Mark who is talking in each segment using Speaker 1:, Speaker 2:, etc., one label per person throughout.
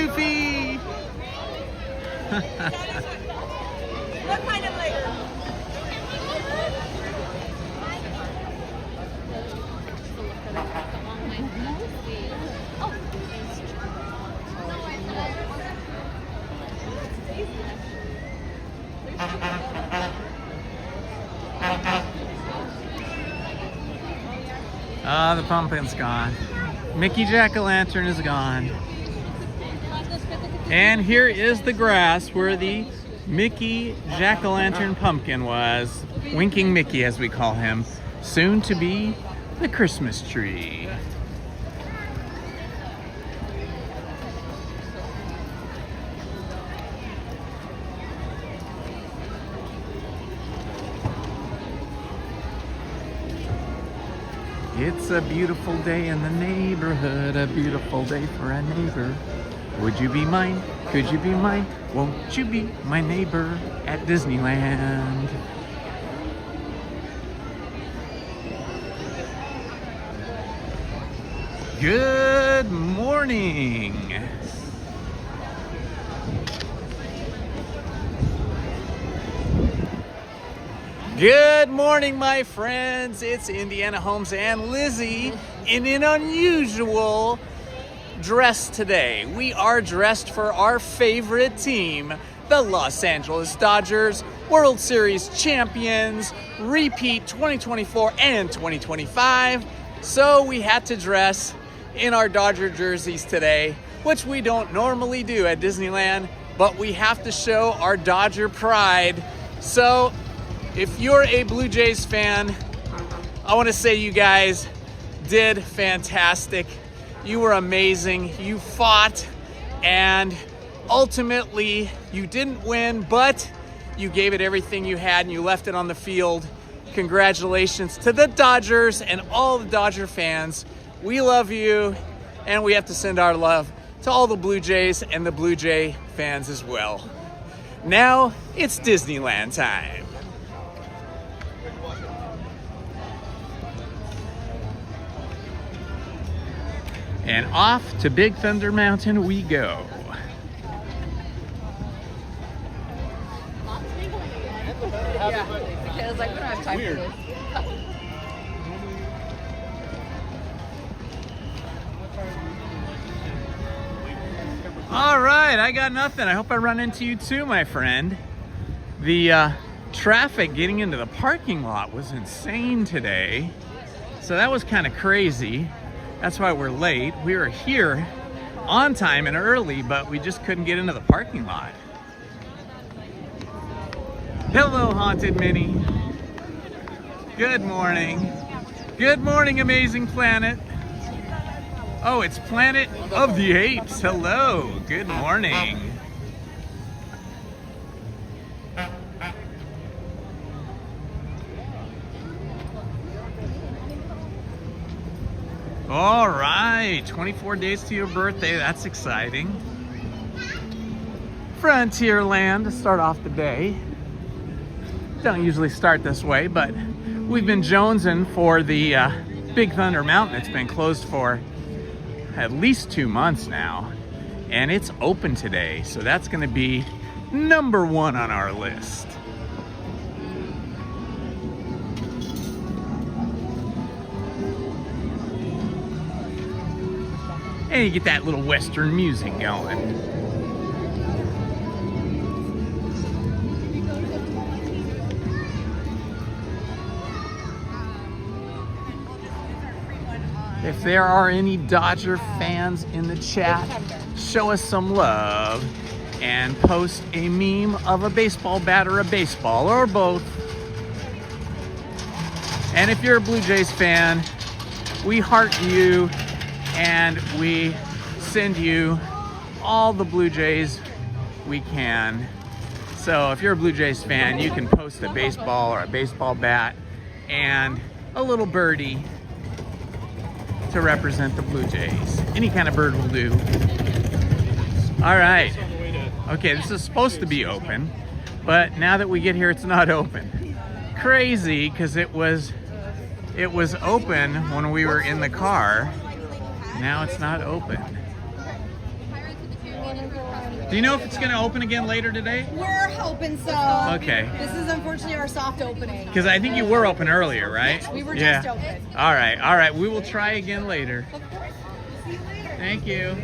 Speaker 1: Goofy!
Speaker 2: What kind of layer?
Speaker 1: Ah, the pumpkin's gone. Mickey Jack-o'-lantern is gone. And here is the grass where the Mickey Jack-o'-lantern pumpkin was. Winking Mickey, as we call him. Soon to be the Christmas tree. It's a beautiful day in the neighborhood, a beautiful day for a neighbor. Would you be mine? Could you be mine? Won't you be my neighbor at Disneyland? Good morning. Good morning, my friends. It's Indiana Holmes and Lizzy in an unusual dress today. We are dressed for our favorite team, the Los Angeles Dodgers, World Series champions, repeat 2024 and 2025. So we had to dress in our Dodger jerseys today, which we don't normally do at Disneyland, but we have to show our Dodger pride. So if you're a Blue Jays fan, I want to say you guys did fantastic. You were amazing. You fought, and ultimately you didn't win, but you gave it everything you had and you left it on the field. Congratulations to the Dodgers and all the Dodger fans. We love you, and we have to send our love to all the Blue Jays and the Blue Jay fans as well. Now it's Disneyland time. And off to Big Thunder Mountain we go.
Speaker 2: Yeah, because like we don't have time for this.
Speaker 1: All right, I got nothing. I hope I run into you too, my friend. The traffic getting into the parking lot was insane today. So that was kind of crazy. That's why we're late. We were here on time and early, but we just couldn't get into the parking lot. Hello, Haunted Minnie. Good morning. Good morning, Amazing Planet. Oh, it's Planet of the Apes. Hello. Good morning. All right, 24 days to your birthday. That's exciting. Frontierland to start off the day. Don't usually start this way, but we've been jonesing for the Big Thunder Mountain. It's been closed for at least 2 months now, and it's open today. So that's going to be number one on our list. And you get that little Western music going. If there are any Dodger fans in the chat, show us some love and post a meme of a baseball bat or a baseball or both. And if you're a Blue Jays fan, we heart you and we send you all the Blue Jays we can. So if you're a Blue Jays fan, you can post a baseball or a baseball bat and a little birdie to represent the Blue Jays. Any kind of bird will do. All right. Okay, this is supposed to be open, but now that we get here, it's not open. Crazy, because it was open when we were in the car. Now it's not open. Do you know if it's going to open again later today?
Speaker 2: We're hoping so.
Speaker 1: Okay.
Speaker 2: This is unfortunately our soft opening.
Speaker 1: Because I think you were open earlier, right?
Speaker 2: We were just open.
Speaker 1: All right. We will try again later.
Speaker 2: Of course. See you later.
Speaker 1: Thank you.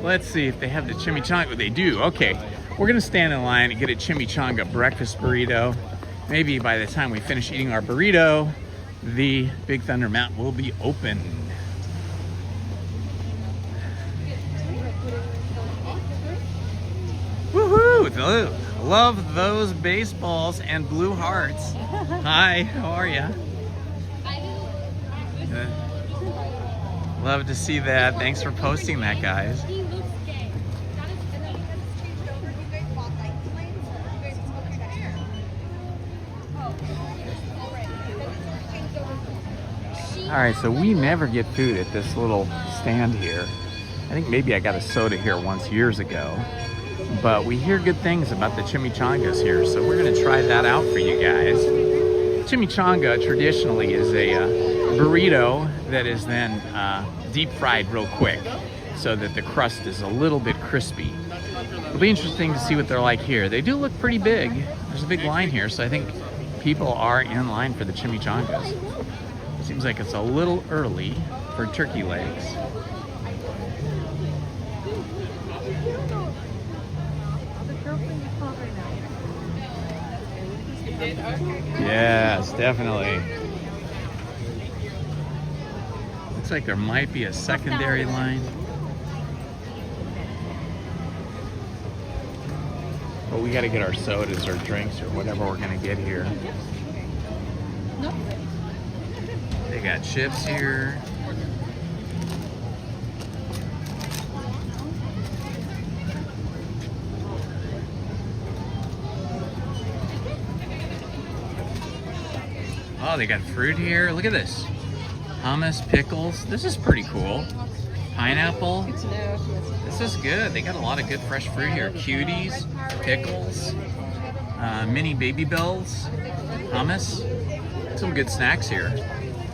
Speaker 1: Let's see if they have the chimichanga. They do. Okay. We're going to stand in line and get a chimichanga breakfast burrito. Maybe by the time we finish eating our burrito, the Big Thunder Mountain will be open. Woohoo! Love those baseballs and blue hearts. Hi, how are you? Love to see that. Thanks for posting that, guys. All right, so we never get food at this little stand here. I think maybe I got a soda here once years ago, but we hear good things about the chimichangas here, so we're gonna try that out for you guys. Chimichanga traditionally is a burrito that is then deep fried real quick so that the crust is a little bit crispy. It'll be interesting to see what they're like here. They do look pretty big. There's a big line here, so I think people are in line for the chimichangas. Seems like it's a little early for turkey legs. Yes, definitely. Looks like there might be a secondary line. But we gotta get our sodas or drinks or whatever we're gonna get here. They got chips here. Oh, they got fruit here. Look at this. Hummus, pickles. This is pretty cool. Pineapple. This is good. They got a lot of good fresh fruit here. Cuties, pickles, mini baby bells, hummus. Some good snacks here.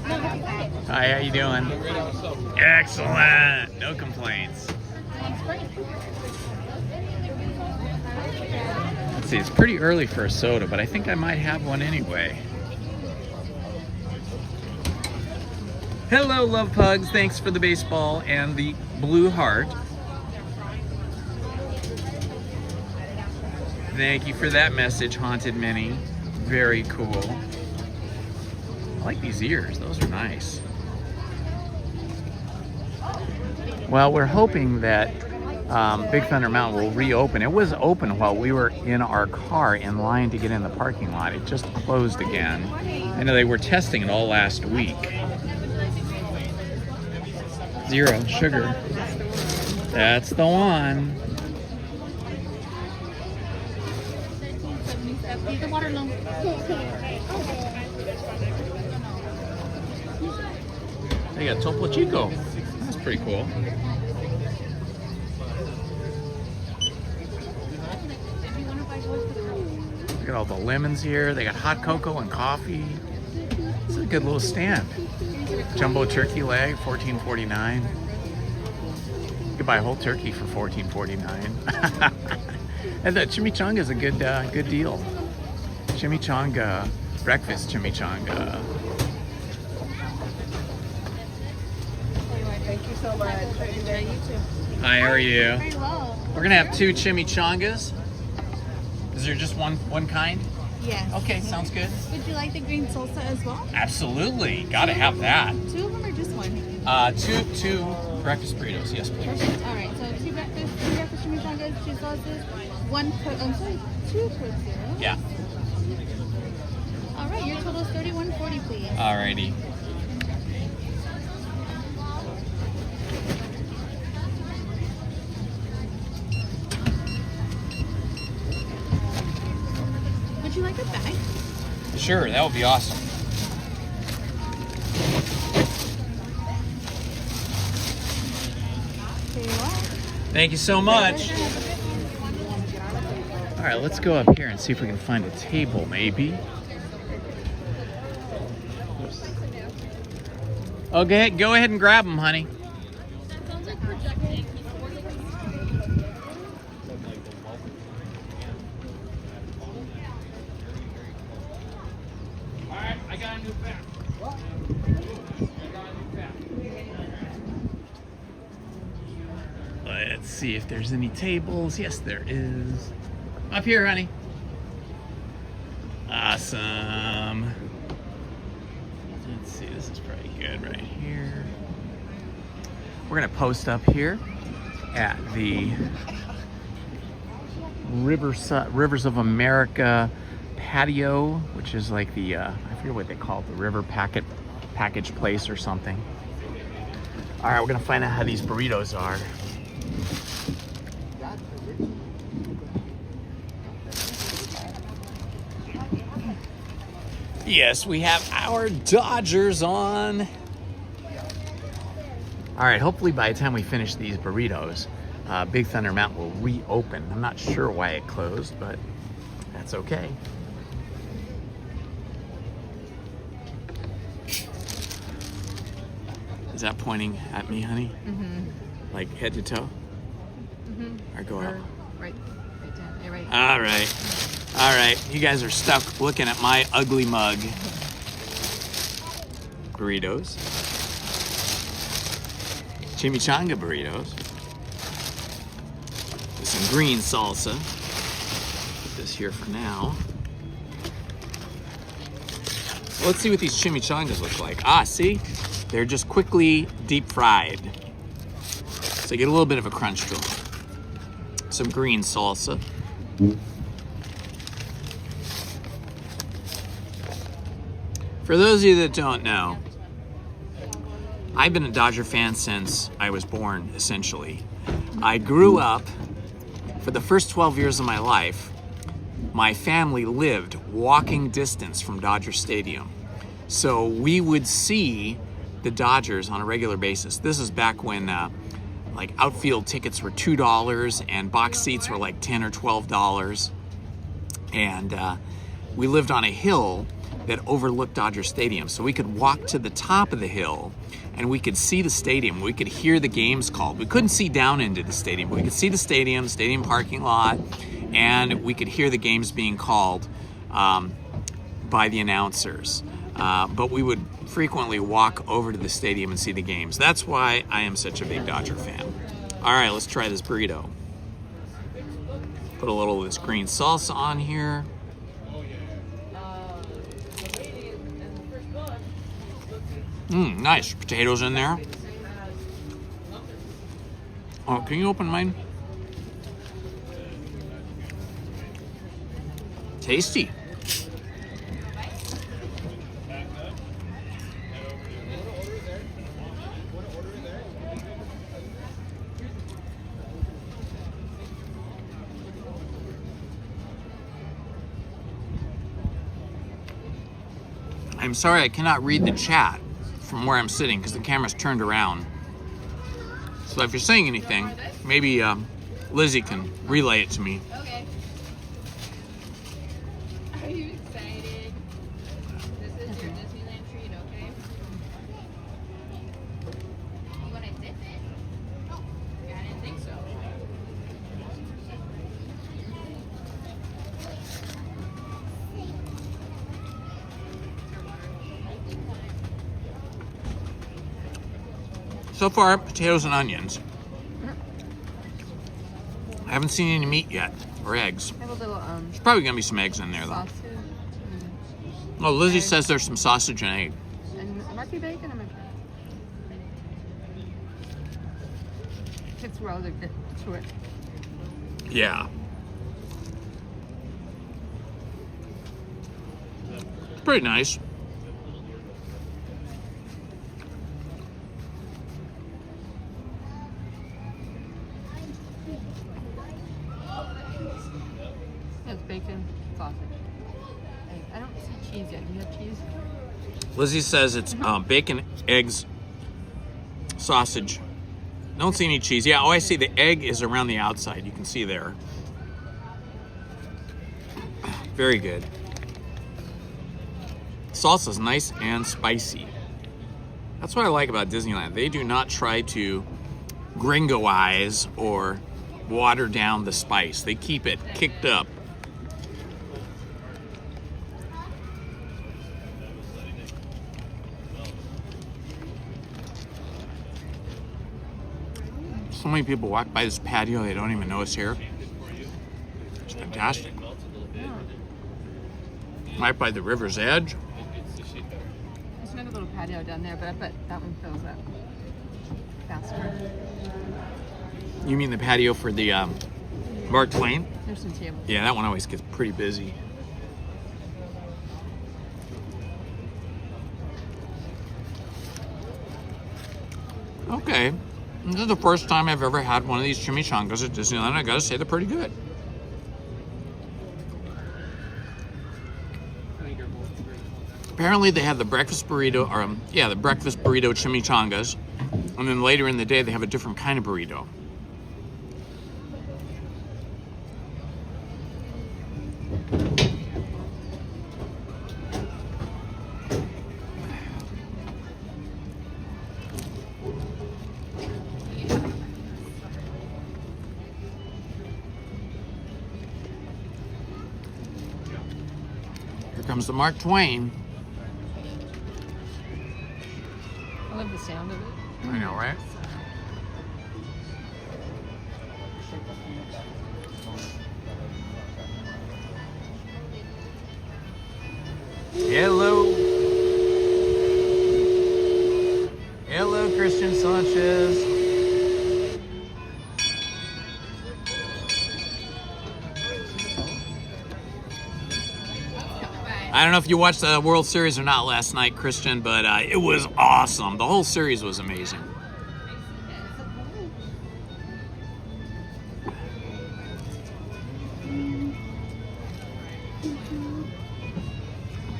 Speaker 1: Hi, how you doing? Excellent. No complaints. Let's see, it's pretty early for a soda, but I think I might have one anyway. Hello, love pugs. Thanks for the baseball and the blue heart. Thank you for that message, Haunted Minnie. Very cool. I like these ears. Those are nice. Well, we're hoping that Big Thunder Mountain will reopen. It was open while we were in our car in line to get in the parking lot. It just closed again. I know they were testing it all last week. 0 sugar. That's the one. They got Topo Chico. That's pretty cool. Look at all the lemons here. They got hot cocoa and coffee. This is a good little stand. Jumbo turkey leg, $14.49. You could buy a whole turkey for $14.49. And the chimichanga is a good deal. Chimichanga, breakfast chimichanga.
Speaker 2: Thank you so much.
Speaker 1: Hi, how are you?
Speaker 2: Very well.
Speaker 1: We're gonna have 2 chimichangas. Is there just one kind?
Speaker 2: Yes.
Speaker 1: Okay, sounds good.
Speaker 2: Would you like the green salsa as well?
Speaker 1: Absolutely, gotta have that.
Speaker 2: 2 of them or just one?
Speaker 1: Two breakfast burritos, yes please.
Speaker 2: Perfect. All right, so 2 breakfast chimichangas, 2 sauces, 2 Coke Zero.
Speaker 1: Yeah.
Speaker 2: All right, your total is $31.40, please.
Speaker 1: Alrighty.
Speaker 2: Would you like a bag?
Speaker 1: Sure, that would be awesome.
Speaker 2: Here you are.
Speaker 1: Thank you so much. All right, let's go up here and see if we can find a table, maybe. Okay, go ahead and grab them, honey. see if there's any tables. Yes, there is. Up here, honey. Awesome. Let's see, this is pretty good right here. We're gonna post up here at the Rivers of America patio, which is like the, I forget what they call it, the river package place or something. All right, we're gonna find out how these burritos are. Yes, we have our Dodgers on. All right, hopefully by the time we finish these burritos, Big Thunder Mountain will reopen. I'm not sure why it closed, but that's okay. Is that pointing at me, honey? Mm-hmm. Like head to toe? Mm-hmm. Or go up?
Speaker 2: Right down. Yeah, right.
Speaker 1: All right. All right. You guys are stuck looking at my ugly mug. Burritos. Chimichanga burritos. With some green salsa. Put this here for now. So let's see what these chimichangas look like. Ah, see? They're just quickly deep fried. So you get a little bit of a crunch to them. Some green salsa. For those of you that don't know, I've been a Dodger fan since I was born, essentially. I grew up, for the first 12 years of my life, my family lived walking distance from Dodger Stadium. So we would see the Dodgers on a regular basis. This is back when like outfield tickets were $2 and box seats were like $10 or $12. And we lived on a hill that overlooked Dodger Stadium. So we could walk to the top of the hill and we could see the stadium. We could hear the games called. We couldn't see down into the stadium, but we could see the stadium parking lot, and we could hear the games being called by the announcers. But we would frequently walk over to the stadium and see the games. That's why I am such a big Dodger fan. All right, let's try this burrito. Put a little of this green salsa on here. Nice. Potatoes in there. Oh, can you open mine? Tasty. I'm sorry I cannot read the chat from where I'm sitting because the camera's turned around. So if you're saying anything, maybe Lizzie can relay it to me.
Speaker 2: Okay. Are you excited? This is your Disneyland treat, okay? You want to dip it? Oh, yeah, I didn't think so.
Speaker 1: So far, potatoes and onions. I haven't seen any meat yet, or eggs.
Speaker 2: I have a little
Speaker 1: There's probably gonna be some eggs in there though.
Speaker 2: sausage.
Speaker 1: Oh, Lizzie says there's some sausage and egg.
Speaker 2: And it might be bacon, I'm not sure. It's relative to it.
Speaker 1: Yeah. Pretty nice.
Speaker 2: It's bacon, sausage. I don't see cheese yet. Do you have cheese?
Speaker 1: Lizzie says it's bacon, eggs, sausage. Don't see any cheese. Yeah, oh, I see the egg is around the outside. You can see there. Very good. Salsa's nice and spicy. That's what I like about Disneyland. They do not try to gringoize or water down the spice. They keep it kicked up. Some many people walk by this patio, they don't even know it's here. It's fantastic.
Speaker 2: Yeah.
Speaker 1: Right by the river's edge.
Speaker 2: There's another little patio down there, but I bet that one fills up faster.
Speaker 1: You mean the patio for the Mark Twain?
Speaker 2: There's some tables.
Speaker 1: Yeah, that one always gets pretty busy. Okay, this is the first time I've ever had one of these chimichangas at Disneyland. I gotta say, they're pretty good. Apparently they have the breakfast burrito, or the breakfast burrito chimichangas, and then later in the day they have a different kind of burrito. Here comes the Mark Twain.
Speaker 2: I love the sound of it.
Speaker 1: I know, right? Hello. Hello, Christian Sanchez. I don't know if you watched the World Series or not last night, Christian, but it was awesome. The whole series was amazing.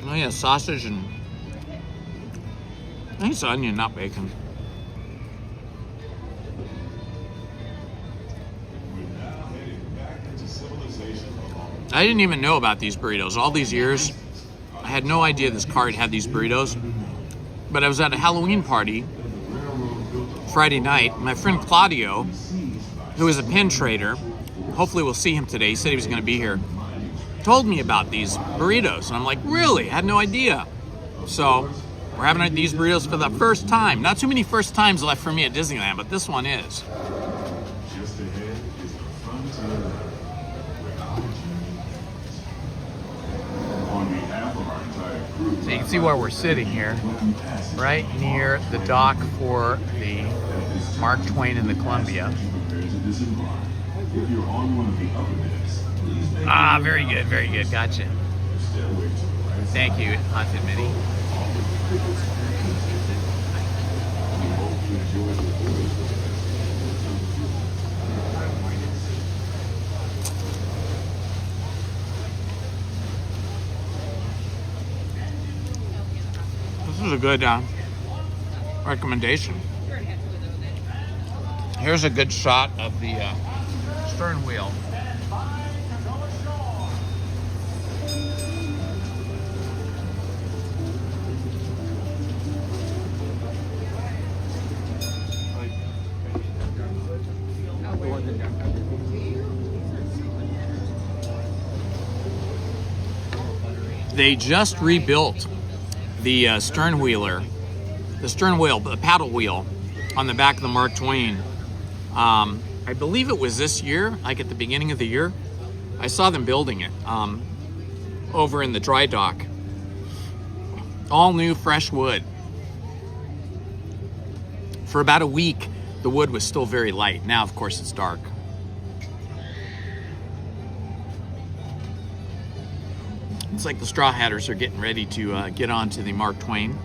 Speaker 1: Oh yeah, sausage and I think it's onion, not bacon. I didn't even know about these burritos. All these years, I had no idea this cart had these burritos. But I was at a Halloween party Friday night. My friend Claudio, who is a pin trader, hopefully we'll see him today. He said he was going to be here. Told me about these burritos. And I'm like, really? I had no idea. So we're having these burritos for the first time. Not too many first times left for me at Disneyland, but this one is.
Speaker 3: Just ahead is the Frontierland, where our journey begins. On behalf of our entire crew,
Speaker 1: So you can see where we're sitting here, right near the dock for the Mark Twain and the Columbia.
Speaker 3: prepare to disembark. If you're on one of the upper decks, please make
Speaker 1: Ah, very good, very good. Gotcha.
Speaker 3: your stairway to the right.
Speaker 1: Thank you, Haunted Minnie.
Speaker 3: We hope you enjoy the voyage.
Speaker 1: This is a good recommendation. Here's a good shot of the stern wheel. They just rebuilt the stern wheel, the paddle wheel on the back of the Mark Twain. I believe it was this year, like at the beginning of the year. I saw them building it over in the dry dock. All new fresh wood. For about a week, the wood was still very light. Now, of course, it's dark. It's like the Straw Hatters are getting ready to get on to the Mark Twain.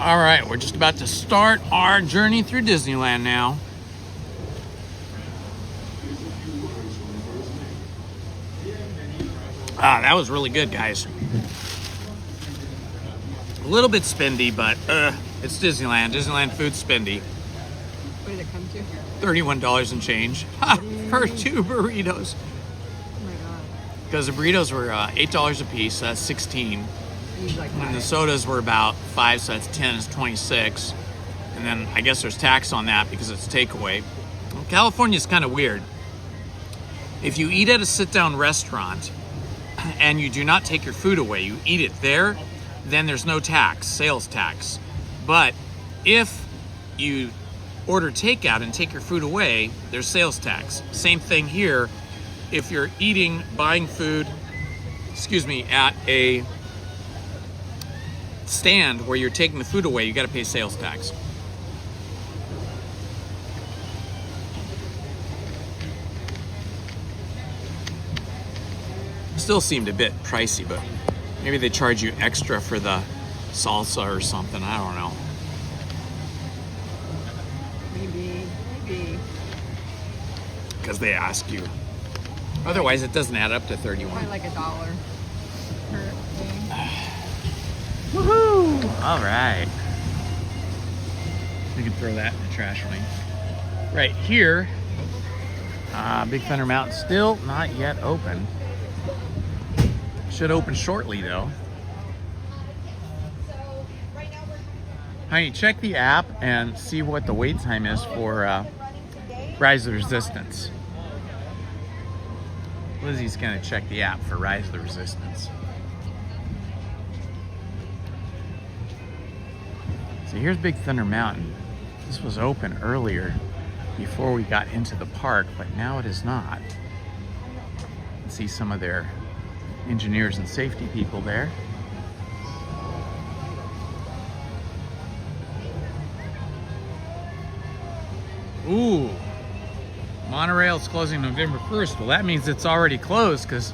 Speaker 1: All right, we're just about to start our journey through Disneyland now. Ah, that was really good, guys. A little bit spendy, but it's Disneyland. Disneyland food's spendy.
Speaker 2: What did it come to?
Speaker 1: $31 and change for 2 burritos.
Speaker 2: Oh my god.
Speaker 1: Because the burritos were $8 a piece, so that's 16.
Speaker 2: Like
Speaker 1: And the sodas were about 5, so that's 10, it's 26. And then I guess there's tax on that because it's takeaway. Well, California's kind of weird. If you eat at a sit-down restaurant and you do not take your food away, you eat it there, then there's no tax, sales tax. But if you order takeout and take your food away, there's sales tax. Same thing here. If you're buying food, at a stand where you're taking the food away, you got to pay sales tax. Still seemed a bit pricey, but maybe they charge you extra for the salsa or something. I don't know.
Speaker 2: Maybe.
Speaker 1: Because they ask you. Otherwise, it doesn't add up to 31.
Speaker 2: Probably like $1 per thing.
Speaker 1: Woohoo! All right. You can throw that in the trash for me. Right here, Big Thunder Mountain still not yet open. Should open shortly though. Honey, check the app and see what the wait time is for Rise of the Resistance. Lizzie's gonna check the app for Rise of the Resistance. So here's Big Thunder Mountain. This was open earlier before we got into the park, but now it is not. You can see some of their engineers and safety people there. Ooh, monorail's closing November 1st. Well, that means it's already closed because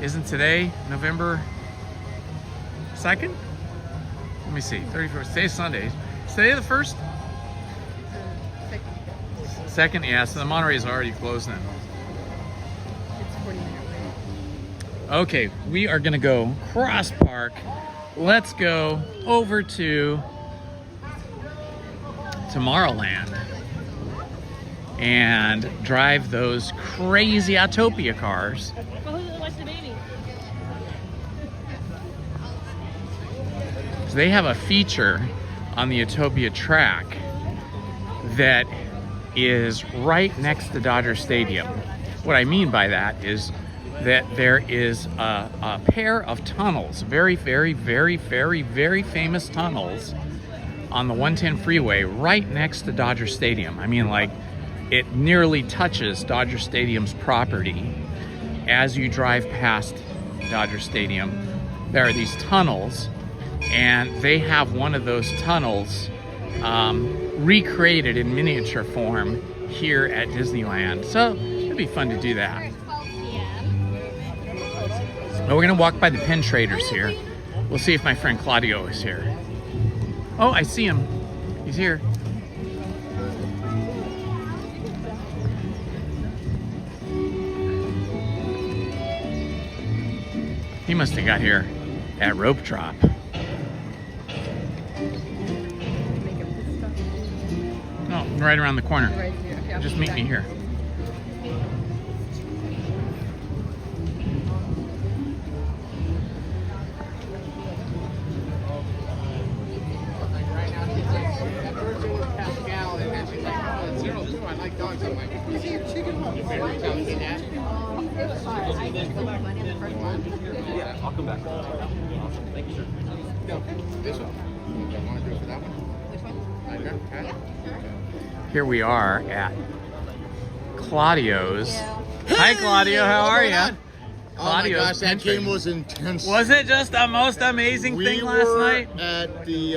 Speaker 1: isn't today November 2nd? Let me see, 31st, today's Sunday. Is today the 1st? Second, yeah, so the monorail is already closed then.
Speaker 2: It's 40-minute wait.
Speaker 1: Okay, we are gonna go cross park. Let's go over to Tomorrowland and drive those crazy Autotopia cars.
Speaker 4: Well, what's the baby?
Speaker 1: So they have a feature on the Autotopia track that is right next to Dodger Stadium. What I mean by that is that there is a pair of tunnels, very famous tunnels on the 110 freeway right next to Dodger Stadium. I mean, like, it nearly touches Dodger Stadium's property. As you drive past Dodger Stadium, there are these tunnels, and they have one of those tunnels recreated in miniature form here at Disneyland. So it'd be fun to do that. But we're gonna walk by the pin traders here. We'll see if my friend Claudio is here. Oh, I see him. He's here. He must have got here at Rope Drop. No, right around the corner.
Speaker 2: Right here. Okay, I'll
Speaker 1: Just
Speaker 2: be
Speaker 1: meet
Speaker 2: back.
Speaker 1: me here.
Speaker 5: I'll come back. Thank you, sir. This one. You want to do it for that one? Okay.
Speaker 1: Here we are at Claudio's. Hi, Claudio. How are you?
Speaker 5: Oh my
Speaker 1: Claudio's
Speaker 5: gosh, that
Speaker 1: pin
Speaker 5: game
Speaker 1: trading.
Speaker 5: was intense.
Speaker 1: Was it just the most amazing thing last night?
Speaker 5: We were at the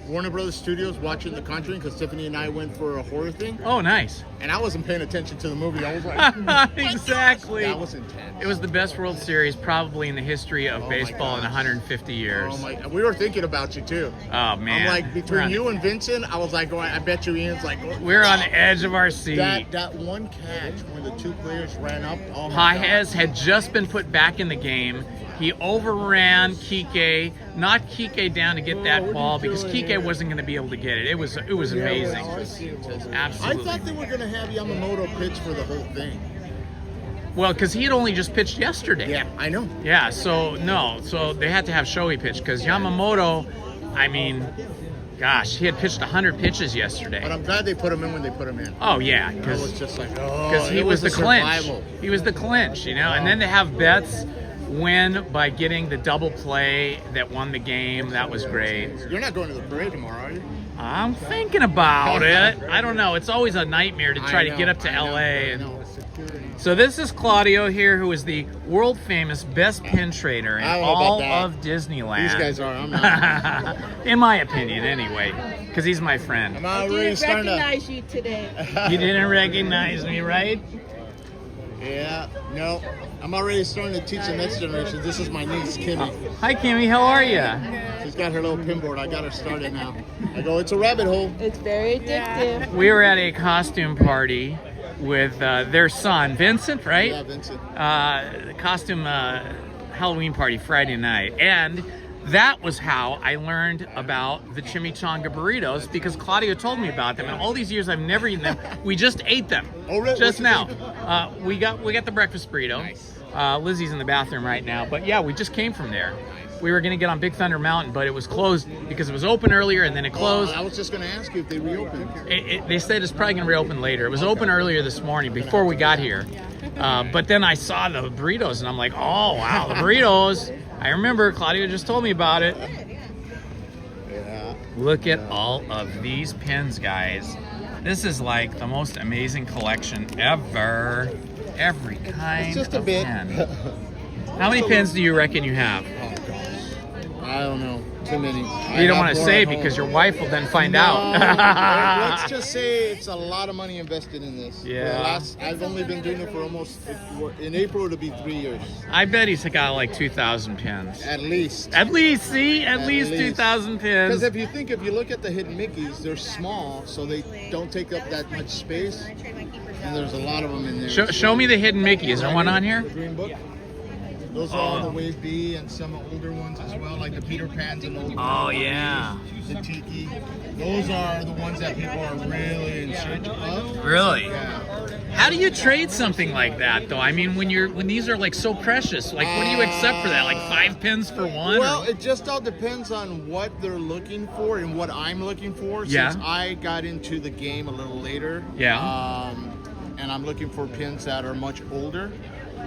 Speaker 5: Warner Brothers Studios watching The Conjuring because Tiffany and I went for a horror thing,
Speaker 1: Oh, nice.
Speaker 5: and I wasn't paying attention to the movie. I was like,
Speaker 1: Exactly.
Speaker 5: that was intense.
Speaker 1: It was the best World Series probably in the history of
Speaker 5: my
Speaker 1: baseball in
Speaker 5: gosh.
Speaker 1: 150 years.
Speaker 5: Oh my! We were thinking about you too.
Speaker 1: Oh, man.
Speaker 5: I'm like,
Speaker 1: We're
Speaker 5: between
Speaker 1: on-
Speaker 5: you and Vincent, I was like, oh, I bet you Ian's like, oh,
Speaker 1: We're on the edge of our seat.
Speaker 5: that one catch when the two players ran up. Oh my God.
Speaker 1: Pages had just been put back in the game. He overran Kike, knocked Kike down to get that ball because Kike wasn't going to be able to get it. It was amazing.
Speaker 5: I
Speaker 1: Absolutely.
Speaker 5: thought they were going to have Yamamoto pitch for the whole thing.
Speaker 1: Well, because he had only just pitched yesterday.
Speaker 5: Yeah, I know.
Speaker 1: Yeah, so they had to have Shohei pitch because Yamamoto, I mean, gosh, he had pitched 100 pitches yesterday.
Speaker 5: But I'm glad they put him in when they put him in.
Speaker 1: Oh, yeah,
Speaker 5: It
Speaker 1: because
Speaker 5: was just like,
Speaker 1: he
Speaker 5: it
Speaker 1: was the
Speaker 5: a
Speaker 1: clinch.
Speaker 5: survival.
Speaker 1: He was the clinch, you know. And then to have Betts win by getting the double play that won the game, that was great.
Speaker 5: You're not going to the parade tomorrow, are you?
Speaker 1: I'm thinking about it. I don't know. It's always a nightmare to try to get up to
Speaker 5: I know,
Speaker 1: LA.
Speaker 5: I
Speaker 1: And
Speaker 5: know, security.
Speaker 1: so this is Claudio here, who is the world famous best pin trader in
Speaker 5: I don't know about
Speaker 1: all
Speaker 5: that.
Speaker 1: of Disneyland.
Speaker 5: These guys are. I'm not.
Speaker 1: In my opinion, anyway, because he's my friend.
Speaker 5: I'm
Speaker 2: I
Speaker 5: already
Speaker 2: didn't
Speaker 5: starting to.
Speaker 2: recognize you today.
Speaker 1: You didn't recognize me, right?
Speaker 5: Yeah, no. I'm already starting to teach the next generation. This is my niece, Kimmy.
Speaker 1: Hi, Kimmy. How are you?
Speaker 5: She's got her little pinboard. I got her started now. I go, it's a rabbit hole.
Speaker 2: It's very addictive.
Speaker 1: We were at a costume party with their son, Vincent, right?
Speaker 5: Yeah, Vincent.
Speaker 1: Costume Halloween party Friday night. And that was how I learned about the chimichanga burritos because Claudio told me about them. And all these years I've never eaten them. We just ate them.
Speaker 5: Oh, really?
Speaker 1: Just
Speaker 5: What'd you
Speaker 1: now. We got the breakfast burrito.
Speaker 5: Nice.
Speaker 1: Lizzie's in the bathroom right now. But yeah, we just came from there. We were going to get on Big Thunder Mountain, but it was closed because it was open earlier and then it closed.
Speaker 5: I was just going to ask you if they reopened.
Speaker 1: They said it's probably going to reopen later. It was open earlier this morning before we got here. But then I saw the burritos and I'm like, oh, wow, the burritos. I remember Claudia just told me about it.
Speaker 5: Yeah.
Speaker 1: Look at all of these pins, guys. This is like the most amazing collection ever. Every kind
Speaker 5: It's just a
Speaker 1: of
Speaker 5: bit.
Speaker 1: pin. How many pins do you reckon you have?
Speaker 5: Oh, gosh. I don't know. Too many.
Speaker 1: You don't want to say because your wife will then find out.
Speaker 5: Let's just say it's a lot of money invested in this.
Speaker 1: Yeah.
Speaker 5: I've only been doing it for almost, in April it'll be 3 years.
Speaker 1: I bet he's got like 2,000 pins.
Speaker 5: At least.
Speaker 1: At least, see? At
Speaker 5: At
Speaker 1: least
Speaker 5: least.
Speaker 1: 2,000
Speaker 5: Because
Speaker 1: pins.
Speaker 5: if you look at the hidden Mickeys, they're small, so they don't take up that much space. And there's a lot of them in there.
Speaker 1: Show me the hidden Mickey. Is there one on here?
Speaker 5: The Green Book. Those are all the Wave B and some older ones as well, like the Peter Pans and old.
Speaker 1: Oh, yeah.
Speaker 5: The Tiki. Those are the ones that people are really in search of.
Speaker 1: Really?
Speaker 5: Yeah.
Speaker 1: How do you trade something like that, though? I mean, when these are like so precious, like what do you accept for that? Like 5 pins for one?
Speaker 5: Well,
Speaker 1: or-
Speaker 5: it just all depends on what they're looking for and what I'm looking for.
Speaker 1: Yeah.
Speaker 5: Since I got into the game a little later.
Speaker 1: Yeah.
Speaker 5: And I'm looking for pins that are much older.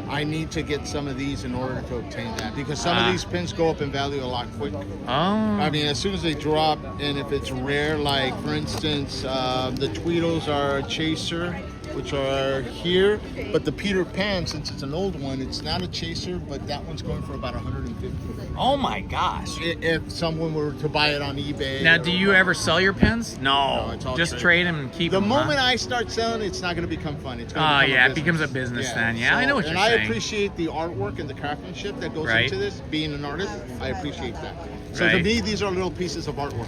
Speaker 5: I need to get some of these in order to obtain that because some of these pins go up in value a lot quicker.
Speaker 1: Oh.
Speaker 5: I mean, as soon as they drop, and if it's rare, like for instance, the Tweedles are a chaser, which are here, but the Peter Pan, since it's an old one, it's not a chaser, but that one's going for about 150.
Speaker 1: Oh my gosh.
Speaker 5: If someone were to buy it on eBay.
Speaker 1: Now, do you ever sell your pins? No.
Speaker 5: No, it's all
Speaker 1: Just
Speaker 5: trade.
Speaker 1: trade them and keep
Speaker 5: The
Speaker 1: them.
Speaker 5: moment I start selling, it's not going to become fun. It's going
Speaker 1: Oh,
Speaker 5: to become
Speaker 1: yeah,
Speaker 5: a
Speaker 1: it becomes a business then. Yeah,
Speaker 5: So-
Speaker 1: I know what you're
Speaker 5: and
Speaker 1: saying.
Speaker 5: I appreciate the artwork and the craftsmanship that goes
Speaker 1: Right.
Speaker 5: into this. Being an artist, I appreciate that. So
Speaker 1: Right.
Speaker 5: to me, these are little pieces of artwork.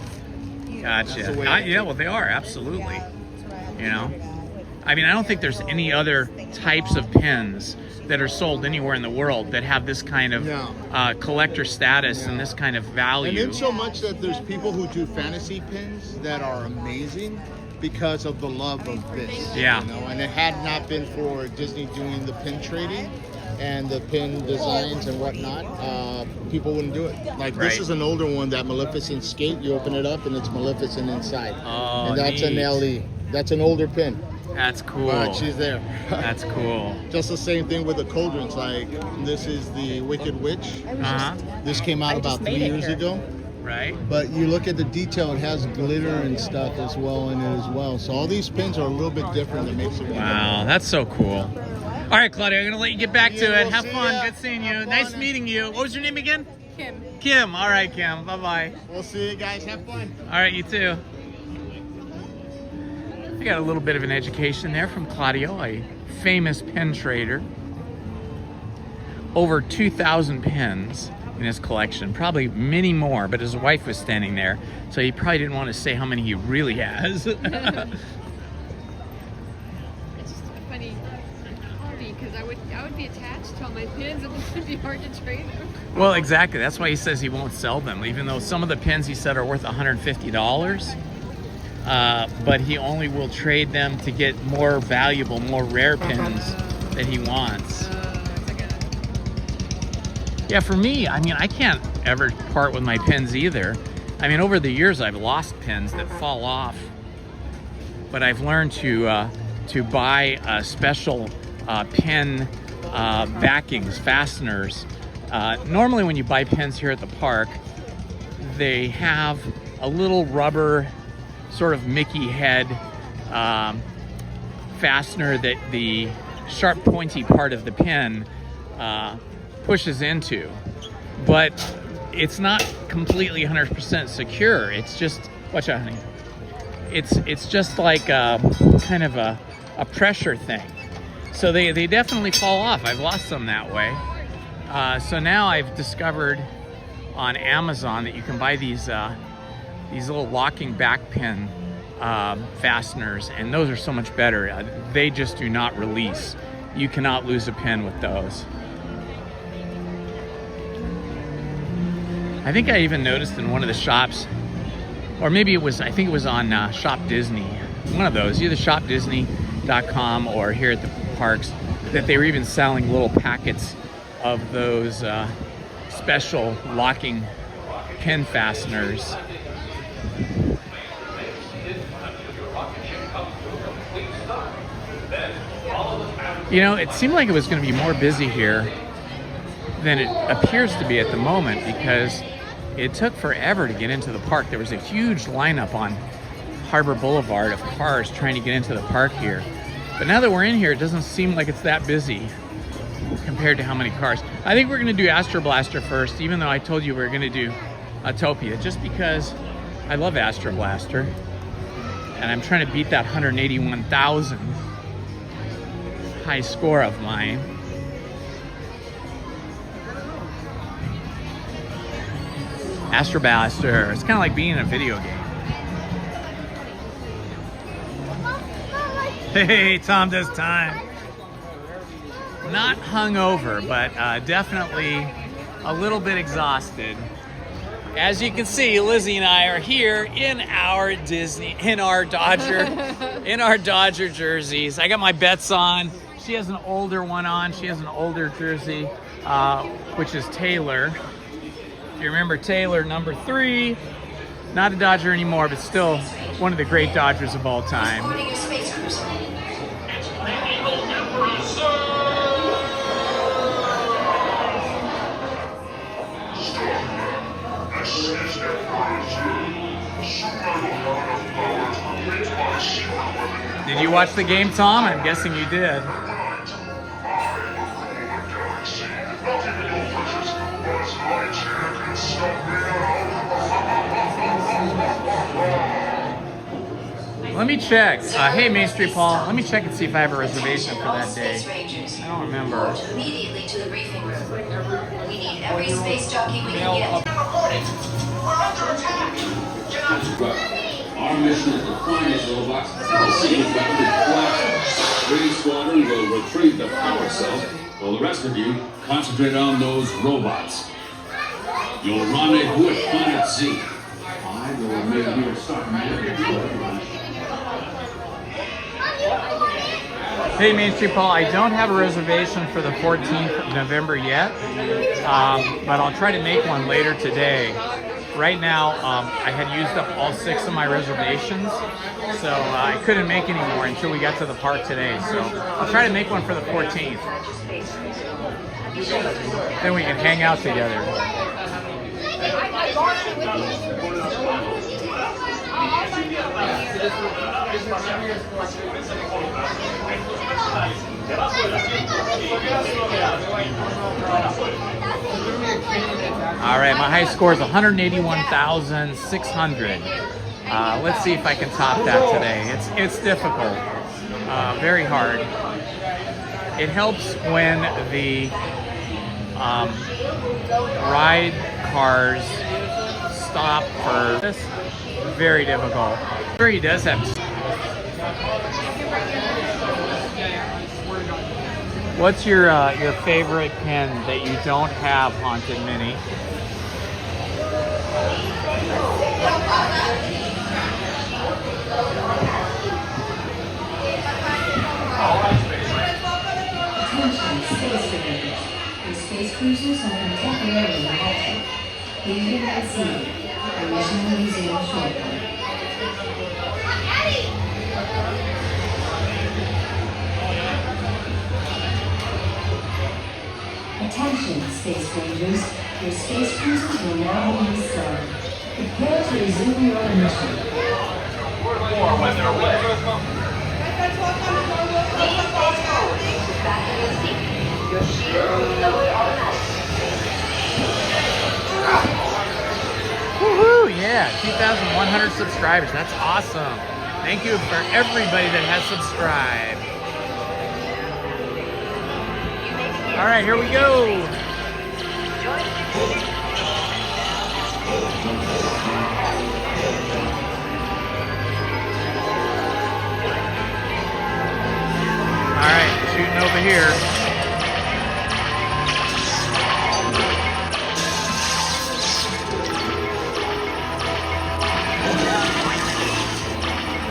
Speaker 5: That's the way
Speaker 1: Gotcha.
Speaker 5: I
Speaker 1: Yeah, well, they are, absolutely. You know? I mean, I don't think there's any other types of pins that are sold anywhere in the world that have this kind of
Speaker 5: No.
Speaker 1: collector status and this kind of value.
Speaker 5: And in so much that there's people who do fantasy pins that are amazing because of the love of this.
Speaker 1: Yeah.
Speaker 5: You know, and it had not been for Disney doing the pin trading and the pin designs and whatnot, people wouldn't do it. Like
Speaker 1: Right.
Speaker 5: this is an older one, that Maleficent skate. You open it up and it's Maleficent inside.
Speaker 1: Oh,
Speaker 5: and that's an
Speaker 1: neat.
Speaker 5: LE. That's an older pin.
Speaker 1: That's cool.
Speaker 5: But she's there.
Speaker 1: That's cool.
Speaker 5: Just the same thing with the cauldrons. Like this is the Wicked Witch.
Speaker 1: Uh-huh.
Speaker 5: This came out about 3 years ago.
Speaker 1: Right?
Speaker 5: But you look at the detail, it has glitter and stuff as well in it as well. So all these pins are a little bit different that makes it
Speaker 1: Wow, that's so cool. All right, Claudia, I'm going to let you get back to
Speaker 5: Yeah,
Speaker 1: it.
Speaker 5: we'll
Speaker 1: Have
Speaker 5: see
Speaker 1: fun.
Speaker 5: ya.
Speaker 1: Good seeing you.
Speaker 5: Have
Speaker 1: Nice
Speaker 5: fun.
Speaker 1: meeting you. What was your name again?
Speaker 2: Kim.
Speaker 1: Kim. All right, Kim. Bye-bye.
Speaker 5: We'll see you guys. Have fun.
Speaker 1: All right, you too. I got a little bit of an education there from Claudio, a famous pen trader. Over 2,000 pens in his collection, probably many more, but his wife was standing there, so he probably didn't want to say how many he really has.
Speaker 4: It's just a funny hobby because I would be attached to all my pins and it would be hard to trade them.
Speaker 1: Well, exactly. That's why he says he won't sell them, even though some of the pens he said are worth $150. But he only will trade them to get more valuable, more rare pins that he wants. Yeah, for me, I mean, I can't ever part with my pens either. I mean, over the years, I've lost pens that fall off, but I've learned to buy special pen backings, fasteners. Normally, when you buy pens here at the park, they have a little rubber, sort of Mickey head fastener that the sharp, pointy part of the pen pushes into, but it's not completely 100% secure. It's just, watch out, honey. It's just like kind of a pressure thing. So they definitely fall off. I've lost some that way. So now I've discovered on Amazon that you can buy these little locking back pin fasteners, and those are so much better. They just do not release. You cannot lose a pen with those. I think I even noticed in one of the shops, or maybe it was, I think it was on Shop Disney, one of those, either shopdisney.com or here at the parks, that they were even selling little packets of those special locking pin fasteners. You know, it seemed like it was going to be more busy here than it appears to be at the moment, because it took forever to get into the park. There was a huge lineup on Harbor Boulevard of cars trying to get into the park here. But now that we're in here, it doesn't seem like it's that busy compared to how many cars. I think we're going to do Astro Blaster first, even though I told you we were going to do Autotopia, just because I love Astro Blaster. And I'm trying to beat that 181,000 high score of mine. Astro Blaster. It's kind of like being in a video game. Hey, Tom does time. Not hungover, but definitely a little bit exhausted. As you can see, Lizzie and I are here in our Dodger jerseys. I got my bets on. She has an older one on. She has an older jersey, which is Taylor. If you remember Taylor, number 3, not a Dodger anymore, but still one of the great Dodgers of all time. Did you watch the game, Tom? I'm guessing you did. Let me check. Hey, Main Street Paul. Let me check and see if I have a reservation for that day. I don't remember.
Speaker 6: Immediately to the briefing room. We need every space jockey we can get.
Speaker 7: We're under attack. Our mission is to find these robots and see if we can flash. Green Squadron will retrieve the power cell, while the rest of you concentrate on those robots. You'll rendezvous at Planet Z. I will remain here starting.
Speaker 1: Hey, Main Street Paul, I don't have a reservation for the 14th of November yet, but I'll try to make one later today. Right now, I had used up all 6 of my reservations, so I couldn't make any more until we got to the park today. So I'll try to make one for the 14th. Then we can hang out together. All right, my high score is 181,600. Let's see if I can top that today. It's difficult, very hard. It helps when the ride cars stop for this. Very difficult. Sure, he does have. What's your favorite pen that you don't have, Haunted Mini?
Speaker 6: Attention, space visitors. The space cruisers have been temporarily halted. Leaving at sea. Permission to resume shortly. Attention, space rangers. Your space cruisers will now be restarted. Prepare to resume your mission.
Speaker 1: Woohoo! Yeah, 2,100 subscribers. That's awesome. Thank you for everybody that has subscribed. All right, here we go. All right, shooting over here.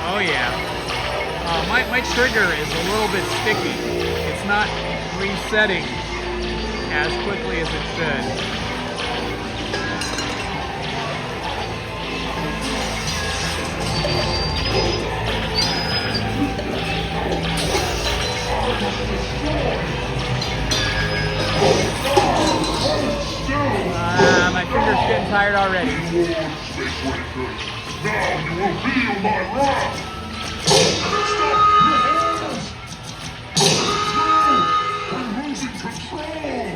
Speaker 1: Oh yeah. My trigger is a little bit sticky. It's not resetting as quickly as it should. My finger's getting tired already.
Speaker 3: Now you will feel my wrath! I'm losing control!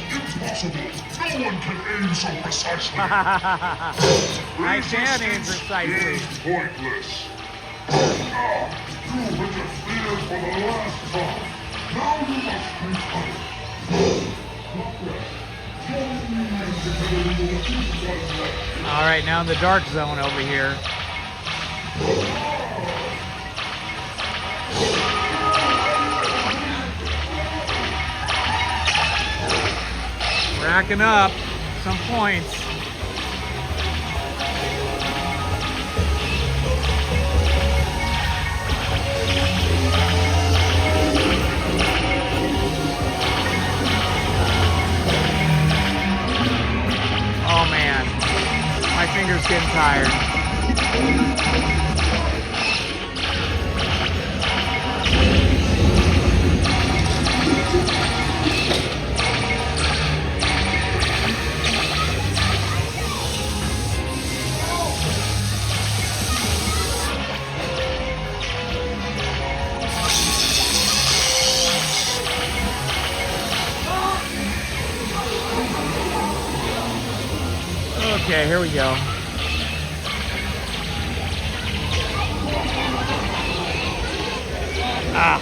Speaker 3: Impossible! No one can aim so precisely!
Speaker 1: I can aim precisely.
Speaker 3: It's pointless! Now, you interfered for the last time! Now you must return!
Speaker 1: All right, now in the dark zone over here. Racking up some points. Oh man, my finger's getting tired. Okay, here we go. Ah.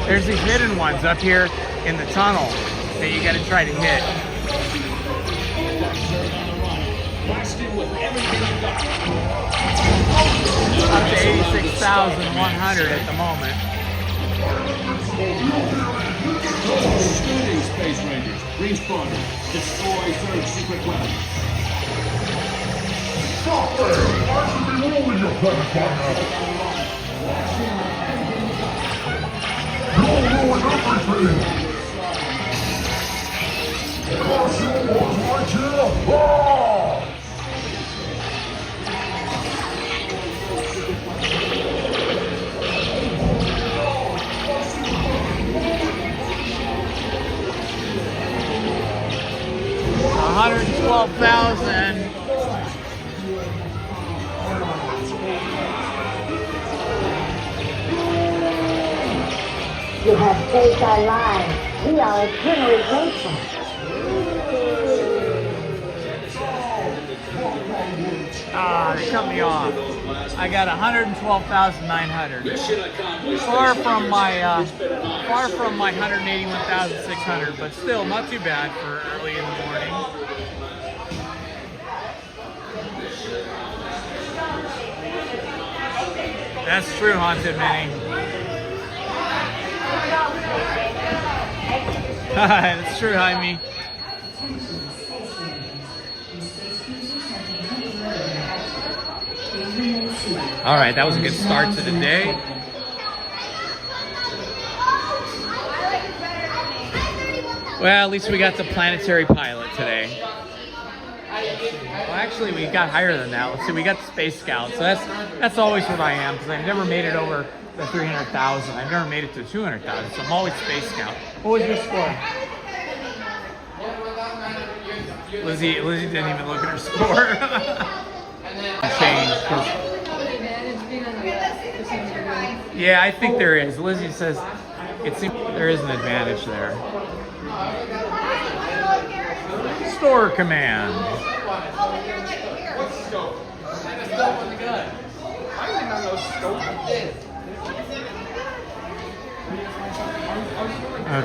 Speaker 1: There's these hidden ones up here in the tunnel that you gotta try to hit. Up to 86,100 at the moment.
Speaker 7: Shooting Space Rangers. Respawner. Destroy third secret weapon.
Speaker 3: Stop there! I should be ruling your planet by now! You'll ruin everything! Caution was right here! Ah!
Speaker 1: 112,000.
Speaker 8: have saved our lives. We are eternally grateful.
Speaker 1: Ah, they cut me off. I got 112,900. Far from my 181,600, but still not too bad for early in the morning. That's true, Haunted Minnie. That's true, Jaime. All right, that was a good start to the day. Well, at least we got the planetary pilot today. Well, actually, we got higher than that. Let's see, we got the Space Scout. So that's always what I am, because I've never made it over the 300,000. I've never made it to 200,000, so I'm always Space Scout. What was your score? Lizzie didn't even look at her score. Change. Yeah, I think there is. Lizzie says it seems there is an advantage there. Store command.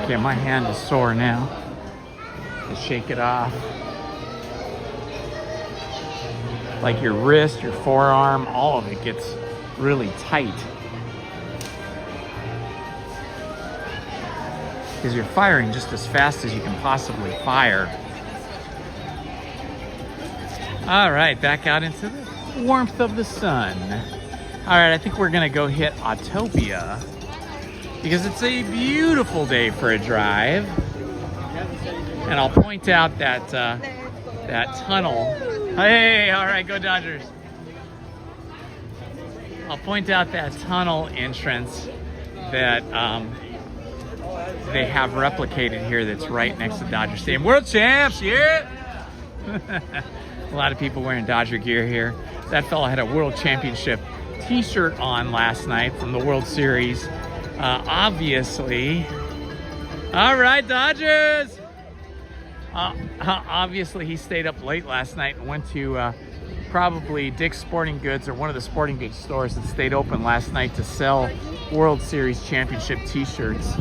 Speaker 1: Okay, my hand is sore now. To shake it off. Like your wrist, your forearm, all of it gets really tight. Because you're firing just as fast as you can possibly fire. All right, back out into the warmth of the sun. All right, I think we're gonna go hit Autotopia because it's a beautiful day for a drive. And I'll point out that that tunnel. Hey, all right, go Dodgers. I'll point out that tunnel entrance that they have replicated here that's right next to Dodger Stadium. World champs, yeah! A lot of people wearing Dodger gear here. That fella had a World Championship t-shirt on last night from the World Series. Obviously. All right, Dodgers! Obviously, he stayed up late last night and went to probably Dick's Sporting Goods or one of the sporting goods stores that stayed open last night to sell World Series Championship t-shirts.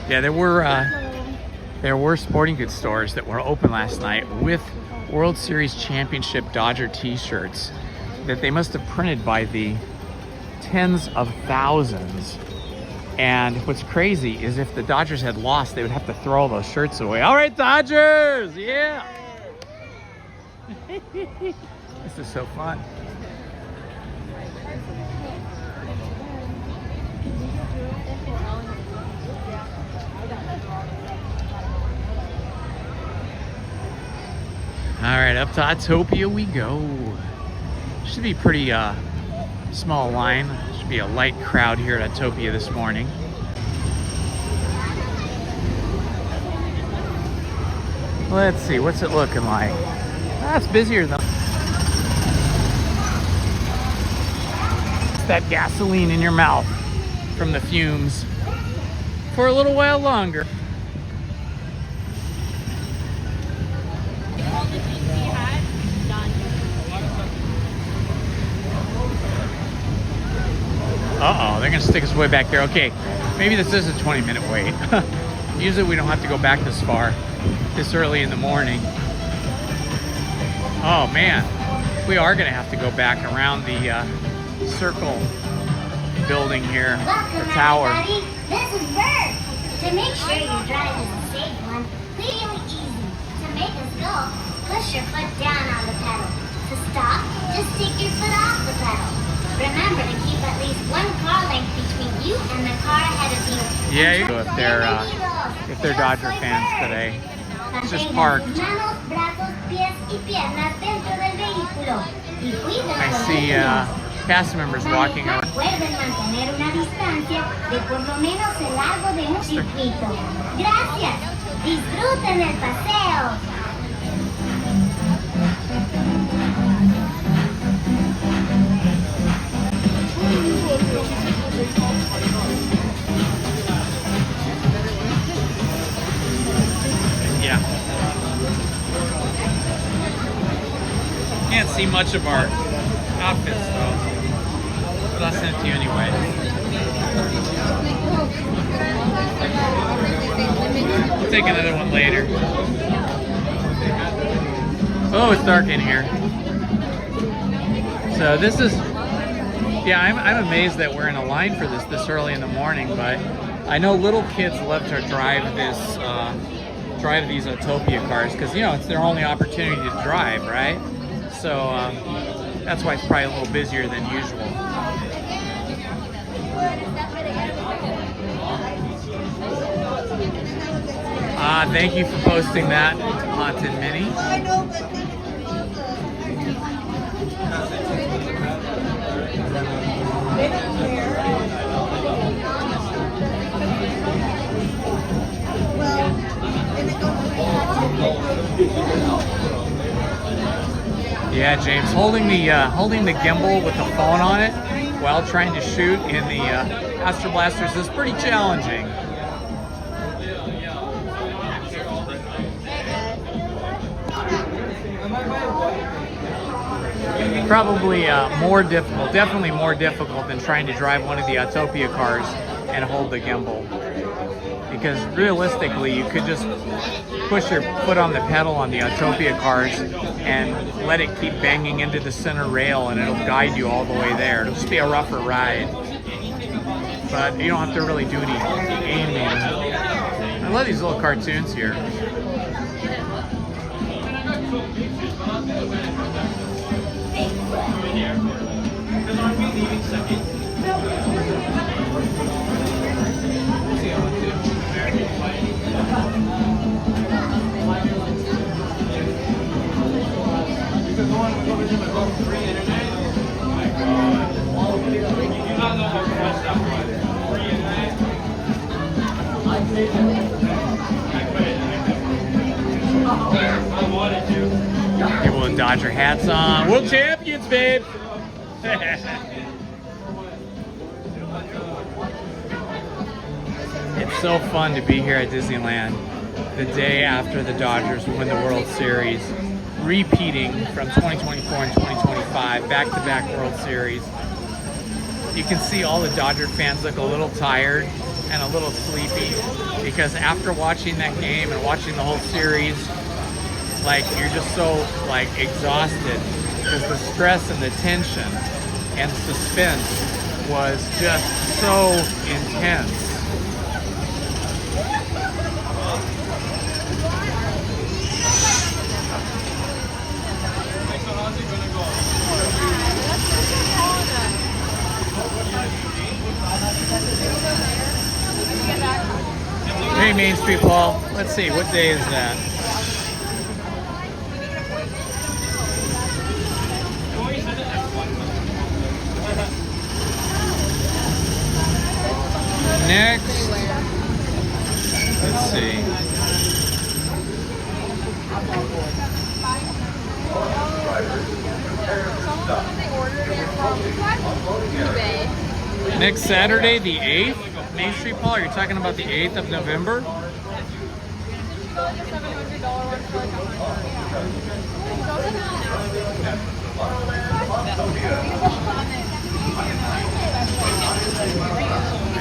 Speaker 1: Yeah, there were sporting goods stores that were open last night with World Series Championship Dodger t-shirts that they must have printed by the tens of thousands. And what's crazy is if the Dodgers had lost, they would have to throw all those shirts away. All right, Dodgers! Yeah! This is so fun. All right, up to Autotopia we go. Should be pretty small line. Should be a light crowd here at Autotopia this morning. Let's see, what's it looking like? That's busier than that gasoline in your mouth from the fumes for a little while longer. Uh-oh, they're gonna stick us way back there. Okay, maybe this is a 20-minute wait. Usually we don't have to go back this far, this early in the morning. Oh man, we are gonna have to go back around the circle building here, the tower.
Speaker 8: Everybody. This is Bert. To make sure your drive is a safe one, really easy. To make us go, push your foot down on the pedal. To stop, just take your foot off the pedal. Remember to keep at least one car length between you and the car ahead of you.
Speaker 1: Yeah, you go if they're Dodger fans today. It's just parked. I see cast members walking around. Yeah. Can't see much of our outfits though. But I'll send it to you anyway. We'll take another one later. Oh, it's dark in here. So this is, yeah, I'm amazed that we're in a line for this early in the morning, but I know little kids love to drive these Autotopia cars because, you know, it's their only opportunity to drive, right? So that's why it's probably a little busier than usual. Thank you for posting that, Haunted Minnie. Yeah, James, holding the gimbal with the phone on it while trying to shoot in the Astro Blasters is pretty challenging. Probably more difficult, definitely more difficult than trying to drive one of the Autotopia cars and hold the gimbal. Because realistically, you could just push your foot on the pedal on the Autotopia cars and let it keep banging into the center rail and it'll guide you all the way there. It'll just be a rougher ride. But you don't have to really do any aiming. I love these little cartoons here. People with Dodger hats on. World champions, babe! It's so fun to be here at Disneyland the day after the Dodgers win the World Series, repeating from 2024 and 2025, back-to-back World Series. You can see all the Dodger fans look a little tired and a little sleepy because after watching that game and watching the whole series, like, you're just so, like, exhausted because the stress and the tension and suspense was just so intense. Hey, Main Street Paul. Let's see, what day is that? Next, let's see. Next Saturday, the 8th, Main Street Paul, you're talking about the 8th of November?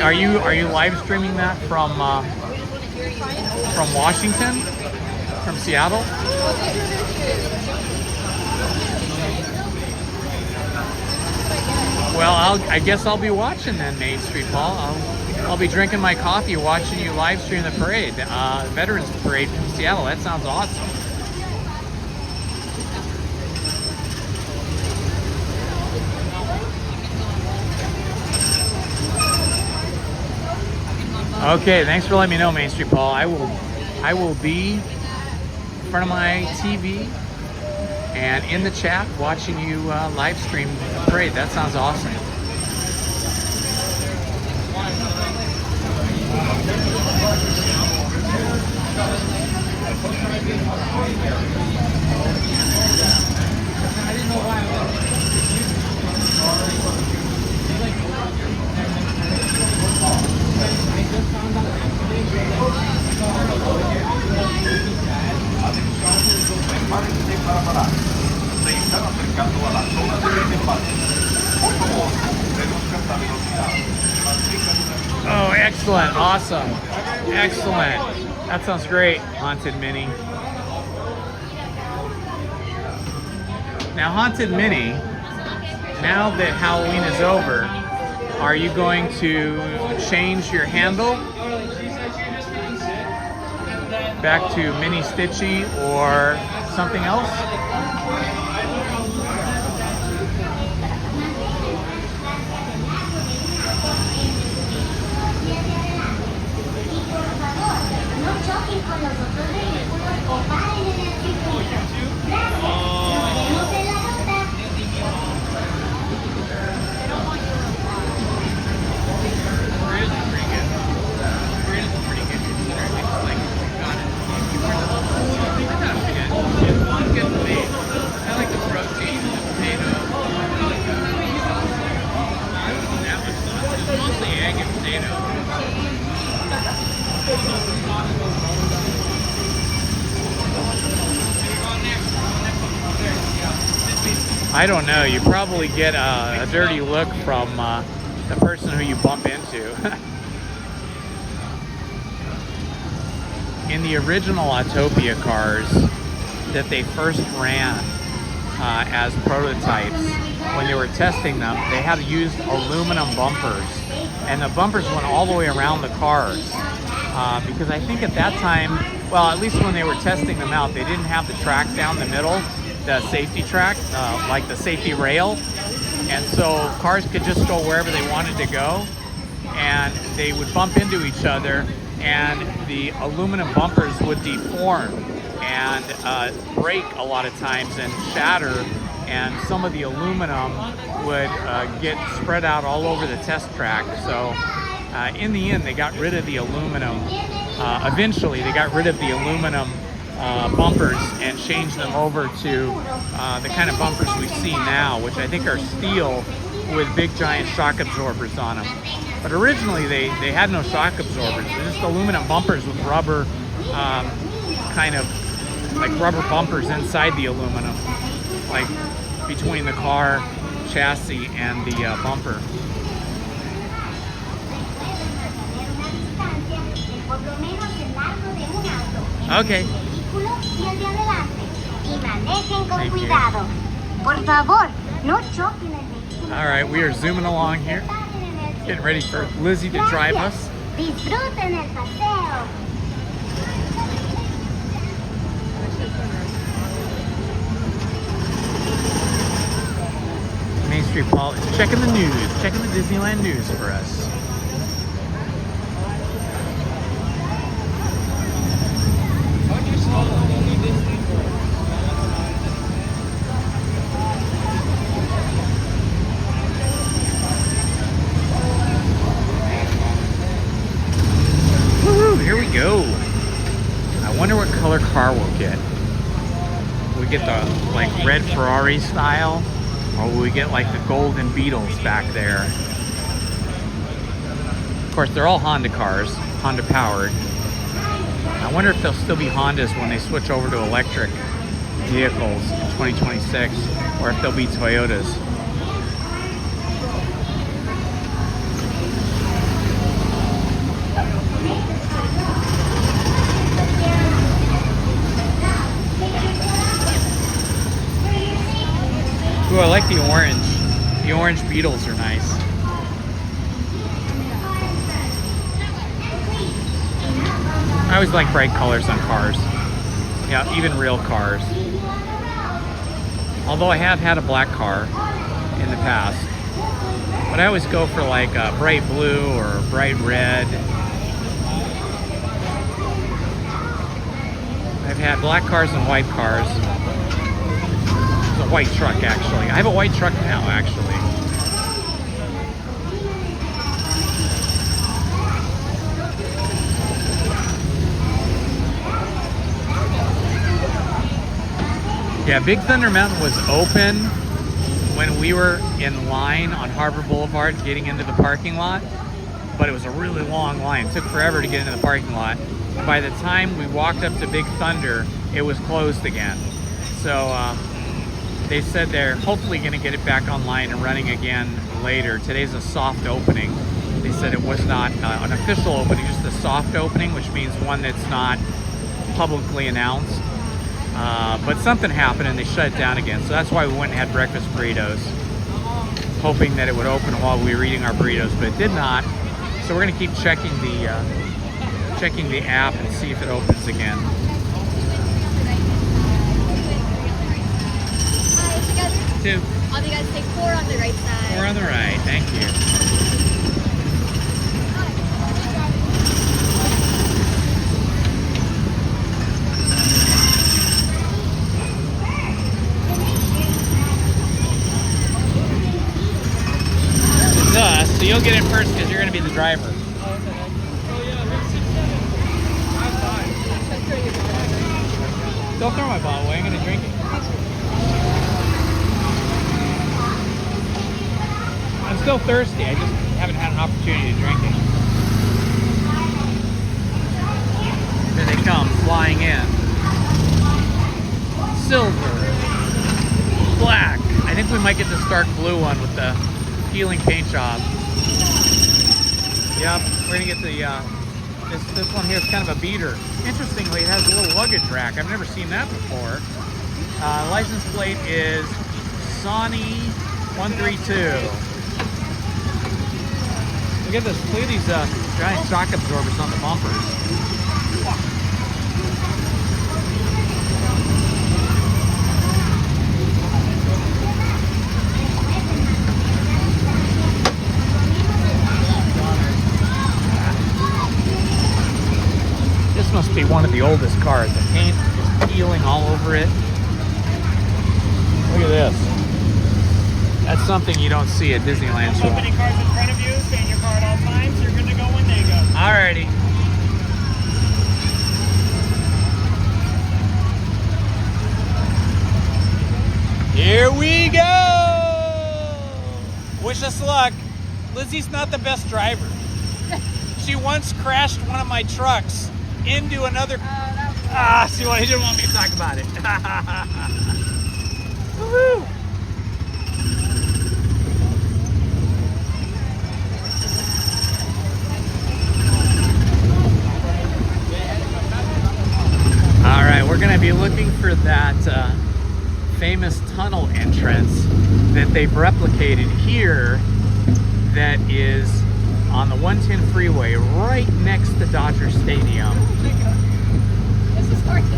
Speaker 1: Are you live streaming that from Washington? From Seattle? Well, I guess I'll be watching then, Main Street Paul. I'll be drinking my coffee, watching you live stream the parade, Veterans Parade from Seattle. That sounds awesome. Okay, thanks for letting me know, Main Street Paul. I will be in front of my TV and in the chat watching you live stream the parade. That sounds awesome. Awesome. Excellent. That sounds great, Haunted Minnie. Now, Haunted Minnie, now that Halloween is over, are you going to change your handle back to Mini Stitchy or something else?
Speaker 8: No choquen con los otros vehículos o paren en el circuito. Gracias. Nos vemos en la ruta.
Speaker 1: I like the protein, the potato. That was fun. It's mostly egg and potato. I don't know. You probably get a dirty look from the person who you bump into. In the original Autotopia cars that they first ran as prototypes, when they were testing them, they had used aluminum bumpers, and the bumpers went all the way around the cars because I think at that time, well, at least when they were testing them out, they didn't have the track down the middle, the safety track, like the safety rail, and so cars could just go wherever they wanted to go, and they would bump into each other, and the aluminum bumpers would deform and break a lot of times and shatter, and some of the aluminum would get spread out all over the test track. So in the end, they got rid of the aluminum. Eventually, they got rid of the aluminum bumpers and changed them over to the kind of bumpers we see now, which I think are steel with big giant shock absorbers on them. But originally they had no shock absorbers. They're just aluminum bumpers with rubber, kind of like rubber bumpers inside the aluminum, like between the car chassis and the bumper. Okay. All right, we are zooming along here, getting ready for Lizzie to drive us.
Speaker 8: Disfruten el paseo.
Speaker 1: Main Street Paul is checking the news, checking the Disneyland news for us. Woohoo, here we go. I wonder what color car we'll get. Will we get the like red Ferrari style? Or will we get like the golden Beetles back there? Of course, they're all Honda cars, Honda powered. I wonder if they'll still be Hondas when they switch over to electric vehicles in 2026, or if they'll be Toyotas. Ooh, I like the orange. The orange Beetles are nice. I always like bright colors on cars. Yeah, even real cars. Although I have had a black car in the past. But I always go for like a bright blue or bright red. I've had black cars and white cars. It's a white truck, actually. I have a white truck now, actually. Yeah, Big Thunder Mountain was open when we were in line on Harbor Boulevard getting into the parking lot, but it was a really long line. It took forever to get into the parking lot. By the time we walked up to Big Thunder, it was closed again. So they said they're hopefully going to get it back online and running again later. Today's a soft opening. They said it was not an official opening, just a soft opening, which means one that's not publicly announced. But something happened and they shut it down again. So that's why we went and had breakfast burritos, hoping that it would open while we were eating our burritos, but it did not. So we're gonna keep checking the app and see if it opens again. Two.
Speaker 4: All you guys take 4 on the right side.
Speaker 1: 4 on the right, thank you. So you'll get in first because you're going to be the driver. Don't throw my bottle away, I'm going to drink it. I'm still thirsty, I just haven't had an opportunity to drink it. Here they come, flying in. Silver. Black. I think we might get the stark blue one with the peeling paint job. Yep, we're gonna get the this one here is kind of a beater. Interestingly, it has a little luggage rack. I've never seen that before. License plate is Sony 132. Look at this. Look at these giant shock absorbers on the bumpers. This must be one of the oldest cars. The paint is peeling all over it. Look at this. That's something you don't see at Disneyland.
Speaker 9: So many cars in front of you, stay in your car at all times. You're good to go when they go.
Speaker 1: Alrighty. Here we go! Wish us luck. Lizzie's not the best driver. She once crashed one of my trucks into another. She didn't want me to talk about it. Woohoo! All right, we're gonna be looking for that famous tunnel entrance that they've replicated here that is on the 110 freeway right next to Dodger Stadium.
Speaker 4: This is hard to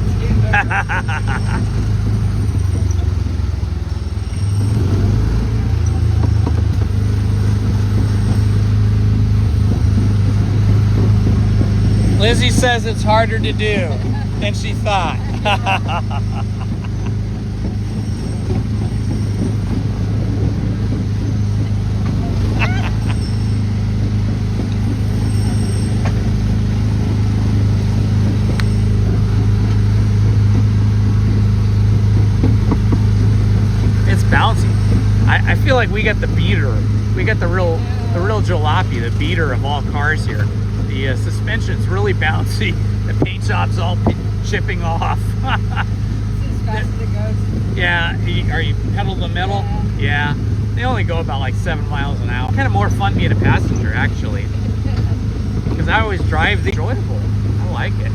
Speaker 4: do.
Speaker 1: Lizzie says it's harder to do than she thought. It's bouncy. I feel like we got the beater. We got the real jalopy, the beater of all cars here. The suspension's really bouncy. The paint job's all chipping off.
Speaker 4: It's as fast as it goes.
Speaker 1: Yeah, are you pedal to the metal? Yeah. They only go about like 7 miles an hour. Kind of more fun being a passenger, actually. Because I always drive the enjoyable. I like it.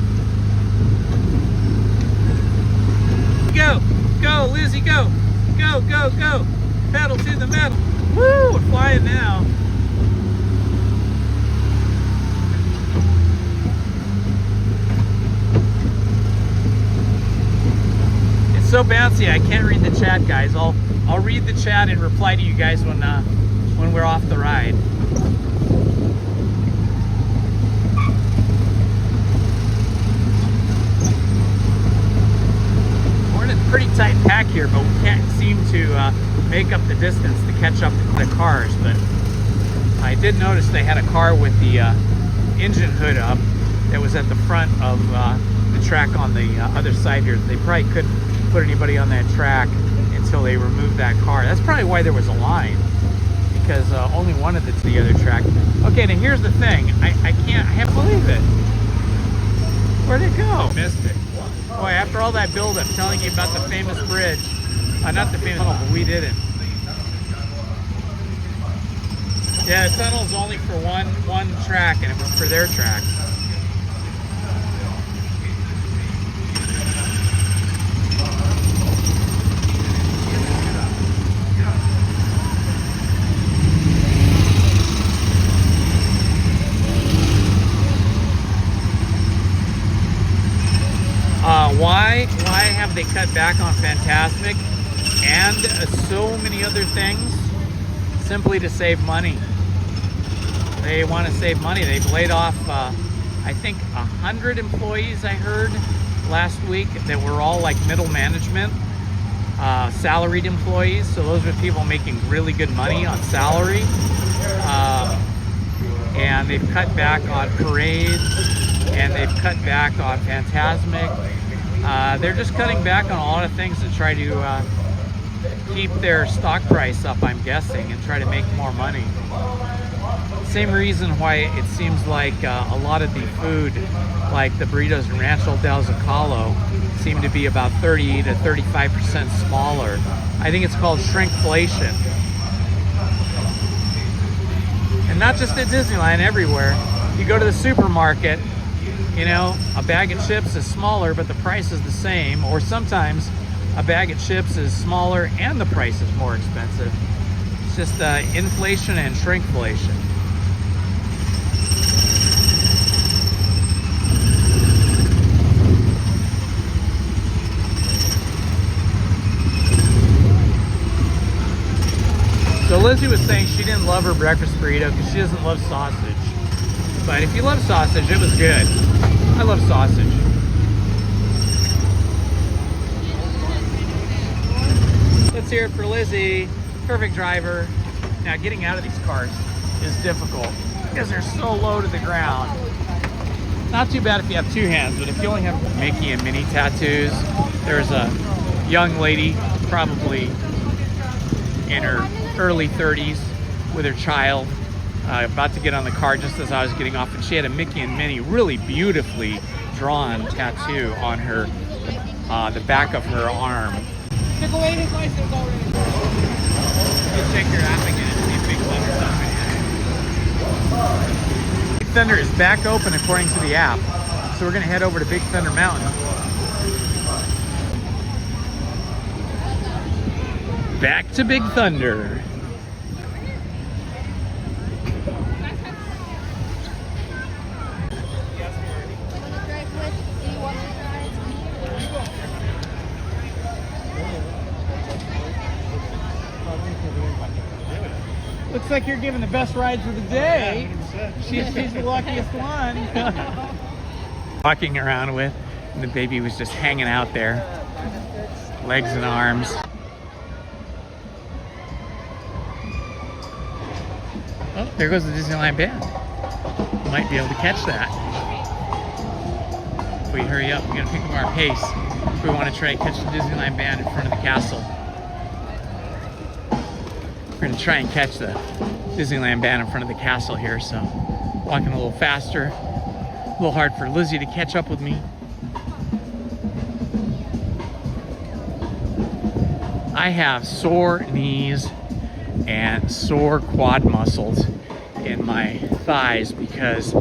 Speaker 1: Go! Go, Lizzie, go! Go, go, go! Pedal to the metal. Woo! We're flying now. So bouncy, I can't read the chat, guys. I'll read the chat and reply to you guys when we're off the ride. We're in a pretty tight pack here, but we can't seem to make up the distance to catch up to the cars. But I did notice they had a car with the engine hood up that was at the front of the track on the other side here. They probably couldn't put anybody on that track until they removed that car. That's probably why there was a line, because only one of the other track. Okay, now here's the thing. I can't believe it. Where'd it go? Missed it. Boy, after all that build-up telling you about the famous bridge, not the famous tunnel, but we didn't. Yeah, the tunnel's only for one track, and it was for their track. Why have they cut back on Fantasmic and so many other things? Simply to save money. They want to save money. They've laid off, I think, 100 employees, I heard last week, that were all like middle management, salaried employees. So those are people making really good money on salary. And they've cut back on parades, and they've cut back on Fantasmic. They're just cutting back on a lot of things to try to keep their stock price up, I'm guessing, and try to make more money. Same reason why it seems like a lot of the food, like the burritos and Rancho del Zocalo, seem to be about 30 to 35% smaller. I think it's called shrinkflation. And not just at Disneyland, everywhere. You go to the supermarket, you know, a bag of chips is smaller, but the price is the same. Or sometimes a bag of chips is smaller and the price is more expensive. It's just inflation and shrinkflation. So Lizzie was saying she didn't love her breakfast burrito because she doesn't love sausage. But if you love sausage, it was good. I love sausage. Let's hear it for Lizzie. Perfect driver. Now getting out of these cars is difficult because they're so low to the ground. Not too bad if you have two hands, but if you only have Mickey and Minnie tattoos, there's a young lady, probably in her early 30s, with her child, about to get on the car just as I was getting off, and she had a Mickey and Minnie really beautifully drawn tattoo on her, the back of her arm.
Speaker 9: Took away his license already.
Speaker 1: You check your app again and see if Big Thunder's open. Big Thunder is back open according to the app, so we're gonna head over to Big Thunder Mountain. Back to Big Thunder. Looks like you're giving the best rides of the day. She's the luckiest one. Walking around with, and the baby was just hanging out there. Legs and arms. Oh, there goes the Disneyland band. Might be able to catch that. If we hurry up, we're gonna pick up our pace. We want to try and catch the Disneyland band in front of the castle. We're gonna try and catch the Disneyland band in front of the castle here, so walking a little faster. A little hard for Lizzie to catch up with me. I have sore knees and sore quad muscles in my thighs because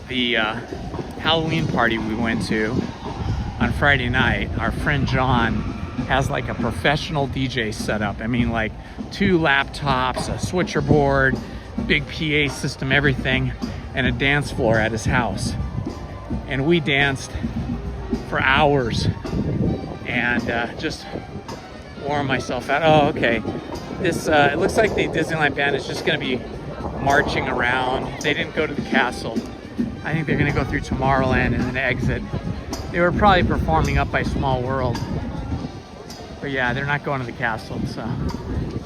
Speaker 1: the Halloween party we went to on Friday night, our friend John has like a professional DJ setup. I mean, like 2 laptops, a switcher board, big PA system, everything, and a dance floor at his house. And we danced for hours and just wore myself out. Oh, okay. This it looks like the Disneyland band is just going to be marching around. They didn't go to the castle. I think they're going to go through Tomorrowland and then exit. They were probably performing up by Small World. But yeah, they're not going to the castle, so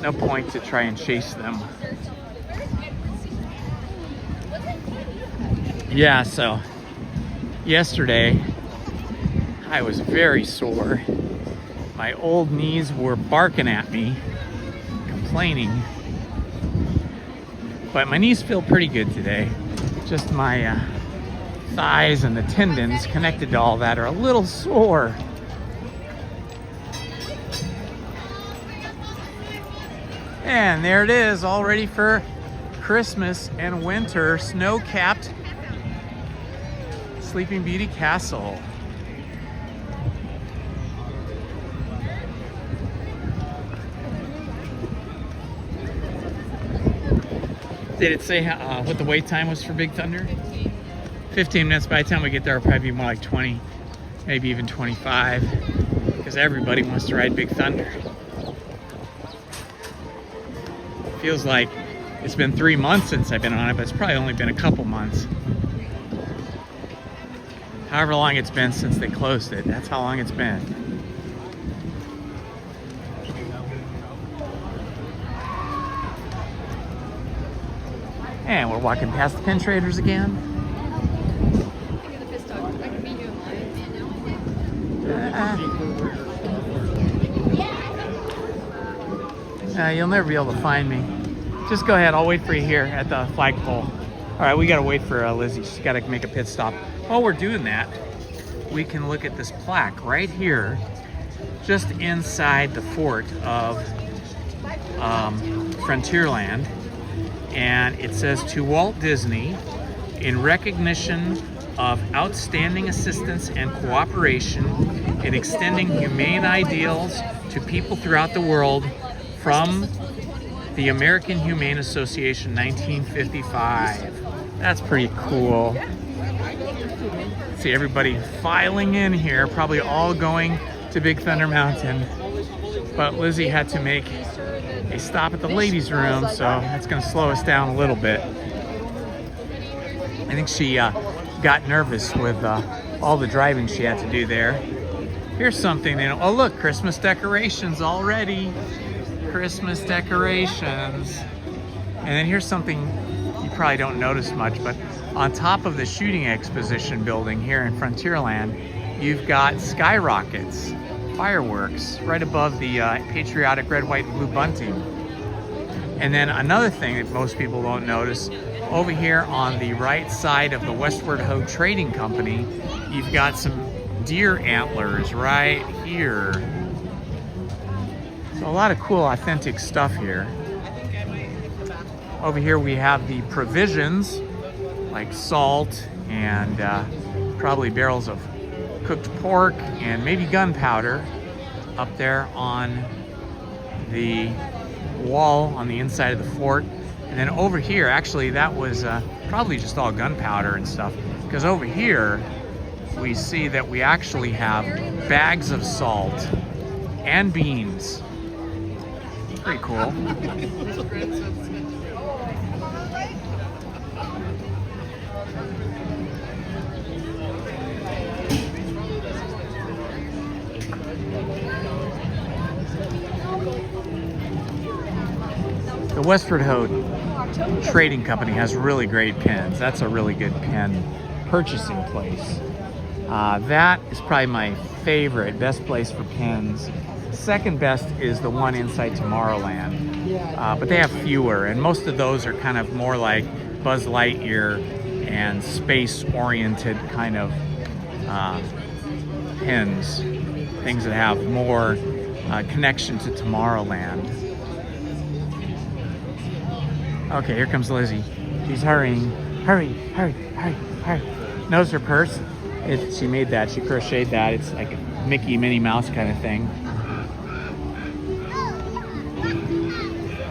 Speaker 1: no point to try and chase them. Yeah, so yesterday I was very sore. My old knees were barking at me, complaining. But my knees feel pretty good today. Just my thighs and the tendons connected to all that are a little sore. And there it is, all ready for Christmas and winter snow-capped Sleeping Beauty Castle. Did it say what the wait time was for Big Thunder? 15 minutes. By the time we get there, it'll probably be more like 20, maybe even 25, because everybody wants to ride Big Thunder. Feels like it's been 3 months since I've been on it, but it's probably only been a couple months. However long it's been since they closed it, that's how long it's been. And we're walking past the pin traders again. You'll never be able to find me. Just go ahead, I'll wait for you here at the flagpole. All right, we gotta wait for Lizzie. She's gotta make a pit stop. While we're doing that, we can look at this plaque right here, just inside the fort of Frontierland. And it says, to Walt Disney, in recognition of outstanding assistance and cooperation in extending humane ideals to people throughout the world, from the American Humane Association, 1955. That's pretty cool. See everybody filing in here, probably all going to Big Thunder Mountain. But Lizzie had to make a stop at the ladies' room, so that's going to slow us down a little bit. I think she got nervous with all the driving she had to do there. Here's something they don't. Oh, look, Christmas decorations already. Christmas decorations. And then here's something you probably don't notice much, but on top of the shooting exposition building here in Frontierland, you've got skyrockets, fireworks, right above the patriotic red, white, and blue bunting. And then another thing that most people don't notice, over here on the right side of the Westward Ho Trading Company, you've got some deer antlers right here. So a lot of cool, authentic stuff here. Over here we have the provisions, like salt and probably barrels of cooked pork and maybe gunpowder up there on the wall on the inside of the fort. And then over here, actually that was probably just all gunpowder and stuff, because over here we see that we actually have bags of salt and beans. Pretty cool. The Westward Ho Trading Company has really great pins. That's a really good pin purchasing place. That is probably my favorite, best place for pins. Second best is the one inside Tomorrowland, but they have fewer, and most of those are kind of more like Buzz Lightyear and space-oriented kind of pins, things that have more connection to Tomorrowland. Okay, here comes Lizzie. She's hurrying. Hurry, hurry, hurry, hurry. Knows her purse. She made that, she crocheted that. It's like a Mickey, Minnie Mouse kind of thing.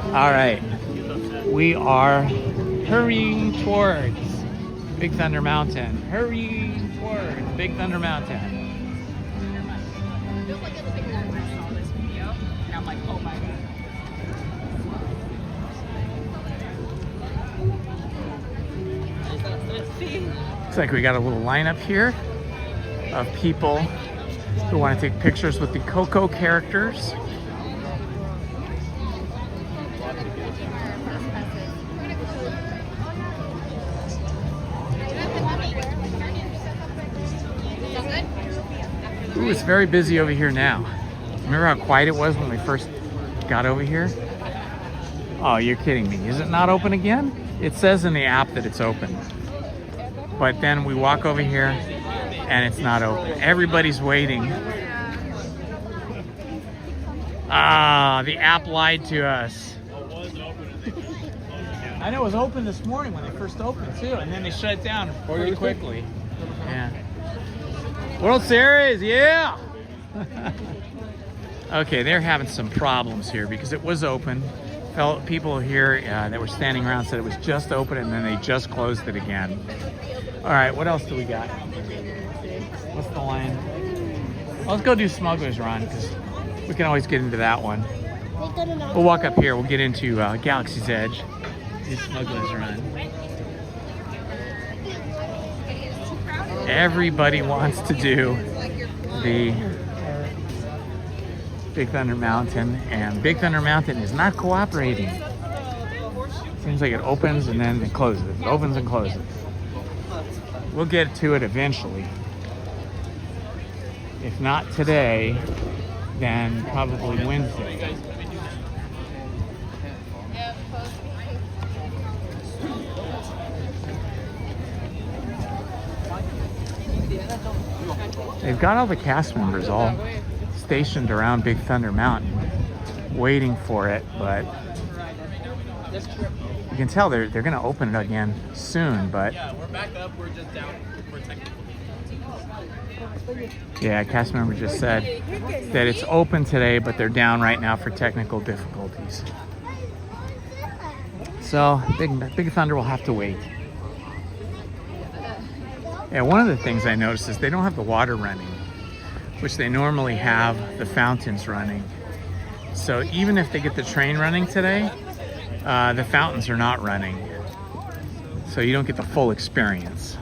Speaker 1: All right, we are hurrying towards Big Thunder Mountain. Hurrying towards Big Thunder Mountain.
Speaker 4: Feels like it's bigger than when I saw this video, and I'm like, oh my god.
Speaker 1: Looks like we got a little lineup here of people who want to take pictures with the Coco characters. Ooh, it's very busy over here now. Remember how quiet it was when we first got over here? Oh, you're kidding me. Is it not open again? It says in the app that it's open. But then we walk over here and it's not open. Everybody's waiting. Ah, the app lied to us. I know it was open this morning when they first opened too, and then they shut it down pretty quickly. Yeah. World Series, yeah. Okay, they're having some problems here because it was open. People here that were standing around said it was just open and then they just closed it again. All right, what else do we got? What's the line? Well, let's go do Smuggler's Run because we can always get into that one. We'll walk up here. We'll get into Galaxy's Edge. Do Smuggler's Run. Everybody wants to do the Big Thunder Mountain, and Big Thunder Mountain is not cooperating. Seems like it opens and then it closes. It opens and closes. We'll get to it eventually. If not today, then probably Wednesday. They've got all the cast members all stationed around Big Thunder Mountain waiting for it, but you can tell they're going to open it again soon. But
Speaker 10: Yeah, we're back up. We're just down. We're technical.
Speaker 1: yeah, a cast member just said that it's open today, but they're down right now for technical difficulties. So Big Thunder will have to wait. Yeah, one of the things I noticed is they don't have the water running, which they normally have the fountains running. So even if they get the train running today, the fountains are not running. So you don't get the full experience.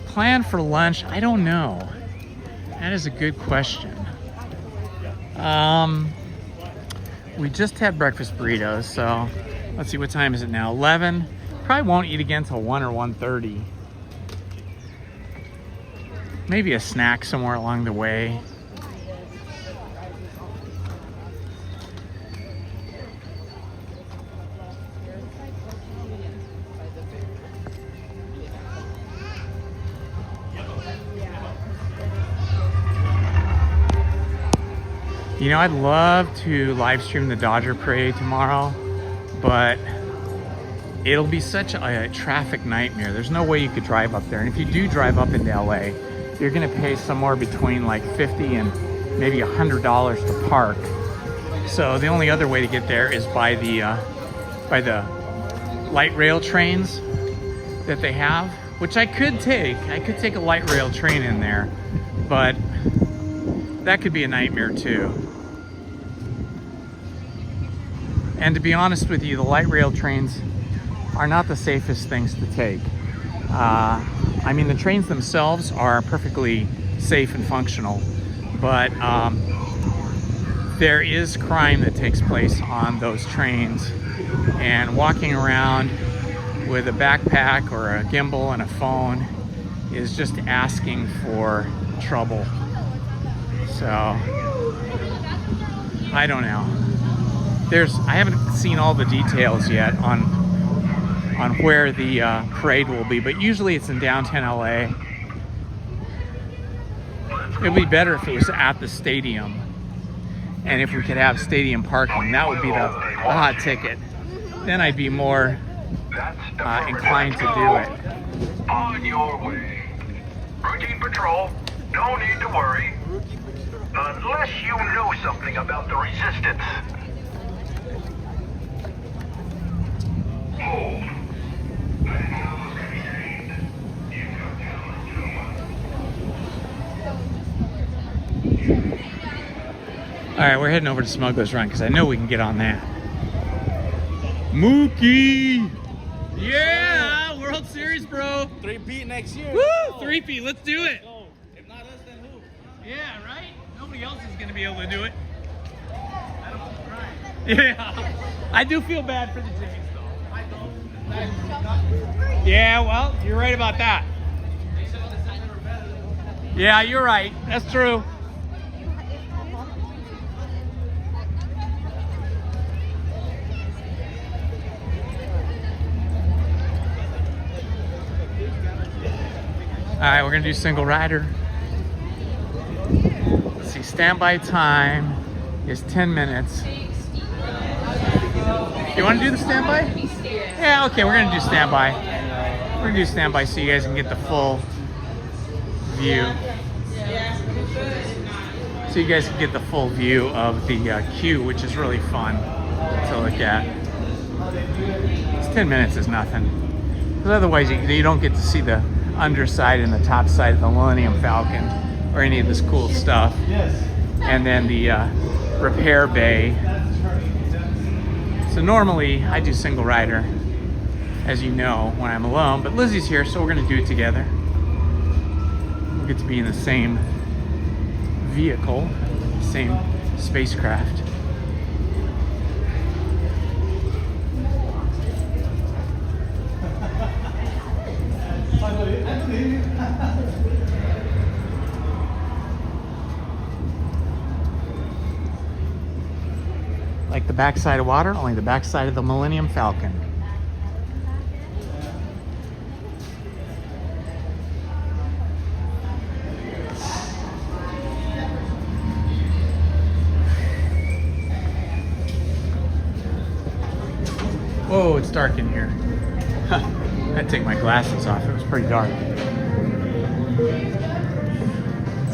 Speaker 1: Plan for lunch? I don't know. That is a good question. We just had breakfast burritos, so let's see, what time is it now? 11. Probably won't eat again till 1 or 1:30. Maybe a snack somewhere along the way. You know, I'd love to live stream the Dodger Parade tomorrow, but it'll be such a traffic nightmare. There's no way you could drive up there. And if you do drive up into LA, you're gonna pay somewhere between like $50 and maybe $100 to park. So the only other way to get there is by the light rail trains that they have, which I could take. I could take a light rail train in there, but that could be a nightmare too. And to be honest with you, the light rail trains are not the safest things to take. I mean, the trains themselves are perfectly safe and functional, but there is crime that takes place on those trains, and walking around with a backpack or a gimbal and a phone is just asking for trouble. So I don't know. I haven't seen all the details yet on where the parade will be, but usually it's in downtown LA. It would be better if it was at the stadium, and if we could have stadium parking, that would be the hot ticket. Then I'd be more inclined to do it.
Speaker 3: On your way. Routine patrol. No need to worry. Unless you know something about the resistance. Hold.
Speaker 1: All right, we're heading over to Smuggler's Run because I know we can get on that. Mookie! Yeah! World Series, bro!
Speaker 10: 3P next year.
Speaker 1: Woo! 3P, let's do it!
Speaker 10: So, if not us, then who?
Speaker 1: Yeah, right? Nobody else is going to be able to do it. Yeah, I do feel bad for the Jays, though.
Speaker 10: I don't.
Speaker 1: Yeah, well, you're right about that. Yeah, you're right. That's true. right, we're gonna do single rider. Let's see, standby time is 10 minutes. You wanna do the standby? Yeah, okay, we're gonna do standby. We're gonna do standby so you guys can get the full view. So you guys can get the full view of the queue, which is really fun to look at. It's 10 minutes is nothing. Because otherwise you don't get to see the underside and the top side of the Millennium Falcon or any of this cool stuff. And then the repair bay. So normally I do single rider, as you know, when I'm alone, but Lizzie's here, so we're gonna do it together. We'll get to be in the same vehicle, same spacecraft. Like the backside of water, only the backside of the Millennium Falcon. Whoa, it's dark in here. I had to take my glasses off, it was pretty dark.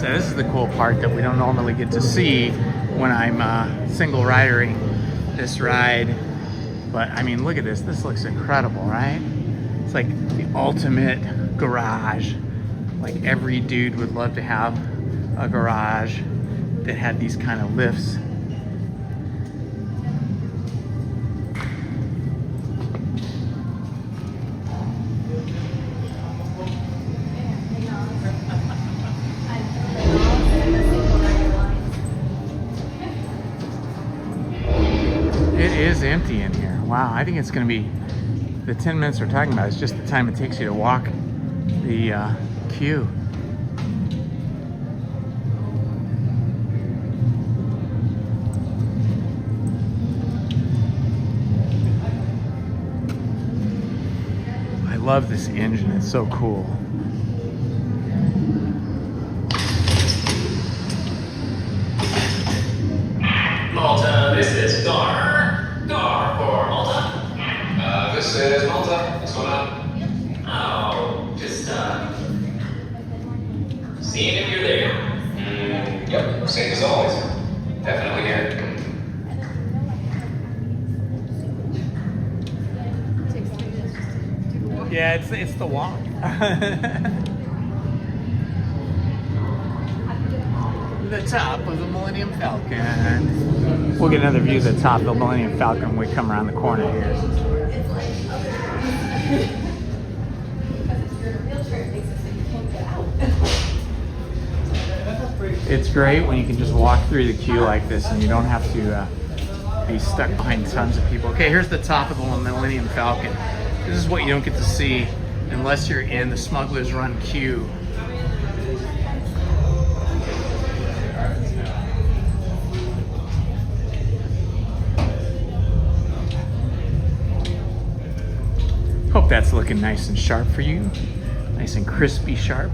Speaker 1: So this is the cool part that we don't normally get to see when I'm single riding this ride. But I mean, look at this. This looks incredible, right? It's like the ultimate garage. Like every dude would love to have a garage that had these kind of lifts. Empty in here. Wow, I think it's going to be the 10 minutes we're talking about is just the time it takes you to walk the queue. I love this engine, it's so cool.
Speaker 11: Malta, this is Dar. Dar for Malta.
Speaker 7: This is Malta. What's going on?
Speaker 11: Oh, just seeing if you're there.
Speaker 7: Yep, same as always. Definitely here.
Speaker 1: Yeah, it's the walk. The top of the Millennium Falcon. We'll get another view of the top of the Millennium Falcon when we come around the corner here. It's great when you can just walk through the queue like this and you don't have to be stuck behind tons of people. Okay, here's the top of the Millennium Falcon. This is what you don't get to see unless you're in the Smuggler's Run queue. Hope that's looking nice and sharp for you. Nice and crispy sharp.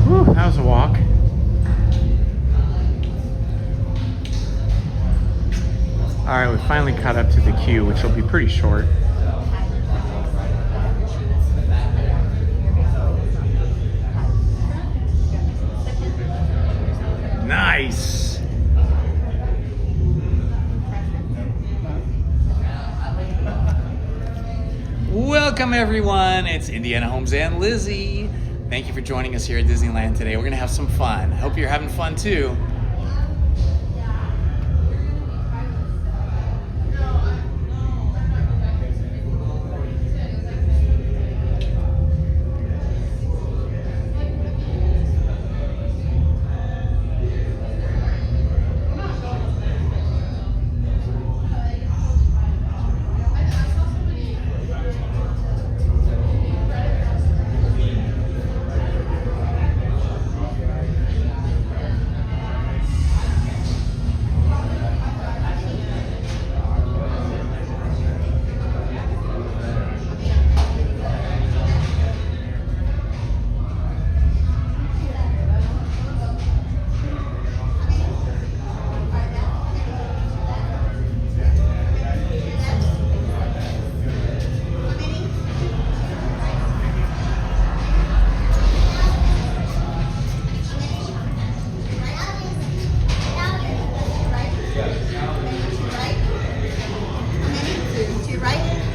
Speaker 1: Whew, that was a walk. All right, we finally caught up to the queue, which will be pretty short. Nice. Welcome everyone, it's Indiana Holmes and Lizzie. Thank you for joining us here at Disneyland today. We're gonna have some fun. I hope you're having fun too.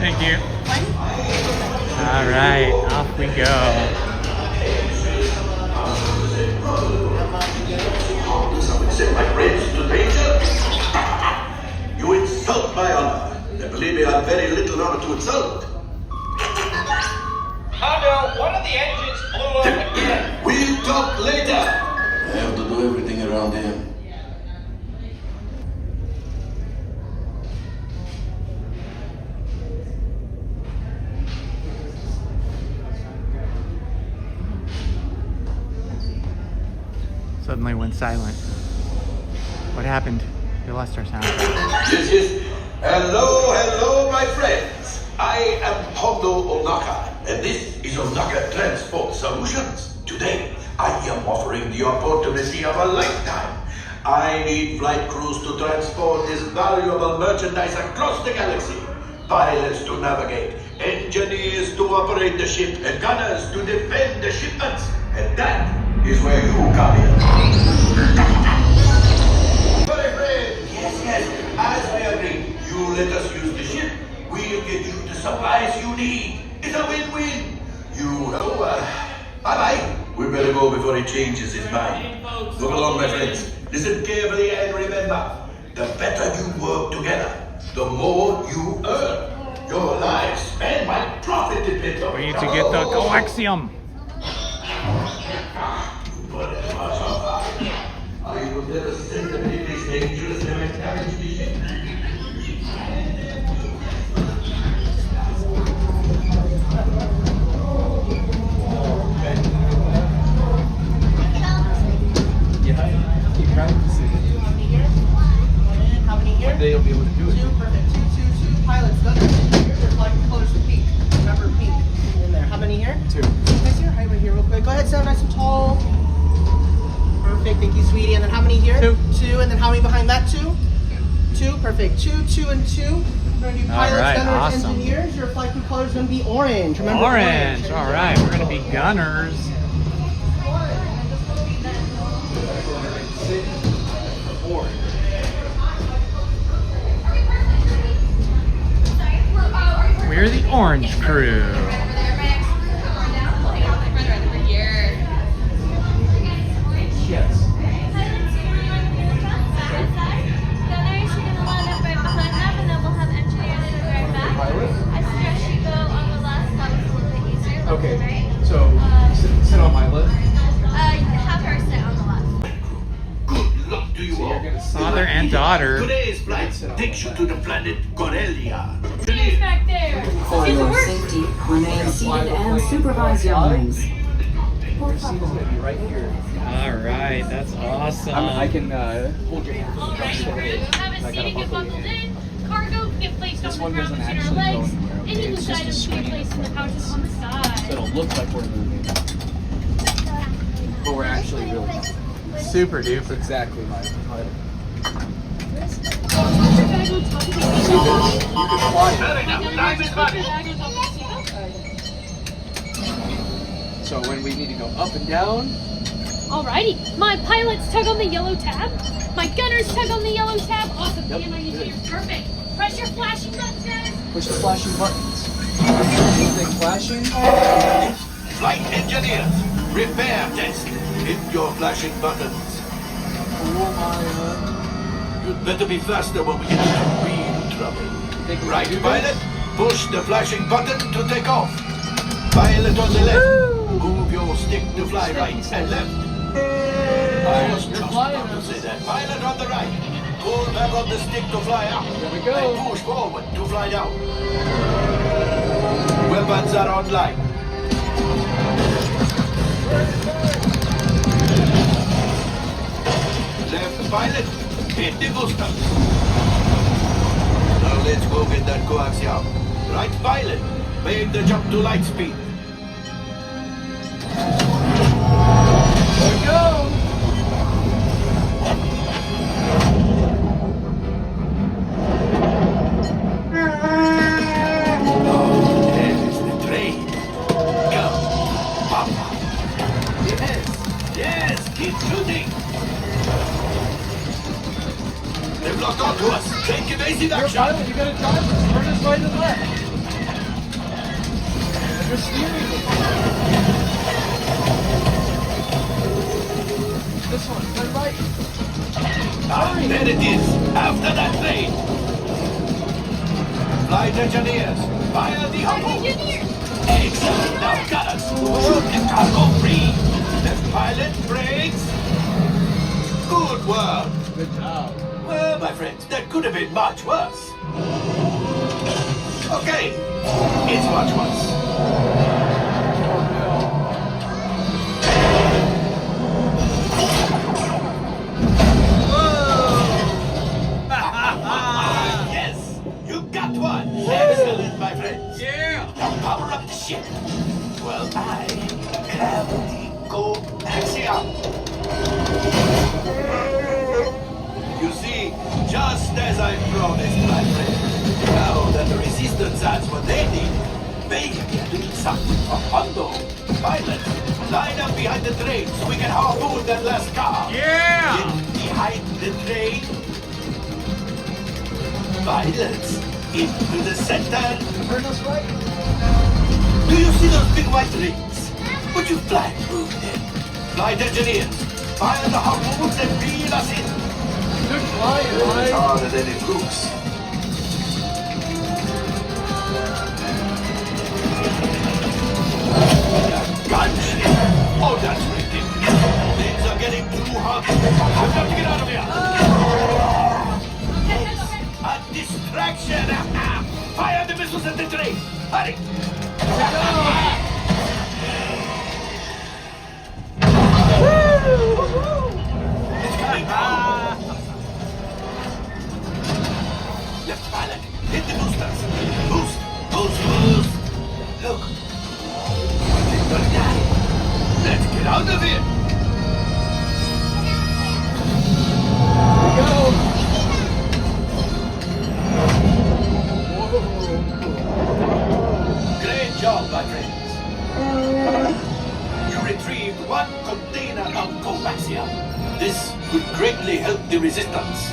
Speaker 1: Thank you. All right, off we go.
Speaker 3: Set my friends to danger. You insult my honor. And believe me, I've very little honor to insult.
Speaker 11: Hondo, one of the engines blew up again.
Speaker 3: We'll talk later. I have to do everything around here.
Speaker 1: Suddenly went silent. What happened? We lost our sound.
Speaker 3: Yes. Hello, my friends. I am Hondo Onaka, and this is Onaka Transport Solutions. Today, I am offering the opportunity of a lifetime. I need flight crews to transport this valuable merchandise across the galaxy. Pilots to navigate, engineers to operate the ship, and gunners to defend the shipments. And that is where you come in. My friend, yes, as we agreed, you let us use the ship, we'll get you the supplies you need. It's a win-win. Bye-bye. We better go before he changes his mind. Look along, my friends. Listen carefully and remember, the better you work together, the more you earn. Your lives and my profit depend on it.
Speaker 1: We need to get the coaxium.
Speaker 3: I will never send them any place dangerous and damage the ship.
Speaker 10: Keep practicing.
Speaker 12: How many here?
Speaker 10: One day you'll be able to do it.
Speaker 12: Two, perfect. Two pilots. Gunners. Here's like colors of pink. Remember pink in there. How many here?
Speaker 10: Two.
Speaker 12: Guys, your height right here, real quick. Go ahead, stand nice and tall. Perfect. Thank you, sweetie. And then how many here?
Speaker 1: Two.
Speaker 12: Two. And then how many behind that? Two. Two. Perfect. Two, and two. We're gonna do pilots,
Speaker 1: right,
Speaker 12: gunners,
Speaker 1: awesome.
Speaker 12: engineers. Your flight crew color is gonna be orange. Remember
Speaker 1: Orange. All right, we're gonna be gunners. We're the orange crew.
Speaker 10: Yes. Okay, so sit on my left.
Speaker 8: Have her sit on the left.
Speaker 3: Good luck to you all.
Speaker 1: Father and daughter.
Speaker 3: Today's flight takes you to the planet Corellia.
Speaker 4: Who's back there?
Speaker 6: For your safety, remain seated and supervise younglings.
Speaker 10: Your seat is going to be right here.
Speaker 1: All right, that's awesome.
Speaker 10: I can hold your hand.
Speaker 4: All right, crew. Have a seat and get buckled in. Cargo can get placed on the ground between our legs. Any loose items can be placed in the pouches on the
Speaker 10: So
Speaker 4: side.
Speaker 10: it'll look like we're moving. But we're actually really moving.
Speaker 1: Super duper.
Speaker 10: That's exactly my pilot.
Speaker 4: Put your bag on top of the seat.
Speaker 10: You can fly it.
Speaker 3: Very now, time is
Speaker 4: Put your
Speaker 3: money.
Speaker 4: bag on top of the seat.
Speaker 10: So when we need to go up and down,
Speaker 4: Alrighty, my pilots tug on the yellow tab. My gunners tug on the yellow tab. Awesome,
Speaker 10: Yep,
Speaker 4: and I use
Speaker 10: good.
Speaker 4: here. Perfect. Press your flashing buttons, guys.
Speaker 10: push the flashing buttons. Anything flashing?
Speaker 3: Flight engineers, repair test. Hit your flashing buttons. You'd better be faster when we get into real trouble. Right, pilot, push the flashing button to take off. Pilot on the left, move your stick to fly right and left. I was just about to say that. Pilot on the right, pull back on the stick to fly up.
Speaker 10: There we go.
Speaker 3: And push forward to fly down. Weapons are online. Left pilot, hit the booster. Now let's go get that coaxium. Right pilot, make the jump to light speed.
Speaker 10: There we go.
Speaker 3: Oh, there's the train. Go, Papa. Yes, keep shooting. They've locked onto us. Take evasive
Speaker 10: Here,
Speaker 3: action.
Speaker 10: pilot, you gotta drive us. Turn us right and left.
Speaker 3: Flight engineers, fire the harpoons. Excellent. Now gunners, shoot the cargo free. Left pilot, brakes. Good work.
Speaker 5: Good job.
Speaker 3: Well, my friends, that could have been much worse. Okay, it's much worse. Yes, you got one. Excellent, my friends.
Speaker 1: Yeah.
Speaker 3: Now power up the ship. Well, I have the coaxium. You see, just as I promised, my friend, now that the Resistance has what they need, they can do something for Hondo. Pilots, line up behind the train so we can harpoon that last car.
Speaker 1: Yeah.
Speaker 3: Get behind the train. Pilots, into the center.
Speaker 10: Heard us right?
Speaker 3: Do you see those big white rings? Would you fly through them? Flight engineers, fire the harpoons and reel us in.
Speaker 10: Good flying,
Speaker 3: It's
Speaker 10: right?
Speaker 3: harder than it looks. Gunship! Oh, that's ridiculous. Things are getting too hot. I've got to get out of here. A distraction! Fire the missiles at the train! Hurry! It's coming down! Left pilot, hit the boosters! Boost! Boost! Boost! Look! They're gonna die! Let's get out of here! Great job, my friends. You retrieved one container of coaxium. This could greatly help the resistance.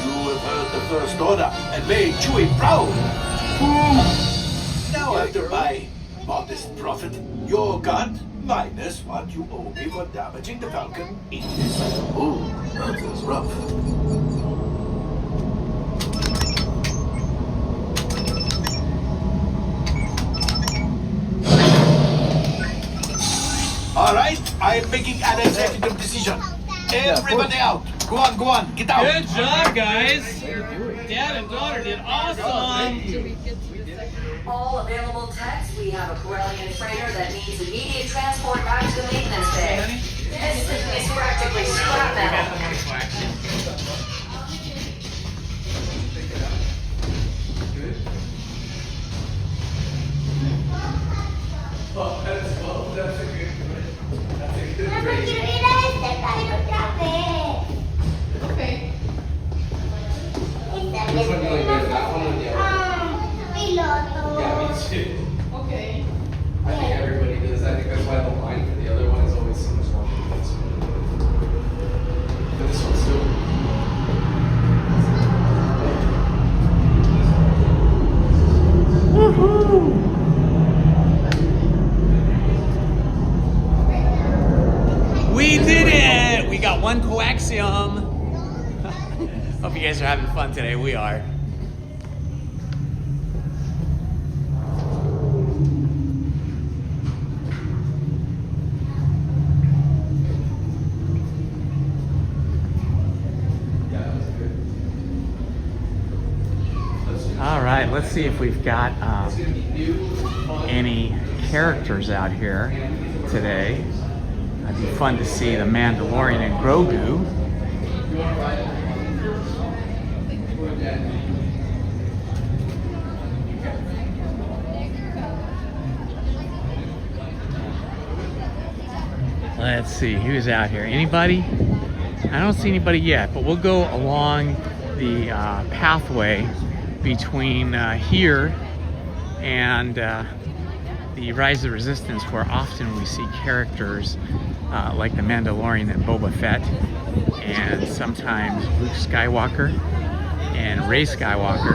Speaker 3: You have heard the First Order and made Chewie proud. Now, after my modest profit, you're got minus what you owe me for damaging the Falcon in this. Oh, that is rough. All right, I'm making an executive decision. Everybody out. Go on, get out.
Speaker 1: Good job, guys. Dad and daughter did awesome.
Speaker 13: All available techs, we have a Corellian freighter that needs immediate transport back to the maintenance bay. It's practically scrap metal.
Speaker 2: Okay.
Speaker 10: Which one do you like better, that one or the other? Yeah, me too.
Speaker 2: Okay.
Speaker 10: I think everybody does. I think that's why the line for the other one is always so much longer than this one. But this one's still.
Speaker 1: We did it! We got one coaxium. Hope you guys are having fun today. We are. All right, let's see if we've got any characters out here today. It'd be fun to see the Mandalorian and Grogu. Let's see who's out here. Anybody? I don't see anybody yet, but we'll go along the pathway between here and the Rise of the Resistance, where often we see characters like the Mandalorian and Boba Fett, and sometimes Luke Skywalker and Rey Skywalker.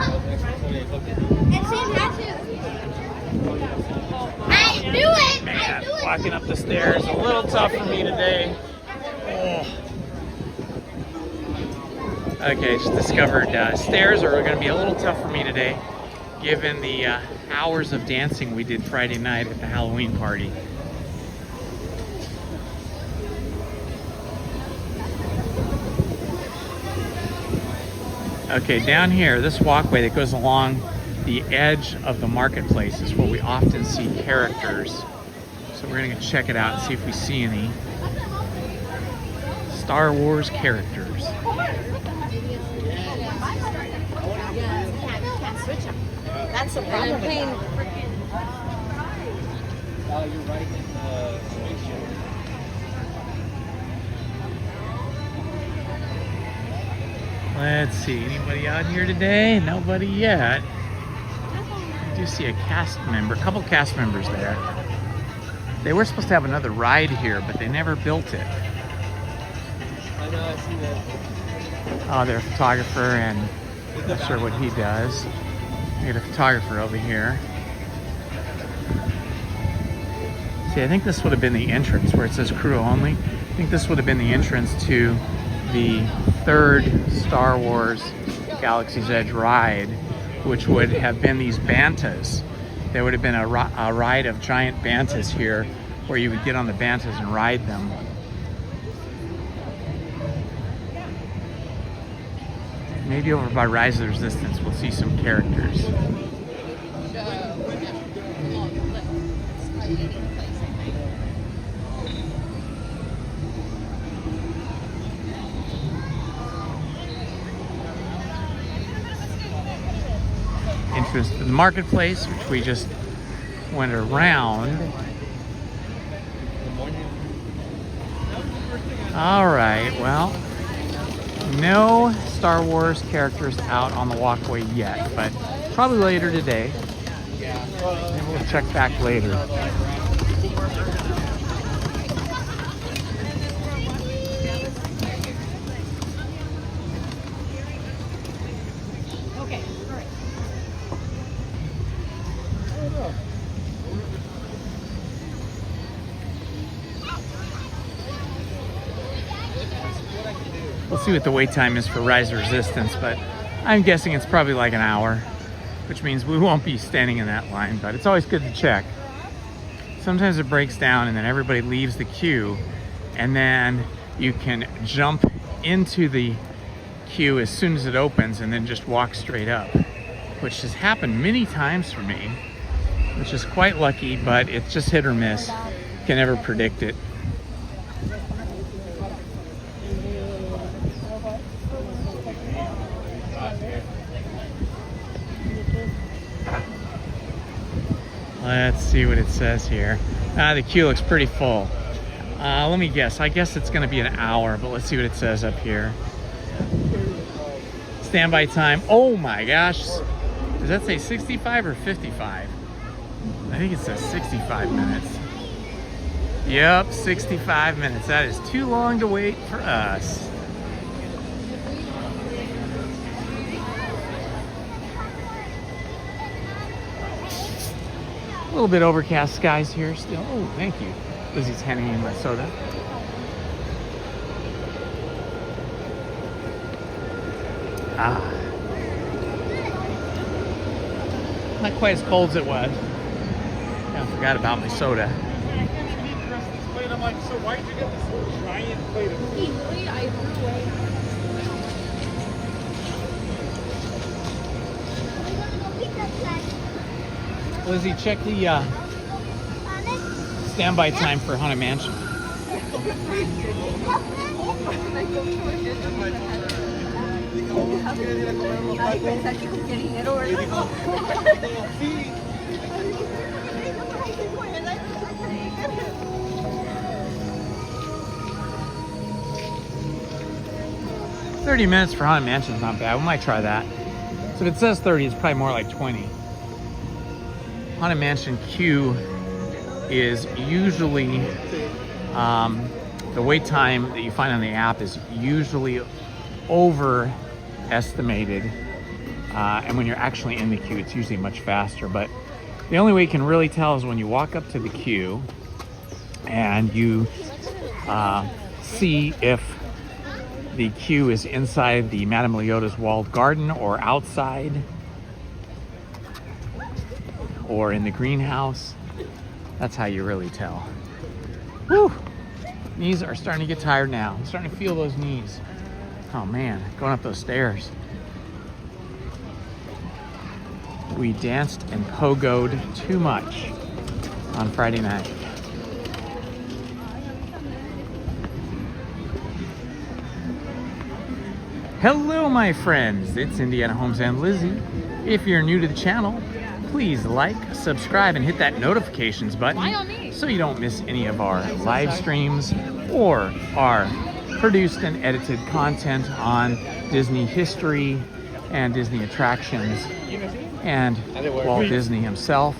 Speaker 8: I do it!
Speaker 1: Man, walking up the stairs, a little tough for me today. Oh. Okay, just discovered stairs are going to be a little tough for me today. given the hours of dancing we did Friday night at the Halloween party. Okay, down here, this walkway that goes along the edge of the marketplace is where we often see characters. So we're gonna check it out and see if we see any Star Wars characters.
Speaker 12: That's the problem.
Speaker 1: Let's see, anybody out here today? Nobody yet. I do see a cast member, a couple cast members there. They were supposed to have another ride here, but they never built it.
Speaker 10: I know, I see that.
Speaker 1: Oh, they're a photographer, and I'm not sure what he does. We got a photographer over here. See, I think this would have been the entrance where it says crew only. I think this would have been the entrance to the third Star Wars Galaxy's Edge ride, which would have been these bantas. There would have been a ride of giant bantas here where you would get on the bantas and ride them. Maybe over by Rise of the Resistance we'll see some characters. Entrance to the marketplace, which we just went around. All right, well, no Star Wars characters out on the walkway yet, but probably later today. Maybe we'll check back later.
Speaker 4: Okay, all right.
Speaker 1: We'll see what the wait time is for Rise of Resistance, but I'm guessing it's probably like an hour, which means we won't be standing in that line, but it's always good to check. Sometimes it breaks down and then everybody leaves the queue, and then you can jump into the queue as soon as it opens and then just walk straight up, which has happened many times for me, which is quite lucky, but it's just hit or miss. You can never predict it. Let's see what it says here. The queue looks pretty full. Let me guess. I guess it's going to be an hour, but let's see what it says up here. Standby time. Oh my gosh. Does that say 65 or 55? I think it says 65 minutes. Yep, 65 minutes. That is too long to wait for us. A little bit overcast skies here still. Oh, thank you. Lizzie's handing me my soda. Ah. Not quite as cold as it was. I forgot about my soda.
Speaker 9: I'm like, so why did you get this giant plate of food?
Speaker 2: I threw away.
Speaker 1: Lizzie, check the standby time for Haunted Mansion. $30 minutes for Haunted Mansion is not bad. We might try that. So if it says 30, it's probably more like 20. Haunted Mansion queue is usually, the wait time that you find on the app is usually overestimated. And when you're actually in the queue, it's usually much faster. But the only way you can really tell is when you walk up to the queue and you see if the queue is inside the Madame Leota's walled garden or outside. or in the greenhouse. That's how you really tell. Whew! Knees are starting to get tired now. I'm starting to feel those knees. Oh man, going up those stairs. We danced and pogoed too much on Friday night. Hello, my friends. It's Indiana Holmes and Lizzy. If you're new to the channel, please like, subscribe, and hit that notifications button so you don't miss any of our live streams or our produced and edited content on Disney history and Disney attractions and Walt Disney himself.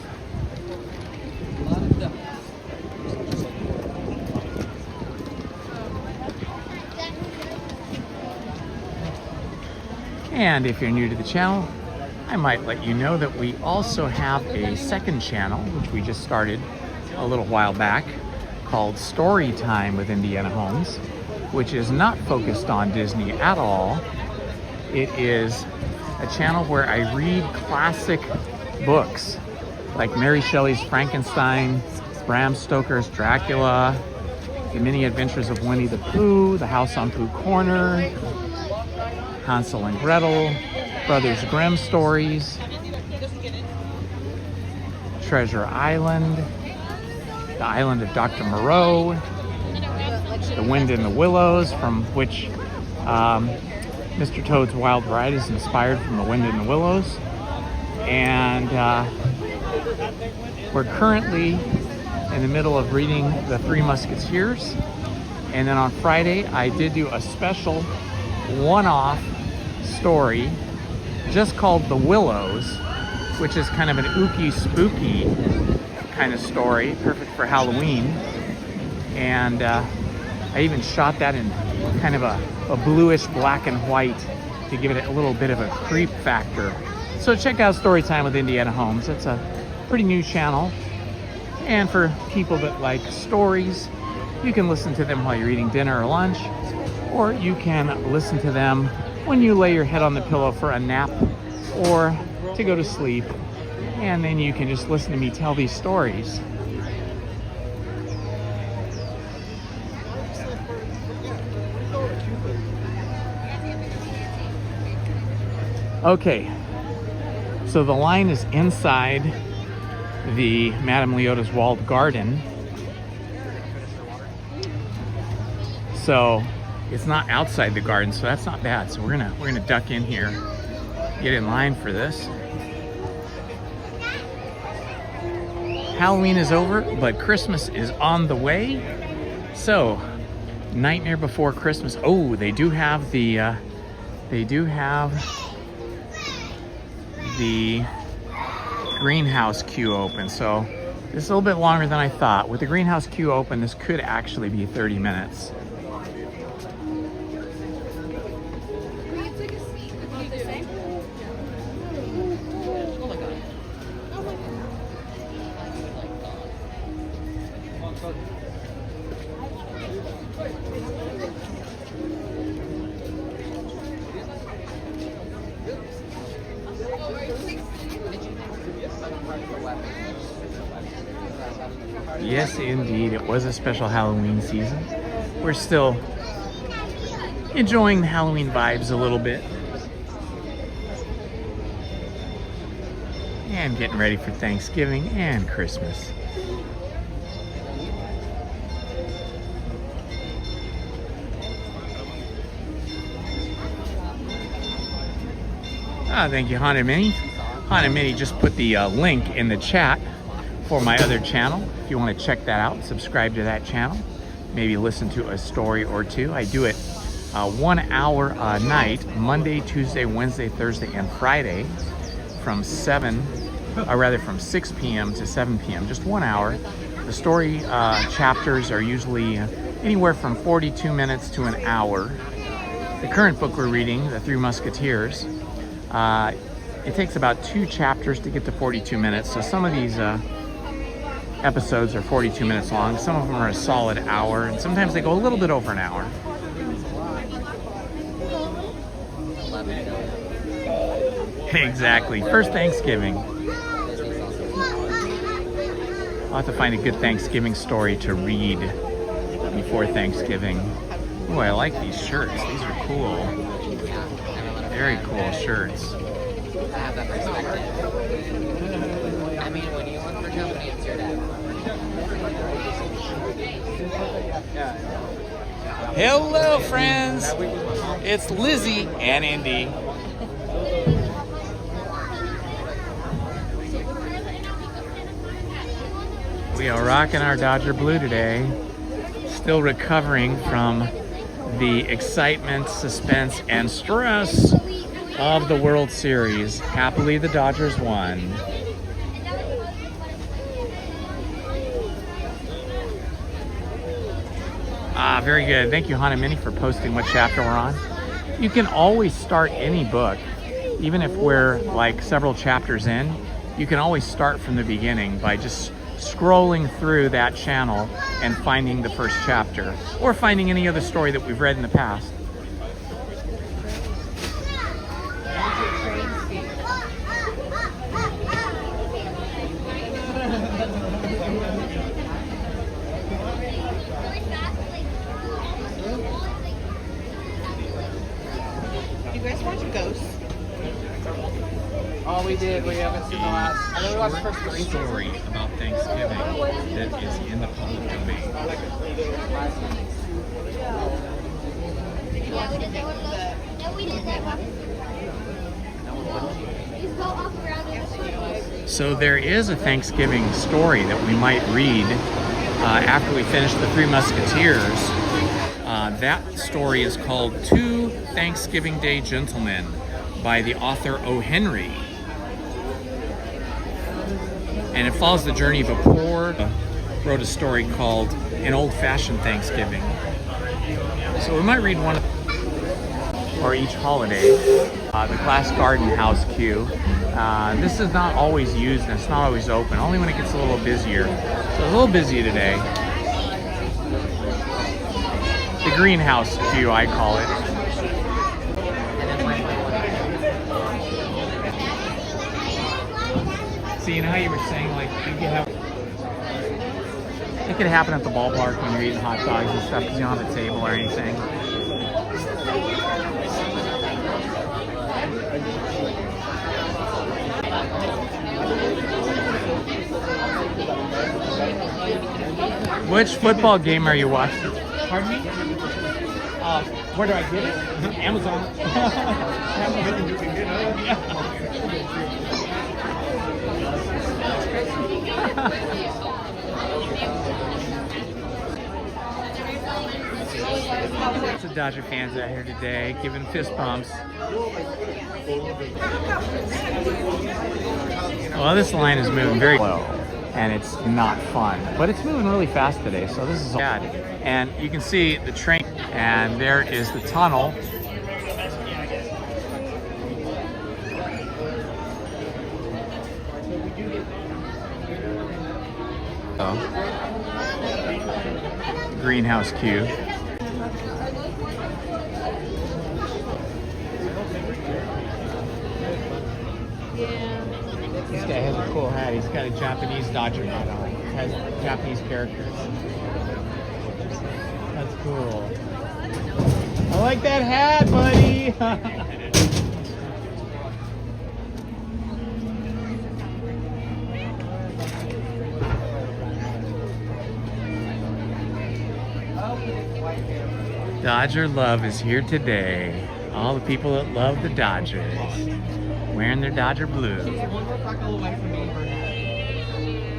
Speaker 1: And if you're new to the channel, I might let you know that we also have a second channel, which we just started a little while back, called Story Time with Indiana Holmes, which is not focused on Disney at all. It is a channel where I read classic books like Mary Shelley's Frankenstein, Bram Stoker's Dracula, The Many Adventures of Winnie the Pooh, The House on Pooh Corner, Hansel and Gretel, Brothers Grimm stories, Treasure Island, The Island of Dr. Moreau, The Wind in the Willows, from which Mr. Toad's Wild Ride is inspired from The Wind in the Willows. And we're currently in the middle of reading The Three Musketeers. And then on Friday, I did do a special one-off story just called The Willows, which is kind of an ooky spooky kind of story, perfect for Halloween. And I even shot that in kind of a bluish black and white to give it a little bit of a creep factor. So check out Storytime with Indiana Holmes. It's a pretty new channel, and for people that like stories, you can listen to them while you're eating dinner or lunch, or you can listen to them when you lay your head on the pillow for a nap or to go to sleep, and then you can just listen to me tell these stories. Okay, so the line is inside the Madame Leota's walled garden. So it's not outside the garden, so that's not bad. So we're gonna duck in here, get in line for this. Halloween is over, but Christmas is on the way. So, Nightmare Before Christmas. Oh, they do have the greenhouse queue open. So this is a little bit longer than I thought. With the greenhouse queue open, this could actually be 30 minutes. Yes, indeed, it was a special Halloween season. We're still enjoying the Halloween vibes a little bit. And getting ready for Thanksgiving and Christmas. Thank you, Haunted Minnie. Haunted Minnie just put the link in the chat for my other channel. If you want to check that out, subscribe to that channel. Maybe listen to a story or two. I do it 1 hour a night, Monday, Tuesday, Wednesday, Thursday, and Friday from 6 p.m. to 7 p.m. Just 1 hour. The story chapters are usually anywhere from 42 minutes to an hour. The current book we're reading, The Three Musketeers, it takes about 2 chapters to get to 42 minutes. So some of these episodes are 42 minutes long. Some of them are a solid hour, and sometimes they go a little bit over an hour. Exactly. First Thanksgiving. I'll have to find a good Thanksgiving story to read before Thanksgiving. Oh, I like these shirts. These are cool. Very cool shirts.
Speaker 12: I have that perspective. I mean, when you work for company, it's your dad.
Speaker 1: Hello, friends. It's Lizzie and Indy. We are rocking our Dodger Blue today. Still recovering from the excitement, suspense, and stress of the World Series. Happily, the Dodgers won. Ah, very good. Thank you, Hana Mini, for posting what chapter we're on. You can always start any book, even if we're like several chapters in. You can always start from the beginning by just scrolling through that channel and finding the first chapter, or finding any other story that we've read in the past.
Speaker 12: You guys watch Ghosts?
Speaker 10: Oh, we did. We haven't seen the last. I know we watched the first 3
Speaker 1: Story about Thanksgiving that is in the public domain. So there is a Thanksgiving story that we might read after we finish the Three Musketeers. That story is called Two Thanksgiving Day Gentlemen by the author O. Henry. And it follows the journey of a poor, wrote a story called An Old-Fashioned Thanksgiving. So we might read one for each holiday. The Glass Garden House queue. This is not always used and it's not always open, only when it gets a little busier. So it's a little busy today. The greenhouse queue, I call it. So you know how you were saying, like, you could have, it could happen at the ballpark when you're eating hot dogs and stuff because you don't have a table or anything. Which football game are you watching? Pardon me? Where do I get it? Amazon. Lots of Dodger fans out here today giving fist bumps. Well, this line is moving very slow and it's not fun, but it's moving really fast today, so this is bad. And you can see the train, and there is the tunnel. Greenhouse queue. This guy has a cool hat. He's got a Japanese Dodger hat on. It has Japanese characters. That's cool. I like that hat, buddy. Dodger love is here today. All the people that love the Dodgers wearing their Dodger blue.
Speaker 12: She's one more freckle away from being brunette.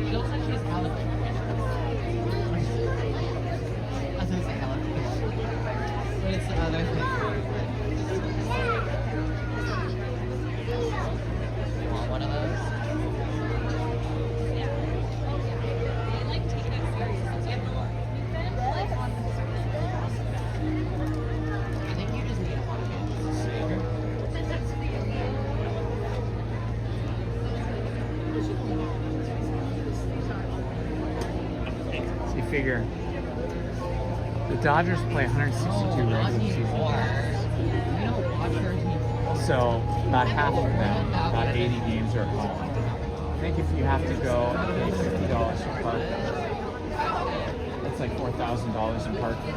Speaker 12: She looks like she's alopecia. I was gonna say alopecia. But it's the other thing. You want one of those? I think you just need a hot pan.
Speaker 1: So you figure the Dodgers play 162 regular season games. So about half of them, about 80 games are at home. I think if you have to go and pay $50 for parking, that's like $4,000 in parking.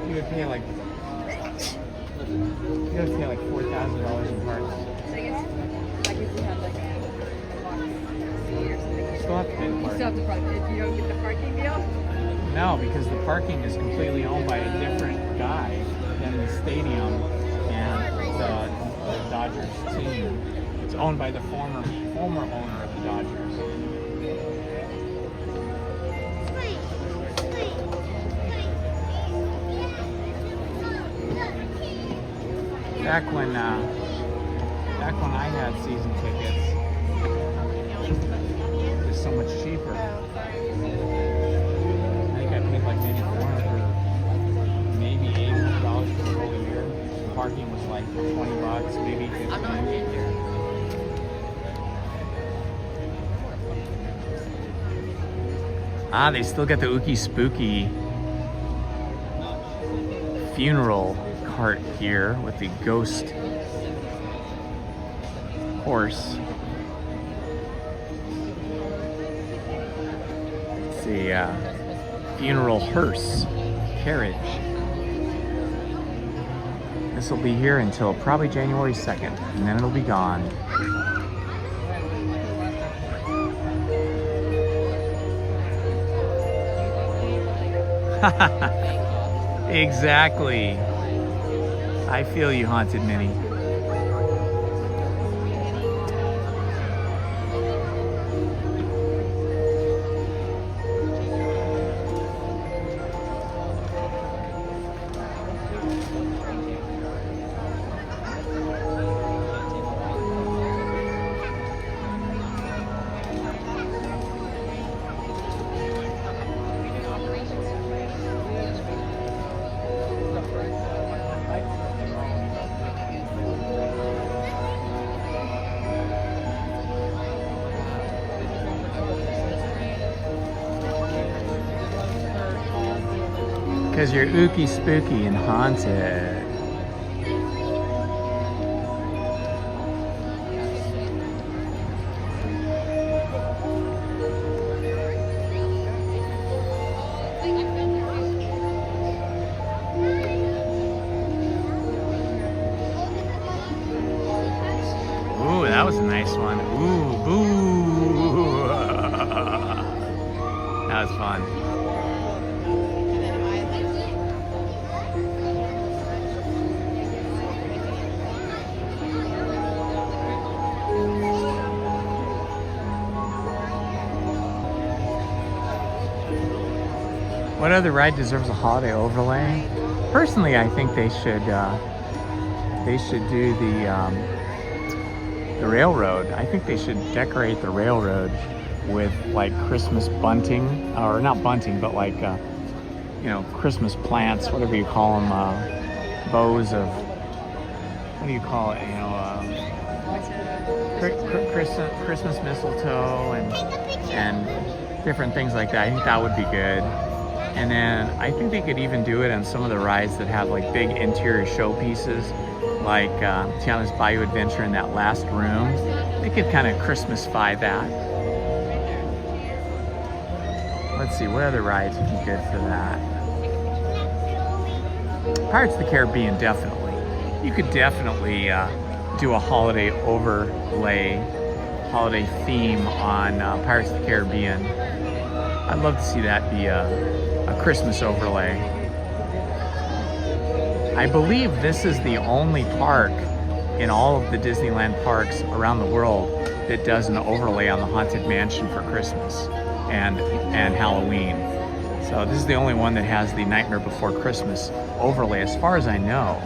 Speaker 1: You would pay like $4,000 in parking.
Speaker 2: So I guess like if you have like a fee or something.
Speaker 1: You still have to pay the
Speaker 2: You
Speaker 1: parking.
Speaker 2: still have to park. If you don't get the parking deal.
Speaker 1: No, because the parking is completely owned by a different guy than the stadium and the Dodgers team. It's owned by the former owner of the Dodgers. Back when I had season tickets, it was so much cheaper. I think I paid like maybe $400 or maybe $800 for the whole year. Parking was like $20, maybe $50.
Speaker 2: I'm not in here.
Speaker 1: Ah, they still got the ookie spooky funeral cart here with the ghost horse. It's a funeral hearse carriage. This will be here until probably January 2nd, and then it'll be gone. Exactly. I feel you, Haunted Minnie. Because you're ooky spooky and haunted. Ooh, that was a nice one. Ooh, boo. That was fun. What other ride deserves a holiday overlay? Personally, I think they should do the railroad. I think they should decorate the railroad with like Christmas bunting, or not bunting, but like you know, Christmas plants, whatever you call them, bows of, what do you call it? You know, Christmas mistletoe and different things like that. I think that would be good. And then I think they could even do it on some of the rides that have like big interior showpieces, like Tiana's Bayou Adventure in that last room. They could kind of Christmasify that. Let's see, what other rides would be good for that? Pirates of the Caribbean, definitely. You could definitely do a holiday overlay, holiday theme on Pirates of the Caribbean. I'd love to see that be a Christmas overlay. I believe this is the only park in all of the Disneyland parks around the world that does an overlay on the Haunted Mansion for Christmas and Halloween. So this is the only one that has the Nightmare Before Christmas overlay, as far as I know.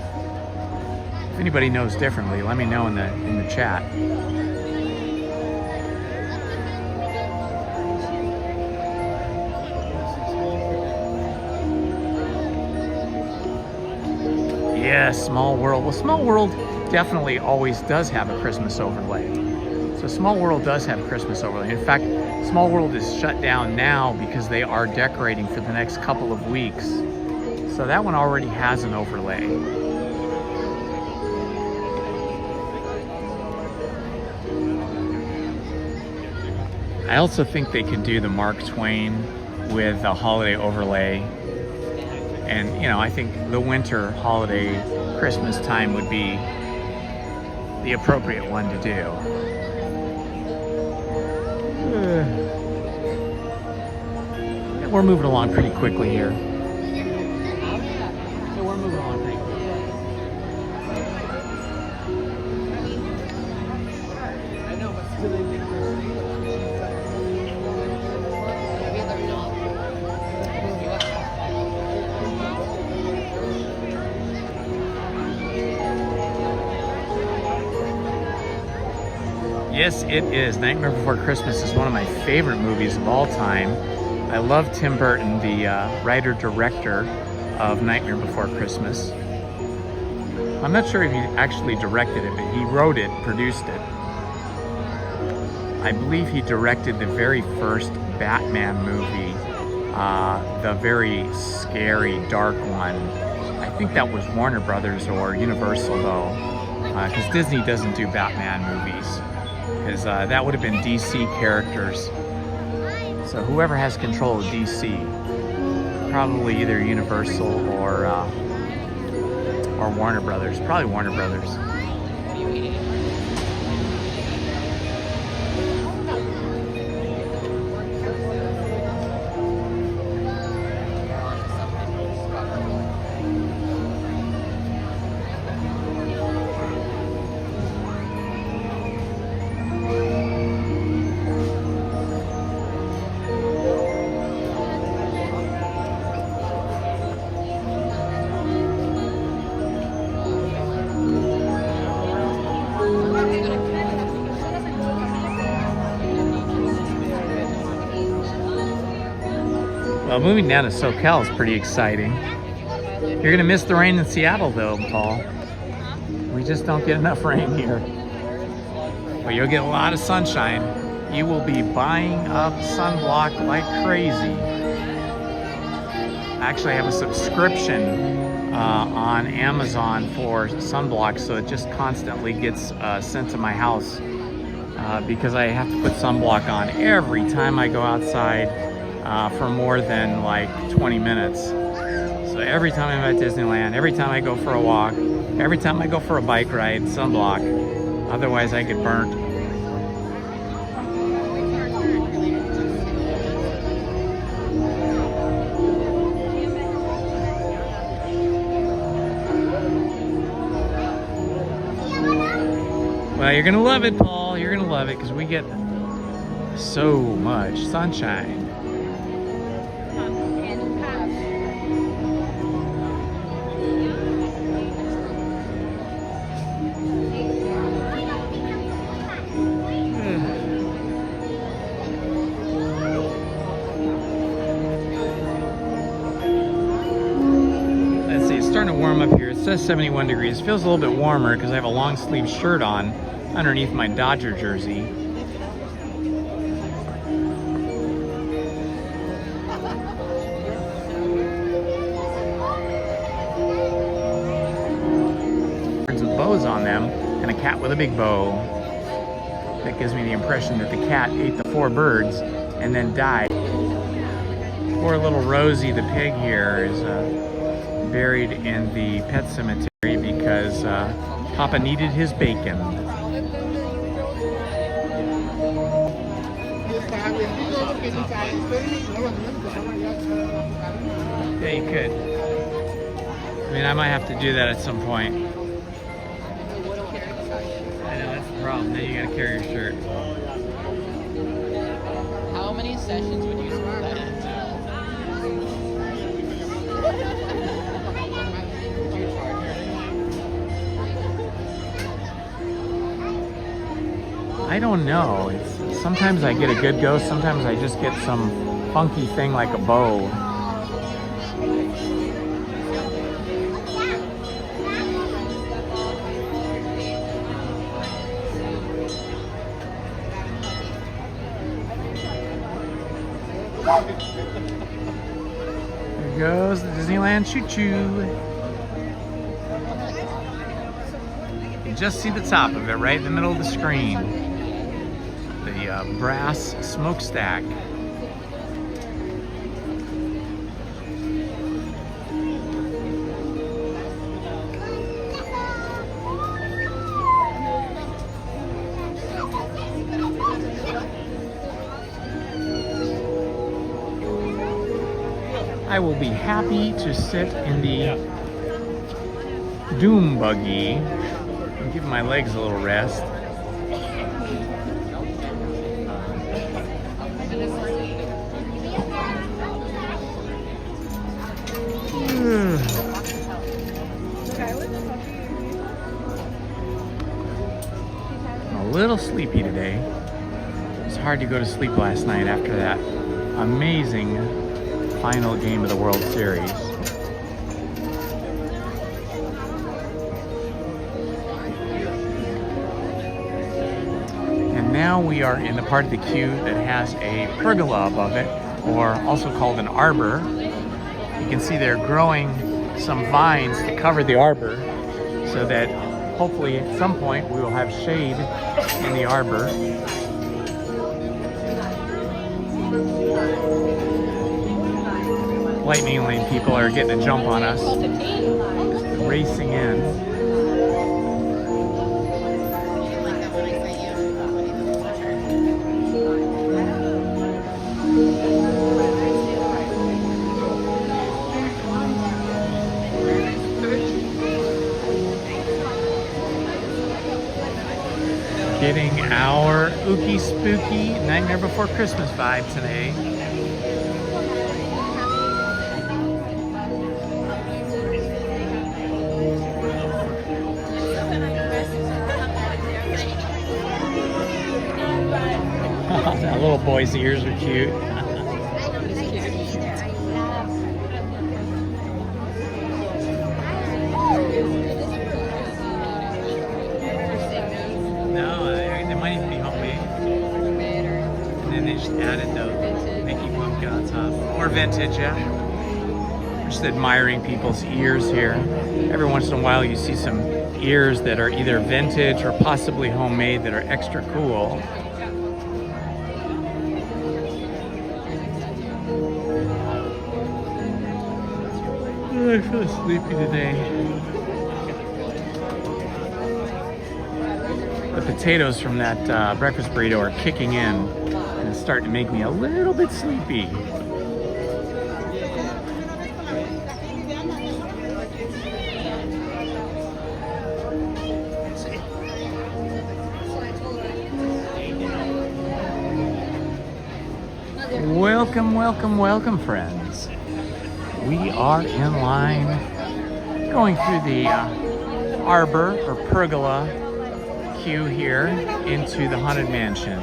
Speaker 1: If anybody knows differently, let me know in the chat. Yeah, Small World. Well, Small World definitely always does have a Christmas overlay. So Small World does have a Christmas overlay. In fact, Small World is shut down now because they are decorating for the next couple of weeks. So that one already has an overlay. I also think they could do the Mark Twain with a holiday overlay. And, you know, I think the winter holiday Christmas time would be the appropriate one to do. We're moving along pretty quickly here. We're moving along pretty quickly. Yes, it is. Nightmare Before Christmas is one of my favorite movies of all time. I love Tim Burton, the writer-director of Nightmare Before Christmas. I'm not sure if he actually directed it, but he wrote it, produced it. I believe he directed the very first Batman movie, the very scary, dark one. I think that was Warner Brothers or Universal, though, because Disney doesn't do Batman movies. Because that would have been DC characters. So whoever has control of DC, probably either Universal or Warner Brothers. Probably Warner Brothers. Well, moving down to SoCal is pretty exciting. You're gonna miss the rain in Seattle though, Paul. We just don't get enough rain here. But you'll get a lot of sunshine. You will be buying up sunblock like crazy. Actually, I have a subscription on Amazon for sunblock, so it just constantly gets sent to my house because I have to put sunblock on every time I go outside for more than like 20 minutes. So every time I'm at Disneyland, every time I go for a walk, every time I go for a bike ride, sunblock. Otherwise I get burnt. Well, you're gonna love it, Paul. You're gonna love it because we get so much sunshine. Let's see, it's starting to warm up here. It says 71 degrees. It feels a little bit warmer because I have a long sleeve shirt on underneath my Dodger jersey. Birds with bows on them and a cat with a big bow. That gives me the impression that the cat ate the 4 birds and then died. Poor little Rosie the pig here is buried in the pet cemetery because Papa needed his bacon. Yeah, you could. I mean, I might have to do that at some point. I know, that's the problem. Then you gotta carry your shirt.
Speaker 12: How many sessions would you spend that into?
Speaker 1: I don't know. Sometimes I get a good go, sometimes I just get some funky thing like a bow. There goes the Disneyland choo-choo. You just see the top of it right in the middle of the screen. The the brass smokestack. I will be happy to sit in the Doom buggy and give my legs a little rest. I'm a little sleepy today. It was hard to go to sleep last night after that amazing final game of the World Series. And now we are in the part of the queue that has a pergola above it, or also called an arbor. You can see they're growing some vines to cover the arbor so that hopefully at some point we will have shade in the arbor. Lightning lane people are getting a jump on us, racing in. Getting our ooky spooky Nightmare Before Christmas vibe today. That little boy's ears are cute. No, they might even be homemade. And then they just added the Mickey pumpkin on top. Or vintage, yeah. I'm just admiring people's ears here. Every once in a while you see some ears that are either vintage or possibly homemade that are extra cool. I feel sleepy today. The potatoes from that breakfast burrito are kicking in, and it's starting to make me a little bit sleepy. Welcome, welcome, welcome, friends. We are in line going through the arbor or pergola queue here into the Haunted Mansion.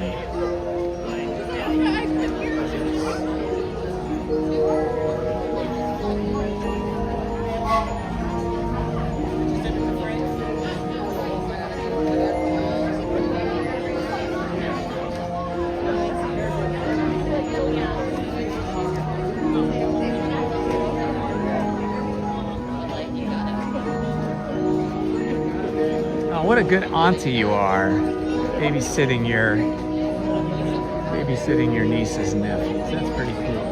Speaker 1: What a good auntie you are, babysitting your nieces and nephews. That's pretty cool.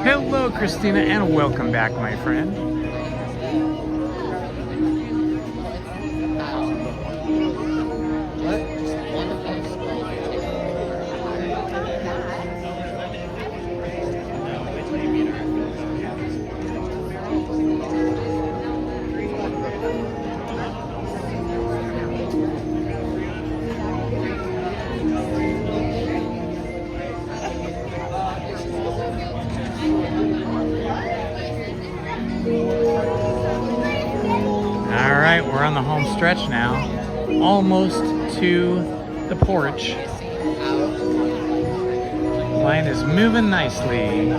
Speaker 1: Hello, Christina, and welcome back, my friend. We're on the home stretch now, almost to the porch. Line is moving nicely.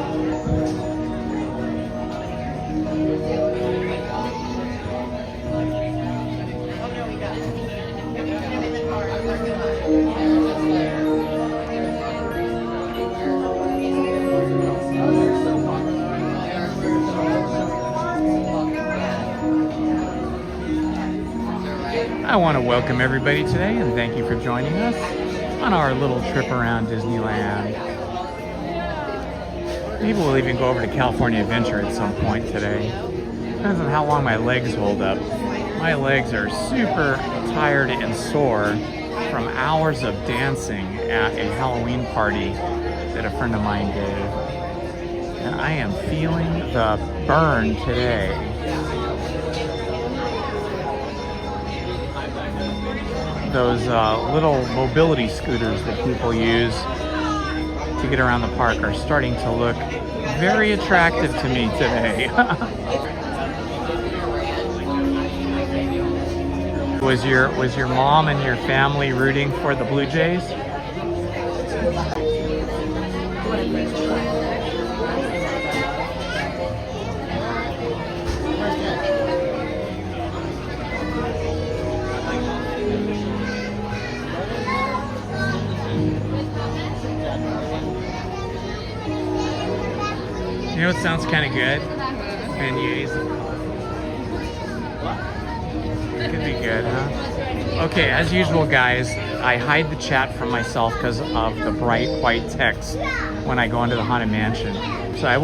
Speaker 1: I want to welcome everybody today and thank you for joining us on our little trip around Disneyland. Maybe we'll even go over to California Adventure at some point today. Depends on how long my legs hold up. My legs are super tired and sore from hours of dancing at a Halloween party that a friend of mine gave. And I am feeling the burn today. Those little mobility scooters that people use to get around the park are starting to look very attractive to me today. Was your mom and your family rooting for the Blue Jays? You know what sounds kind of good? Beignets. Could be good, huh? Okay, as usual, guys, I hide the chat from myself because of the bright white text when I go into the Haunted Mansion. So I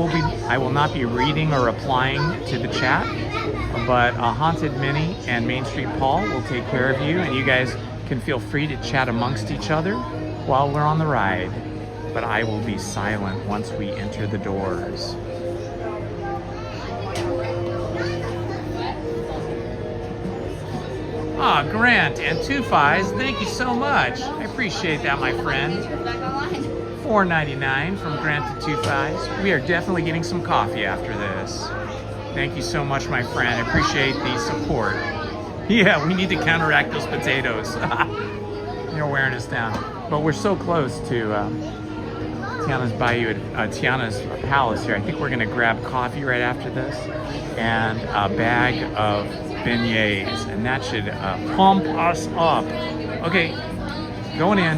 Speaker 1: will not be reading or replying to the chat, but Haunted Minnie and Main Street Paul will take care of you, and you guys can feel free to chat amongst each other while we're on the ride. But I will be silent once we enter the doors. Ah, Grant and Two Fies, thank you so much. I appreciate that, my friend. $4.99 from Grant to Two Fies. We are definitely getting some coffee after this. Thank you so much, my friend. I appreciate the support. Yeah, we need to counteract those potatoes. You're wearing us down. But we're so close to Tiana's Bayou, Tiana's Palace here. I think we're gonna grab coffee right after this and a bag of beignets, and that should pump us up. Okay, going in.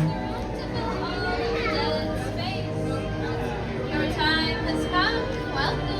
Speaker 4: Your time has come. Welcome.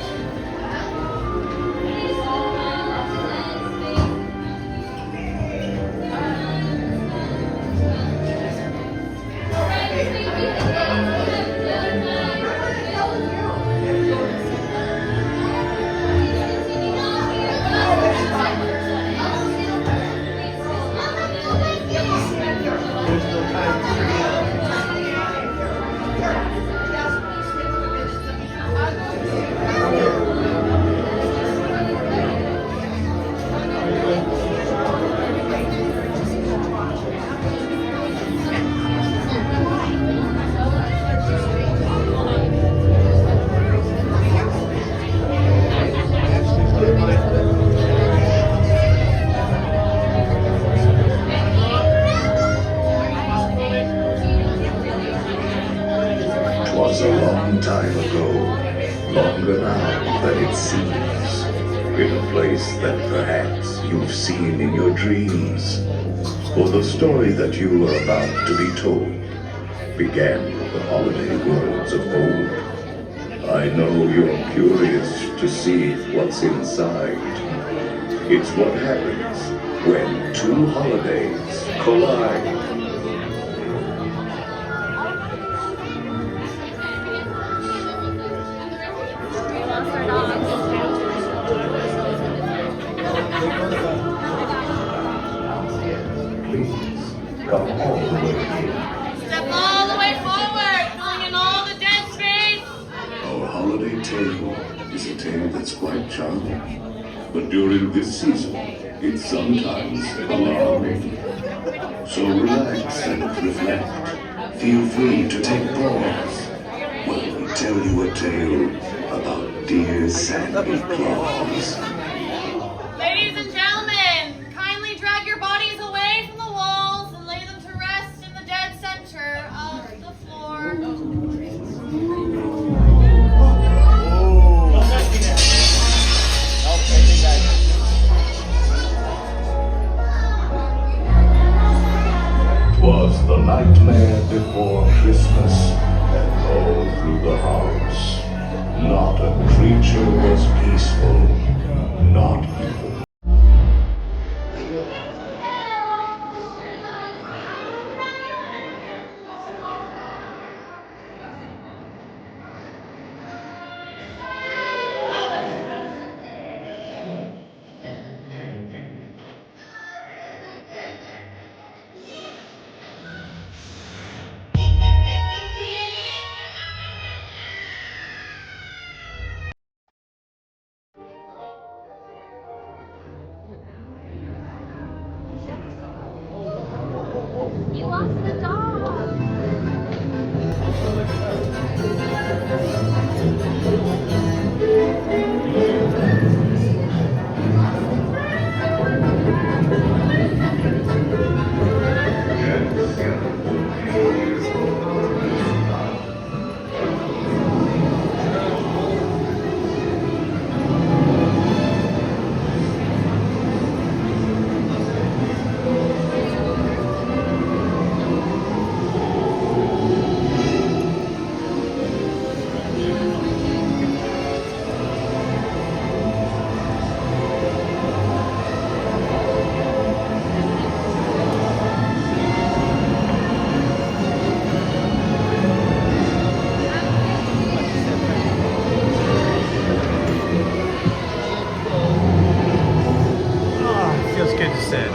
Speaker 3: Seen in your dreams, for the story that you are about to be told began with the holiday worlds of old. I know you're curious to see what's inside. It's what happens when two holidays collide.
Speaker 14: holiday tale is a tale that's quite charming. But during this season, it's sometimes alarming. So relax and reflect. Feel free to take pause while we tell you a tale about dear Santa Claus.
Speaker 4: Ladies and gentlemen, kindly drag your bodies away from the walls and lay them to rest in the dead center of the floor.
Speaker 14: Was the nightmare before Christmas, and all through the house. Not a creature was peaceful, not even.
Speaker 8: You lost the dog.
Speaker 1: Feels good to sit.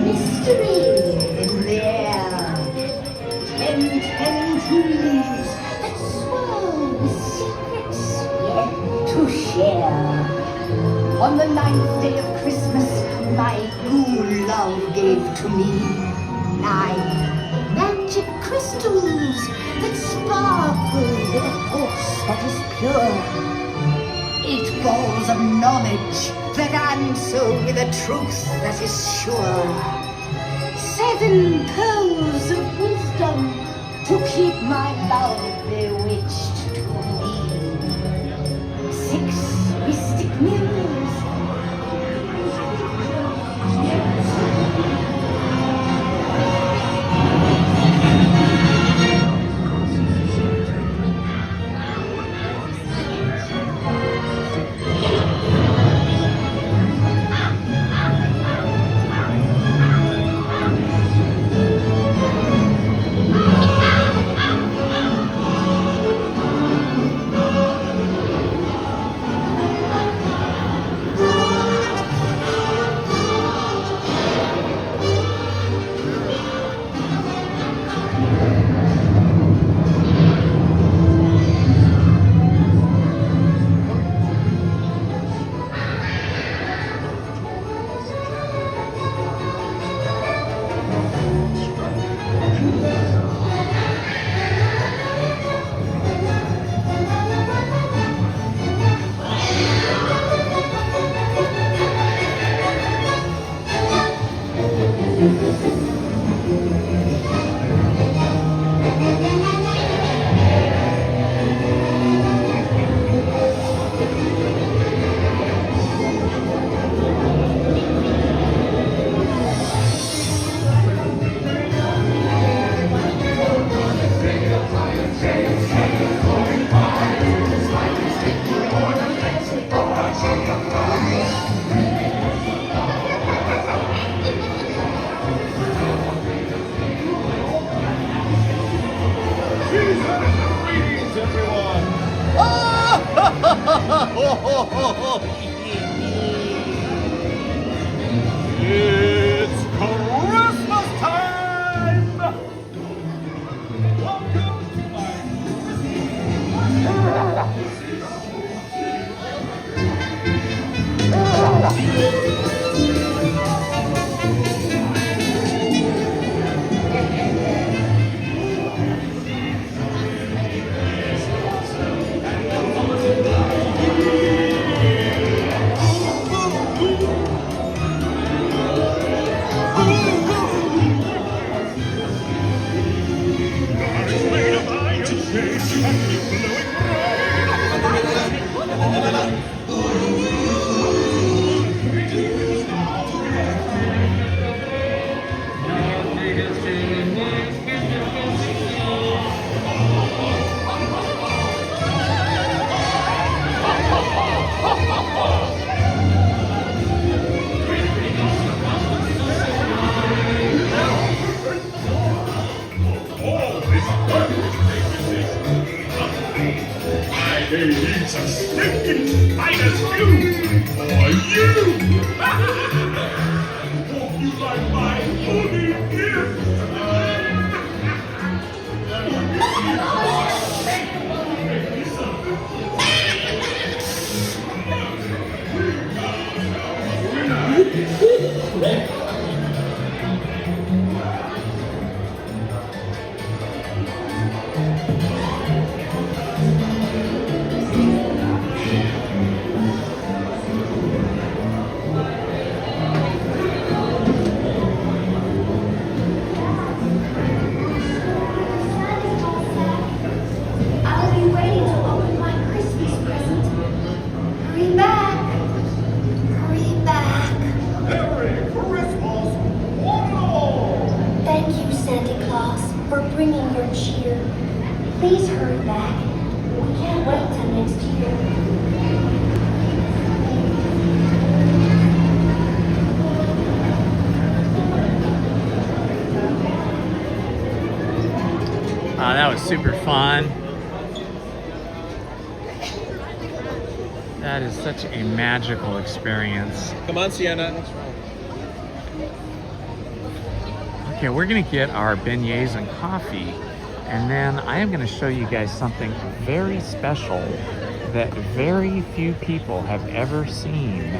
Speaker 6: Mystery in the air. 10 trees that swirl with secrets yet to share. On the 9th day of Christmas, my good love gave to me 9 magic crystals that sparkle with a force that is pure. 8 balls of knowledge that answer with a truth that is sure. 7 pearls of wisdom to keep my love bewitched to me. 6 mystic mirrors.
Speaker 5: Greetings, everyone.
Speaker 9: It's Christmas time! Welcome to my
Speaker 7: It's a stinking finest view for you! Hope you like my hoodie gift!
Speaker 6: I'll be waiting to open my Christmas present. Hurry back. Hurry back.
Speaker 9: Merry Christmas, one and all!
Speaker 6: Thank you, Santa Claus, for bringing your cheer. Please hurry back. We can't wait till next year.
Speaker 1: That was super fun. That is such a magical experience.
Speaker 10: Come on, Sienna.
Speaker 1: Okay, we're gonna get our beignets and coffee, and then I am gonna show you guys something very special that very few people have ever seen.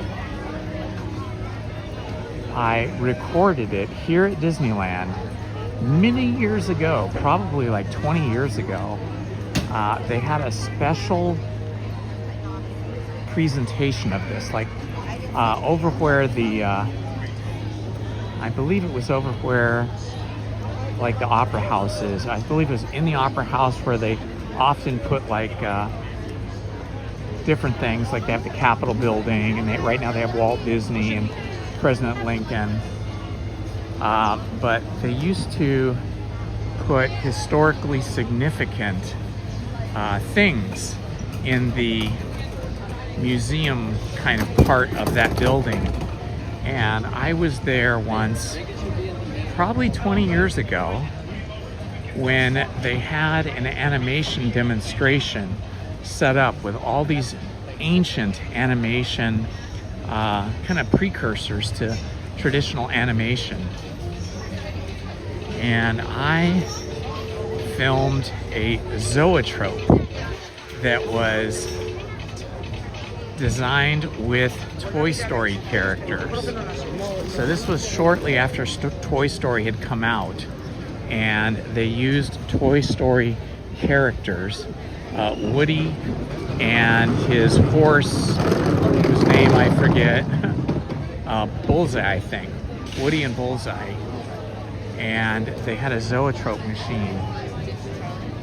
Speaker 1: I recorded it here at Disneyland many years ago, probably like 20 years ago. They had a special presentation of this, like over where the, I believe it was over where like the opera house is. I believe it was in the opera house where they often put like different things, like they have the Capitol building, and right now they have Walt Disney and President Lincoln. But they used to put historically significant things in the museum kind of part of that building. And I was there once, probably 20 years ago, when they had an animation demonstration set up with all these ancient animation kind of precursors to traditional animation. And I filmed a zoetrope that was designed with Toy Story characters. So this was shortly after Toy Story had come out, and they used Toy Story characters, Woody and his horse, whose name I forget, Bullseye, I think. Woody and Bullseye. And they had a zoetrope machine,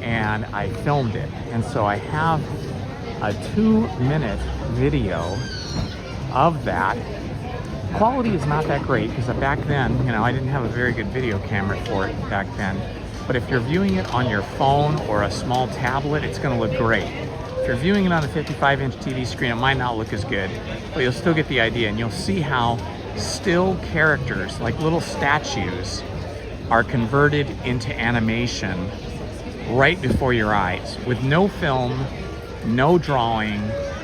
Speaker 1: and I filmed it. And so I have a 2-minute video of that. Quality is not that great because back then, you know, I didn't have a very good video camera for it back then. But if you're viewing it on your phone or a small tablet, it's going to look great. If you're viewing it on a 55-inch TV screen, it might not look as good, but you'll still get the idea, and you'll see how still characters, like little statues, are converted into animation right before your eyes with no film, no drawing,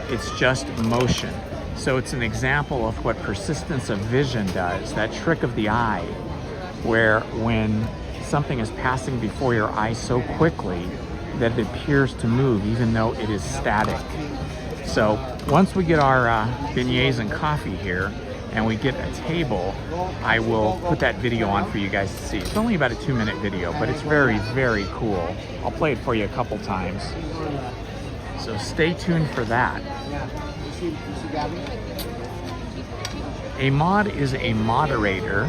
Speaker 1: it's just motion. So it's an example of what persistence of vision does, that trick of the eye, where when something is passing before your eyes so quickly that it appears to move even though it is static. So once we get our beignets and coffee here and we get a table, I will put that video on for you guys to see. It's only about a 2-minute video, but it's very, very cool. I'll play it for you a couple times. So stay tuned for that. A mod is a moderator.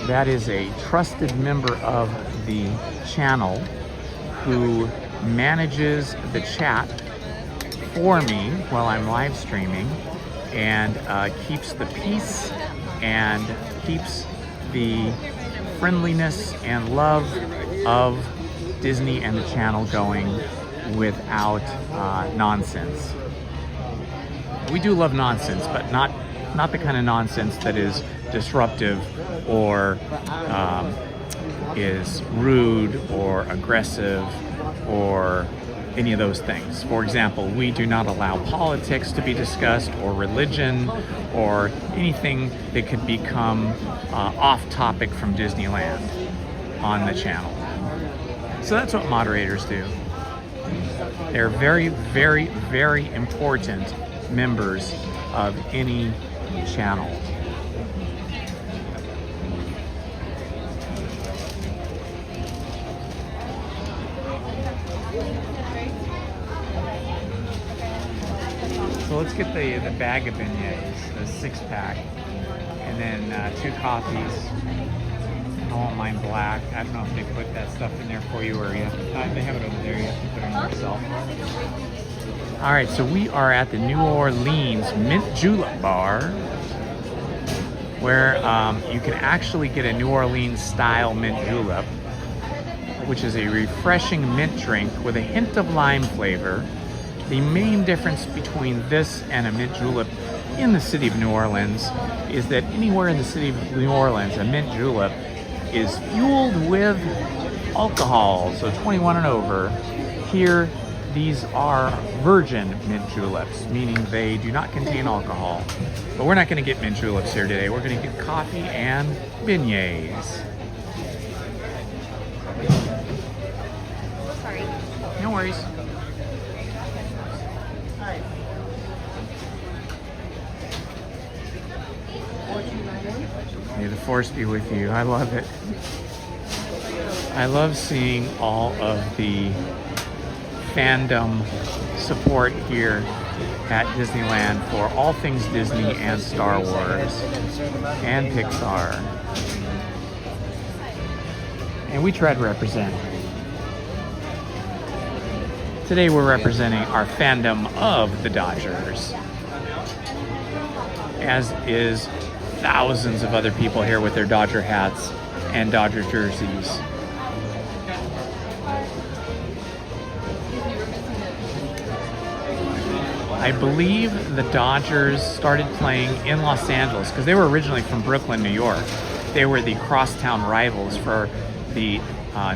Speaker 1: That is a trusted member of the channel who manages the chat for me while I'm live streaming and keeps the peace and keeps the friendliness and love of Disney and the channel going without nonsense. We do love nonsense, but not the kind of nonsense that is disruptive or is rude or aggressive or any of those things. For example, we do not allow politics to be discussed or religion or anything that could become off topic from Disneyland on the channel. So that's what moderators do. They're very, very, very important members of any channel. So let's get the bag of beignets, the 6-pack, and then 2 coffees. I want mine black. I don't know if they put that stuff in there for you or you have to, they have it over there, you have to put it in yourself. All right, so we are at the New Orleans Mint Julep Bar, where you can actually get a New Orleans style mint julep, which is a refreshing mint drink with a hint of lime flavor. The main difference between this and a mint julep in the city of New Orleans is that anywhere in the city of New Orleans, a mint julep is fueled with alcohol, so 21 and over. Here, these are virgin mint juleps, meaning they do not contain alcohol. But we're not going to get mint juleps here today. We're going to get coffee and beignets.
Speaker 4: Sorry.
Speaker 1: No worries. May the force be with you. I love it. I love seeing all of the fandom support here at Disneyland for all things Disney and Star Wars and Pixar. And we try to represent. Today we're representing our fandom of the Dodgers, as is thousands of other people here with their Dodger hats and Dodger jerseys. I believe the Dodgers started playing in Los Angeles because they were originally from Brooklyn, New York. They were the crosstown rivals for the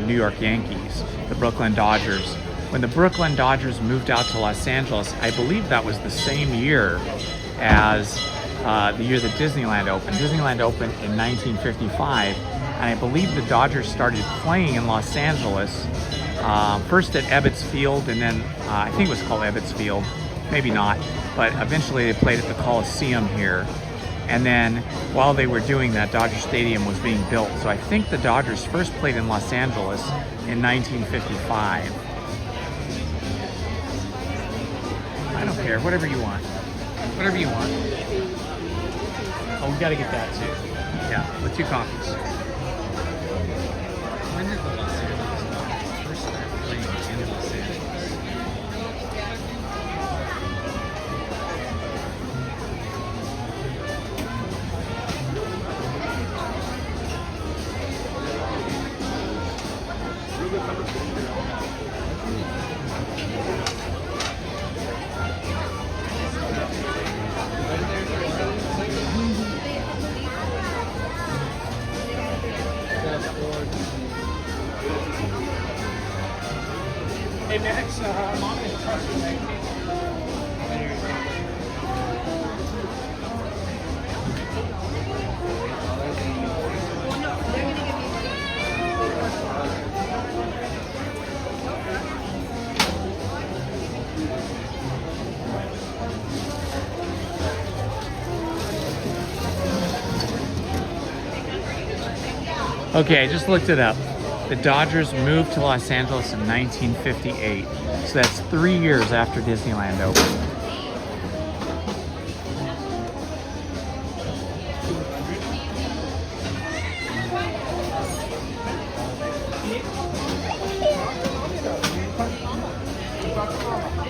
Speaker 1: New York Yankees, the Brooklyn Dodgers. When the Brooklyn Dodgers moved out to Los Angeles, I believe that was the same year as the year that Disneyland opened. Disneyland opened in 1955, and I believe the Dodgers started playing in Los Angeles, first at Ebbets Field, and then I think it was called Ebbets Field, maybe not, but eventually they played at the Coliseum here. And then while they were doing that, Dodger Stadium was being built. So I think the Dodgers first played in Los Angeles in 1955. I don't care, whatever you want. Whatever you want. Oh, we gotta get that too. Yeah, with 2 coffees. When did the Los Angeles Dodgers first start playing in Los Angeles?
Speaker 9: Hey Max, Mom is trusting me.
Speaker 1: Okay, I just looked it up. The Dodgers moved to Los Angeles in 1958. So that's 3 years after Disneyland opened.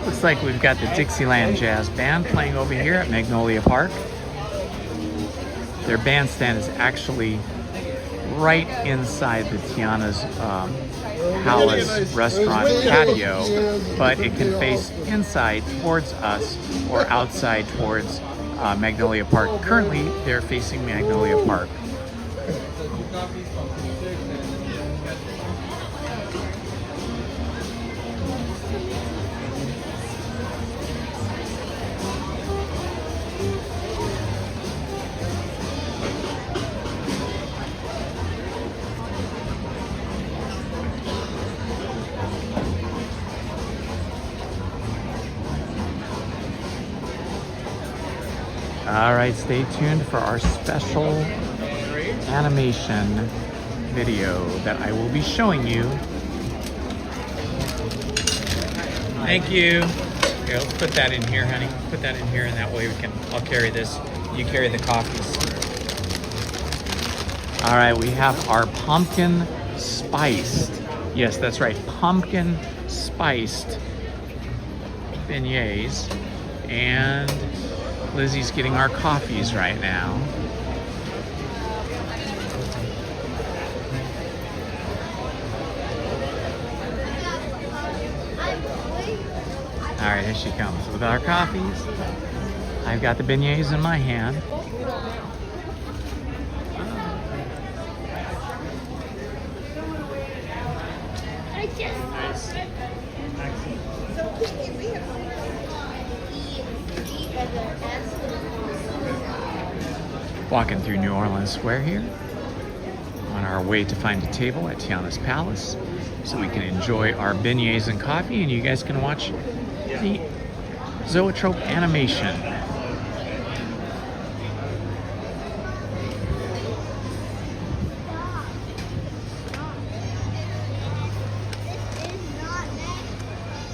Speaker 1: Looks like we've got the Dixieland Jazz Band playing over here at Magnolia Park. Their bandstand is actually right inside the Tiana's Palace restaurant patio, but it can face inside towards us or outside towards Magnolia Park. Currently, they're facing Magnolia Park. All right, stay tuned for our special animation video that I will be showing you. Thank you. Here, let's put that in here, honey. Put that in here, and that way I'll carry this. You carry the coffees. All right, we have our pumpkin spiced. Yes, that's right, pumpkin spiced beignets. And Lizzie's getting our coffees right now. All right, here she comes with our coffees. I've got the beignets in my hand. Walking through New Orleans Square here, on our way to find a table at Tiana's Palace so we can enjoy our beignets and coffee, and you guys can watch the Zoetrope animation.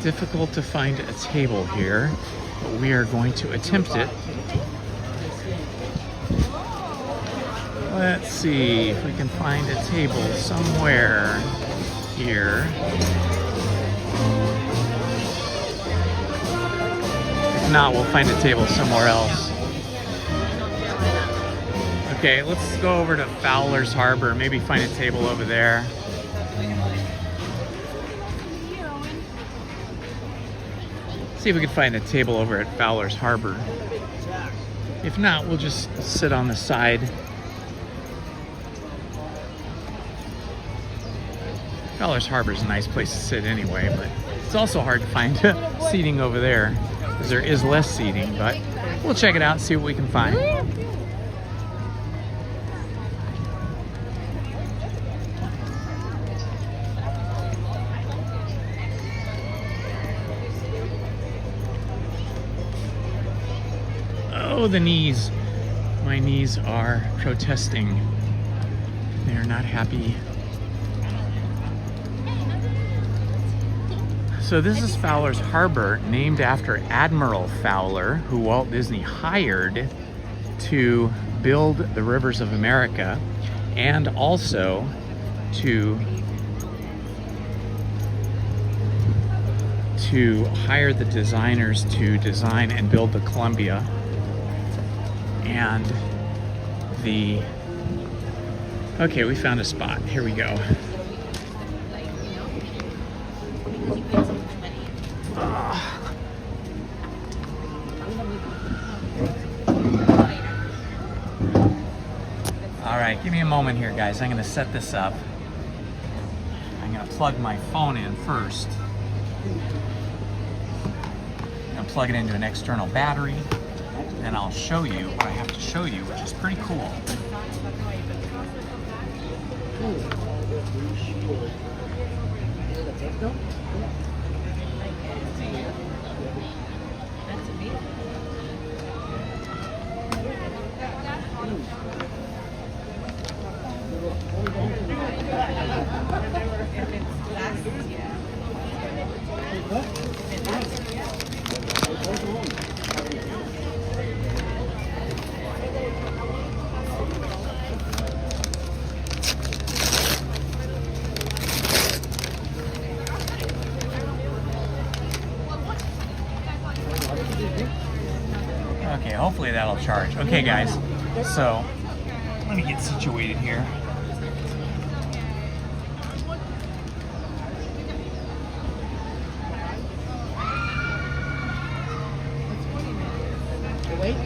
Speaker 1: Difficult to find a table here, but we are going to attempt it. Let's see if we can find a table somewhere here. If not, we'll find a table somewhere else. Okay, let's go over to Fowler's Harbor, maybe find a table over there. See if we can find a table over at Fowler's Harbor. If not, we'll just sit on the side. Fowler's Harbor is a nice place to sit anyway, but it's also hard to find seating over there because there is less seating, but we'll check it out and see what we can find. Oh, the knees. My knees are protesting. They are not happy. So this is Fowler's Harbor, named after Admiral Fowler, who Walt Disney hired to build the rivers of America, and also to hire the designers to design and build the Columbia and the... Okay, we found a spot. Here we go. All right, give me a moment here, guys. I'm gonna set this up. I'm gonna plug my phone in first. And plug it into an external battery. And I'll show you what I have to show you, which is pretty cool. Okay, hopefully that'll charge. Okay, guys, so let me get situated here.
Speaker 12: Wait.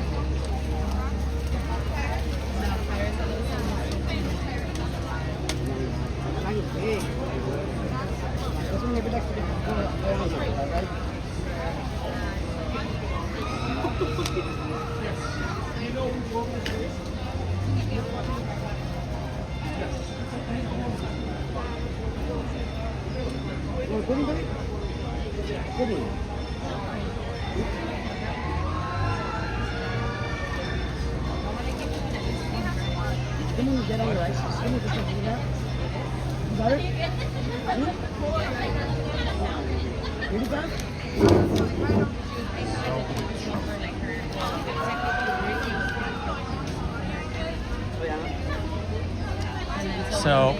Speaker 1: So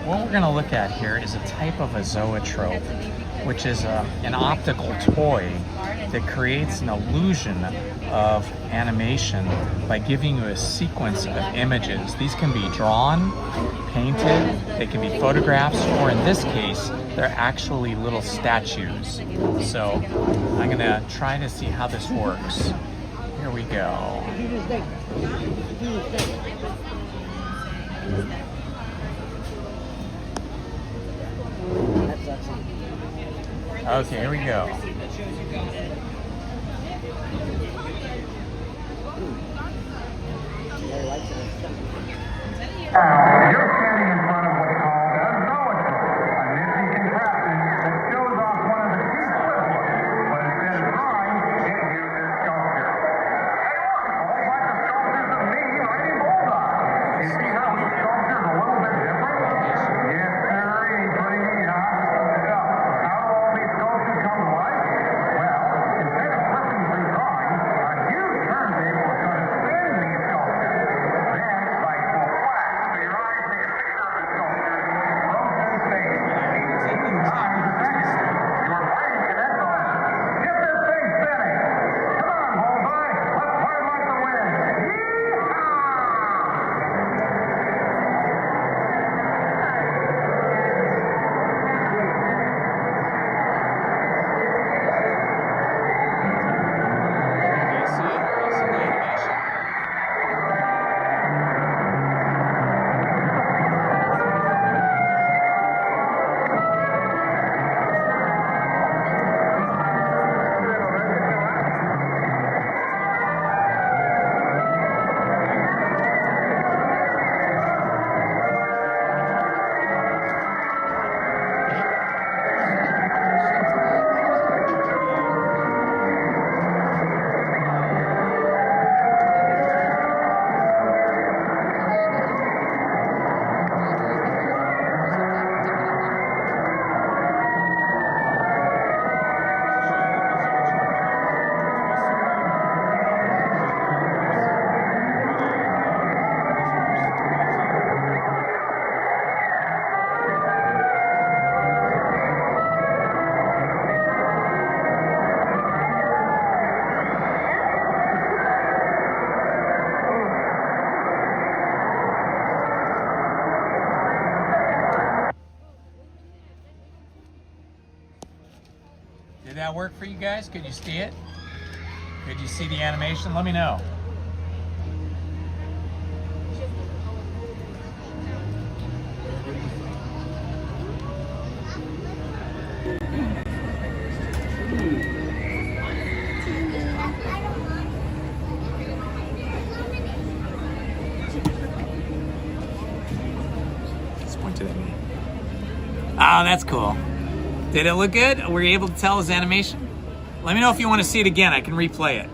Speaker 1: what we're going to look at here is a type of a zoetrope, which is an optical toy that creates an illusion of animation by giving you a sequence of images. These can be drawn, painted, they can be photographs, or in this case, they're actually little statues. So I'm going to try to see how this works. Here we go. Okay, here we go.
Speaker 9: You're standing in front of what's called a zoetrope, a nifty contraption that shows off one of the key symbols, but instead of drawing, it uses sculpture. Hey, look, all like the sculptures of me or any bulldog. You see how each sculpture is a little bit different? Yes, sir, pretty neat, huh? So, how do all these sculptures come to life? Well, instead of flipping through drawings, a huge turntable is going to spin these sculptures. Then, like for flash, so your eyes take a picture of the sculpture, rotate the page, 18 times a second. Your brain connects on. Get this thing spinning. Come on, Bullseye. Let's play like the wind. Yee-haw!
Speaker 1: Did that work for you guys? Could you see it? Could you see the animation? Let me know. to me. Oh, that's cool. Did it look good? Were you able to tell his animation? Let me know if you want to see it again. I can replay it.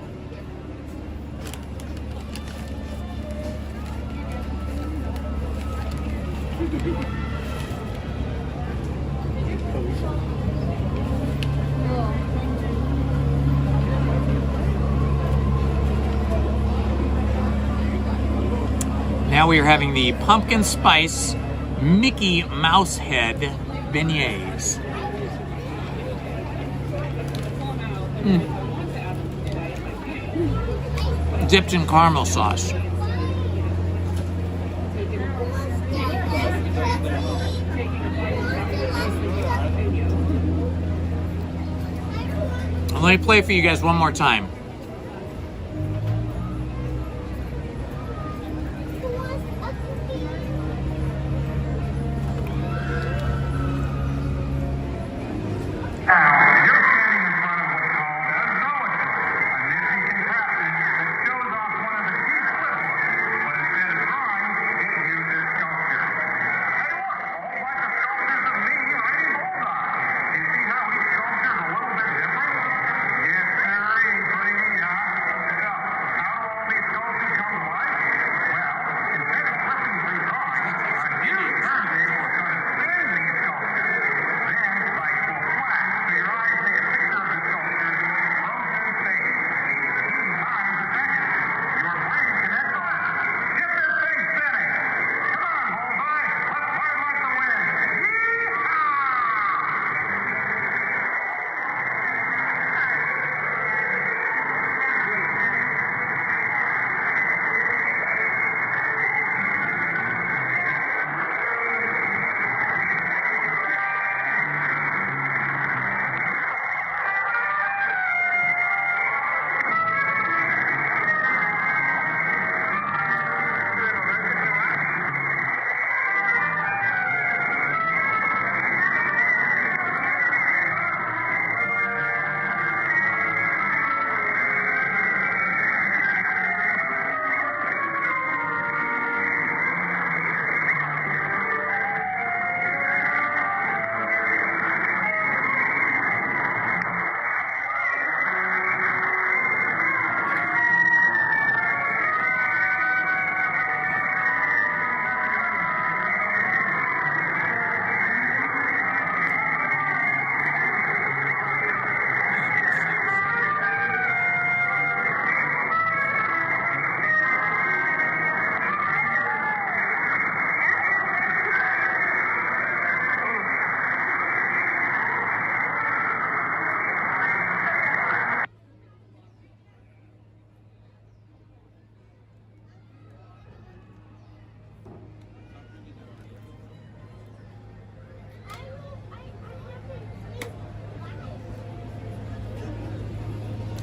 Speaker 1: Now we are having the pumpkin spice Mickey Mouse head beignets. Dipped in caramel sauce. Let me play for you guys one more time.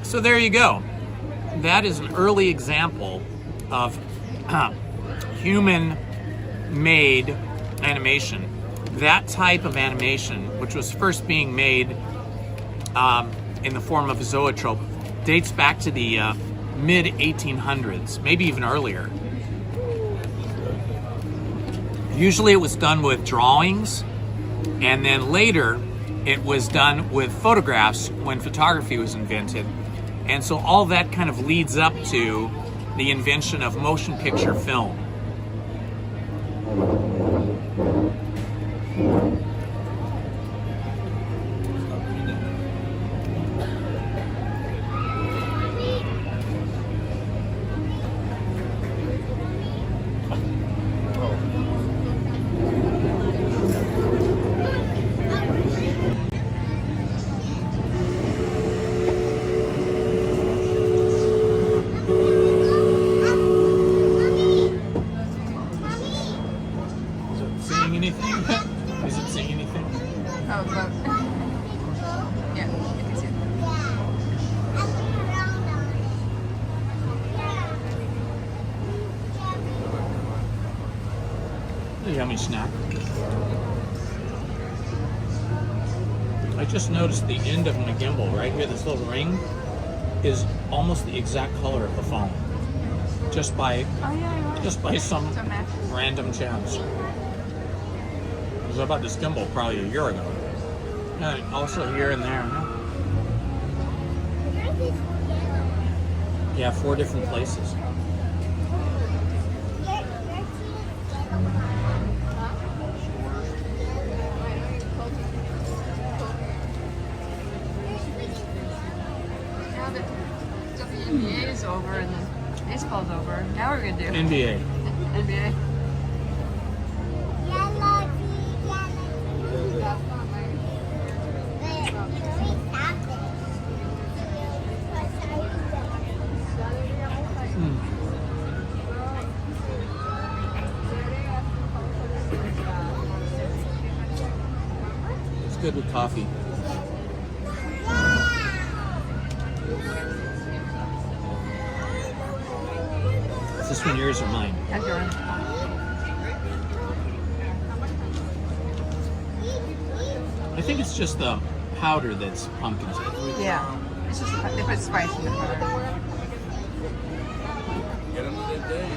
Speaker 1: So there you go. That is an early example of human-made animation. That type of animation, which was first being made in the form of a zoetrope, dates back to the mid-1800s, maybe even earlier. Usually it was done with drawings, and then later it was done with photographs when photography was invented. And so all that kind of leads up to the invention of motion picture film. Yummy snack. I just noticed the end of my gimbal right here, this little ring, is almost the exact color of the phone. Just by some random chance. was about this gimbal probably a year ago. Also here and there. Yeah, 4 different places.
Speaker 15: Now that the NBA is over and the baseball's over, now we're gonna do
Speaker 1: NBA.
Speaker 15: NBA.
Speaker 1: It's good with coffee. Is this one yours or mine?
Speaker 15: That's yours.
Speaker 1: I think it's just the powder that's pumpkin.
Speaker 15: Yeah. It's just they put spice in the powder.
Speaker 16: Get them that day.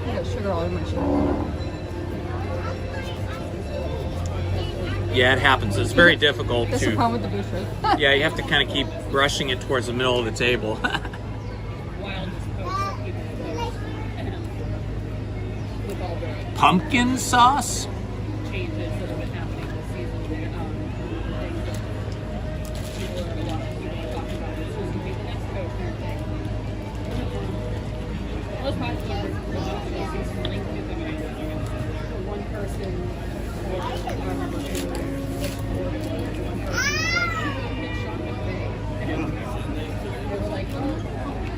Speaker 15: I got sugar all over my shirt.
Speaker 1: Yeah, it happens. It's very difficult
Speaker 15: That's the
Speaker 1: to.
Speaker 15: problem with the booster.
Speaker 1: Yeah, you have to kind of keep brushing it towards the middle of the table. Pumpkin sauce?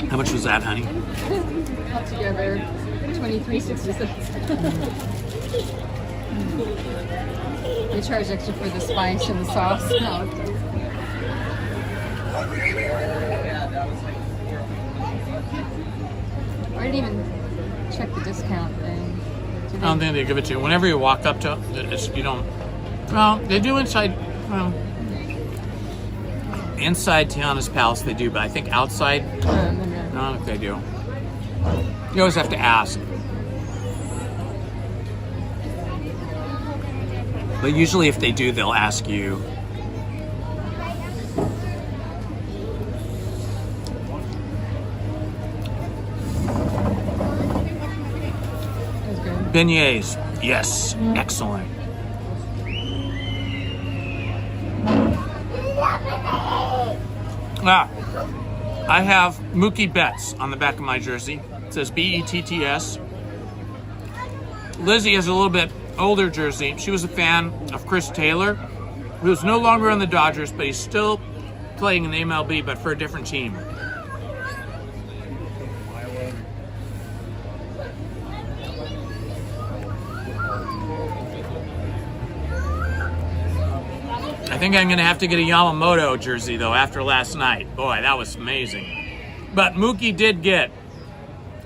Speaker 1: How much was that, honey?
Speaker 15: Altogether, $23.66. They charge extra for the spice and the sauce. No. I didn't even check the discount thing.
Speaker 1: I don't think they give it to you. Whenever you walk up to it, you don't. Well, they do inside. Well, inside Tiana's palace, they do, but I think outside, I don't think they do. You always have to ask. But usually, if they do, they'll ask you. Beignets, yes, excellent. I have Mookie Betts on the back of my jersey. It says Betts. Lizzie has a little bit older jersey. She was a fan of Chris Taylor, who's no longer on the Dodgers, but he's still playing in the MLB, but for a different team. I think I'm going to have to get a Yamamoto jersey, though, after last night. Boy, that was amazing. But Mookie did get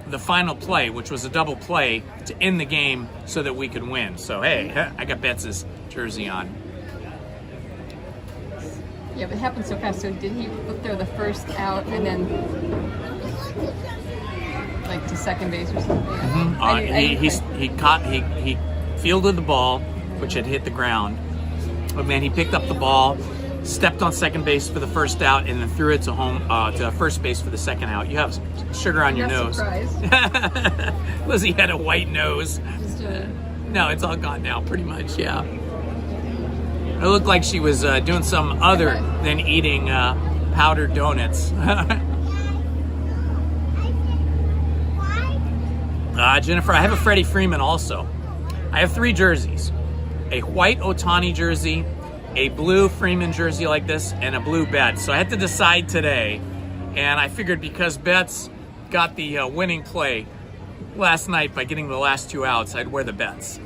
Speaker 1: the final play, which was a double play to end the game so that we could win. So, hey, I got Betts' jersey on.
Speaker 15: Yeah, but it happened so fast. So did he look there the first out and then like to second base or something?
Speaker 1: Mm-hmm. He fielded the ball, which had hit the ground. But man, he picked up the ball, stepped on second base for the first out, and then threw it to first base for the second out. You have sugar on your nose. Lizzie had a white nose. No, it's all gone now, pretty much. Yeah. It looked like she was doing some other than eating powdered donuts. Jennifer, I have a Freddie Freeman also. I have 3 jerseys. A white Ohtani jersey, a blue Freeman jersey like this, and a blue Betts. So I had to decide today, and I figured because Betts got the winning play last night by getting the last 2 outs, I'd wear the Betts.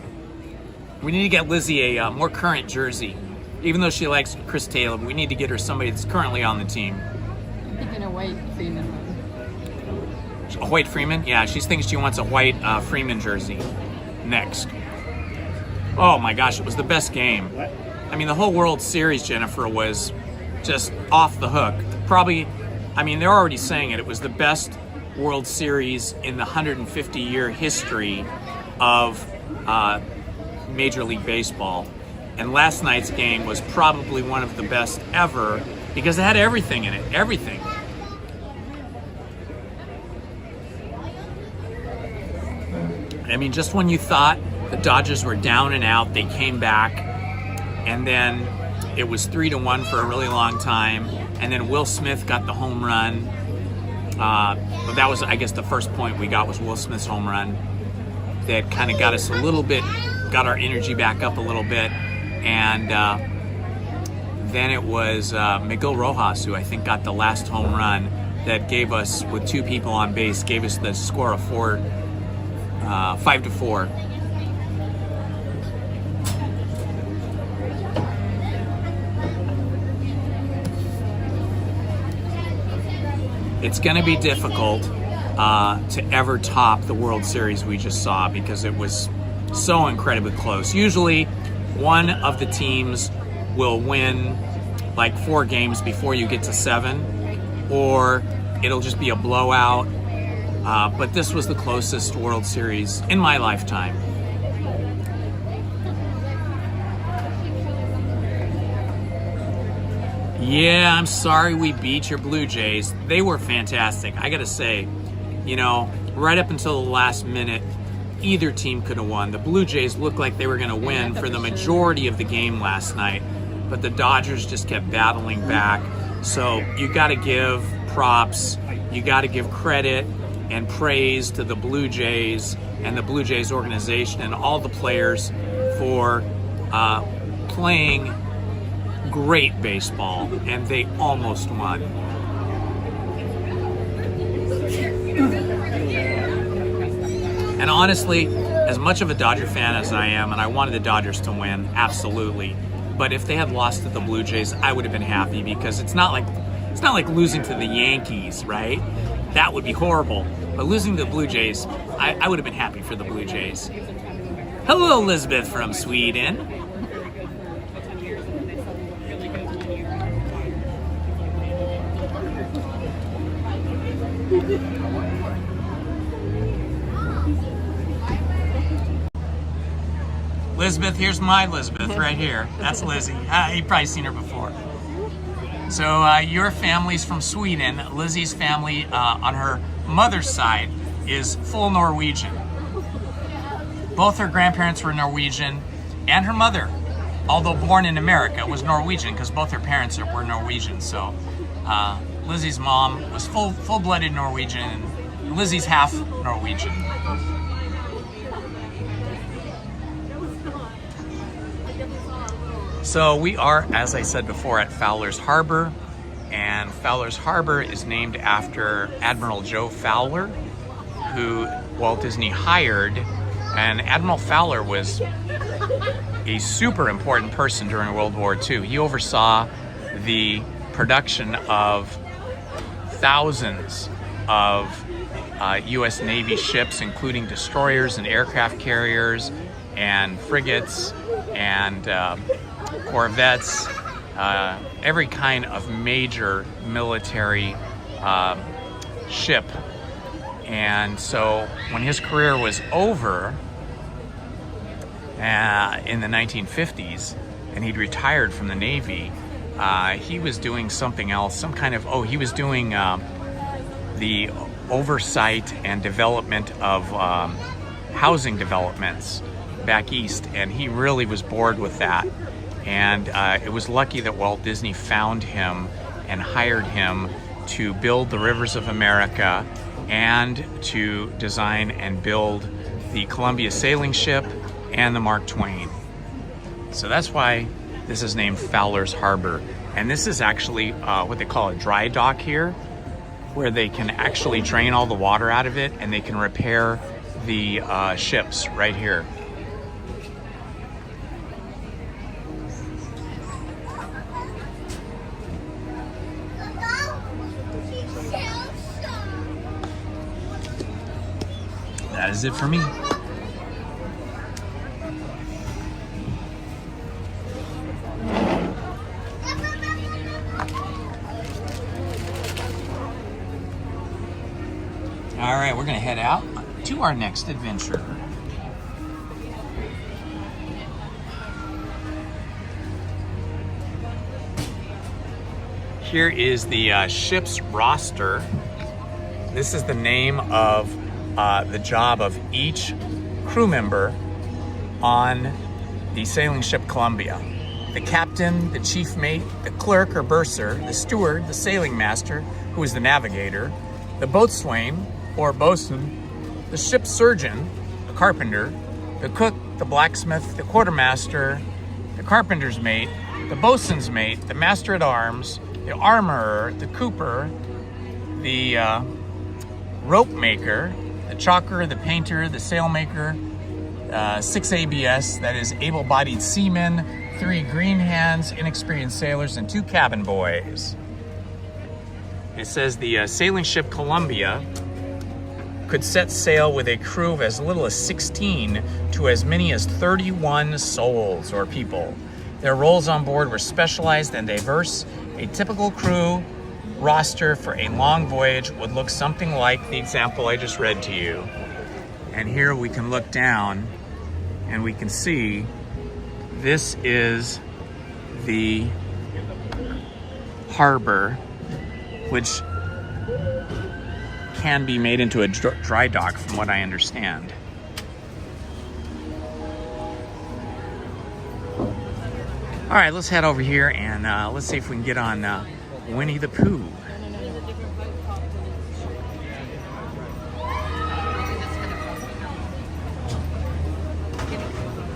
Speaker 1: We need to get Lizzie a more current jersey. Even though she likes Chris Taylor, we need to get her somebody that's currently on the team.
Speaker 15: I'm thinking a white Freeman one.
Speaker 1: A white Freeman? Yeah, she thinks she wants a white Freeman jersey next. Oh my gosh, it was the best game. I mean, the whole World Series, Jennifer, was just off the hook. Probably, I mean, they're already saying it. It was the best World Series in the 150-year history of Major League Baseball. And last night's game was probably one of the best ever because it had everything in it, everything. I mean, just when you thought the Dodgers were down and out, they came back, and then it was 3-1 for a really long time, and then Will Smith got the home run. But that was, I guess, the first point we got was Will Smith's home run. That kind of got us a little bit, got our energy back up a little bit, and then it was Miguel Rojas, who I think got the last home run that gave us, with 2 people on base, gave us the score of 5-4. It's going to be difficult to ever top the World Series we just saw because it was so incredibly close. Usually, one of the teams will win like 4 games before you get to 7, or it'll just be a blowout. But this was the closest World Series in my lifetime. Yeah, I'm sorry we beat your Blue Jays. They were fantastic. I gotta say, you know, right up until the last minute, either team could have won. The Blue Jays looked like they were gonna win for the majority of the game last night, but the Dodgers just kept battling back. So you gotta give props, you gotta give credit and praise to the Blue Jays and the Blue Jays organization and all the players for playing great baseball, and they almost won. And honestly, as much of a Dodger fan as I am, and I wanted the Dodgers to win, absolutely. But if they had lost to the Blue Jays, I would have been happy because it's not like losing to the Yankees, right? That would be horrible. But losing to the Blue Jays, I would have been happy for the Blue Jays. Hello, Elizabeth from Sweden. Elizabeth, here's my Elizabeth right here. That's Lizzie. You've probably seen her before. So your family's from Sweden. Lizzie's family on her mother's side is full Norwegian. Both her grandparents were Norwegian, and her mother, although born in America, was Norwegian because both her parents were Norwegian. So Lizzie's mom was full-blooded Norwegian, and Lizzie's half Norwegian. So we are, as I said before, at Fowler's Harbor, and Fowler's Harbor is named after Admiral Joe Fowler, who Walt Disney hired. And Admiral Fowler was a super important person during World War II. He oversaw the production of thousands of U.S. Navy ships, including destroyers and aircraft carriers and frigates and corvettes, every kind of major military ship. And so when his career was over in the 1950s and he'd retired from the Navy, he was doing something else, he was doing the oversight and development of housing developments back east, and he really was bored with that. And it was lucky that Walt Disney found him and hired him to build the Rivers of America and to design and build the Columbia sailing ship and the Mark Twain. So that's why this is named Fowler's Harbor. And this is actually what they call a dry dock here, where they can actually drain all the water out of it and they can repair the ships right here. that is it for me. All right, we're gonna head out to our next adventure. Here is the ship's roster. This is the name of the job of each crew member on the sailing ship Columbia. The captain, the chief mate, the clerk or bursar, the steward, the sailing master, who is the navigator, the boatswain or bosun, the ship's surgeon, the carpenter, the cook, the blacksmith, the quartermaster, the carpenter's mate, the bosun's mate, the master at arms, the armorer, the cooper, the rope maker, the chalker, the painter, the sailmaker, 6 ABS, that is able-bodied seamen, 3 green hands, inexperienced sailors, and 2 cabin boys. It says the sailing ship Columbia could set sail with a crew of as little as 16 to as many as 31 souls or people. Their roles on board were specialized and diverse. A typical crew roster for a long voyage would look something like the example I just read to you. And here we can look down and we can see this is the harbor, which can be made into a dry dock from what I understand. All right, let's head over here and let's see if we can get on Winnie the Pooh.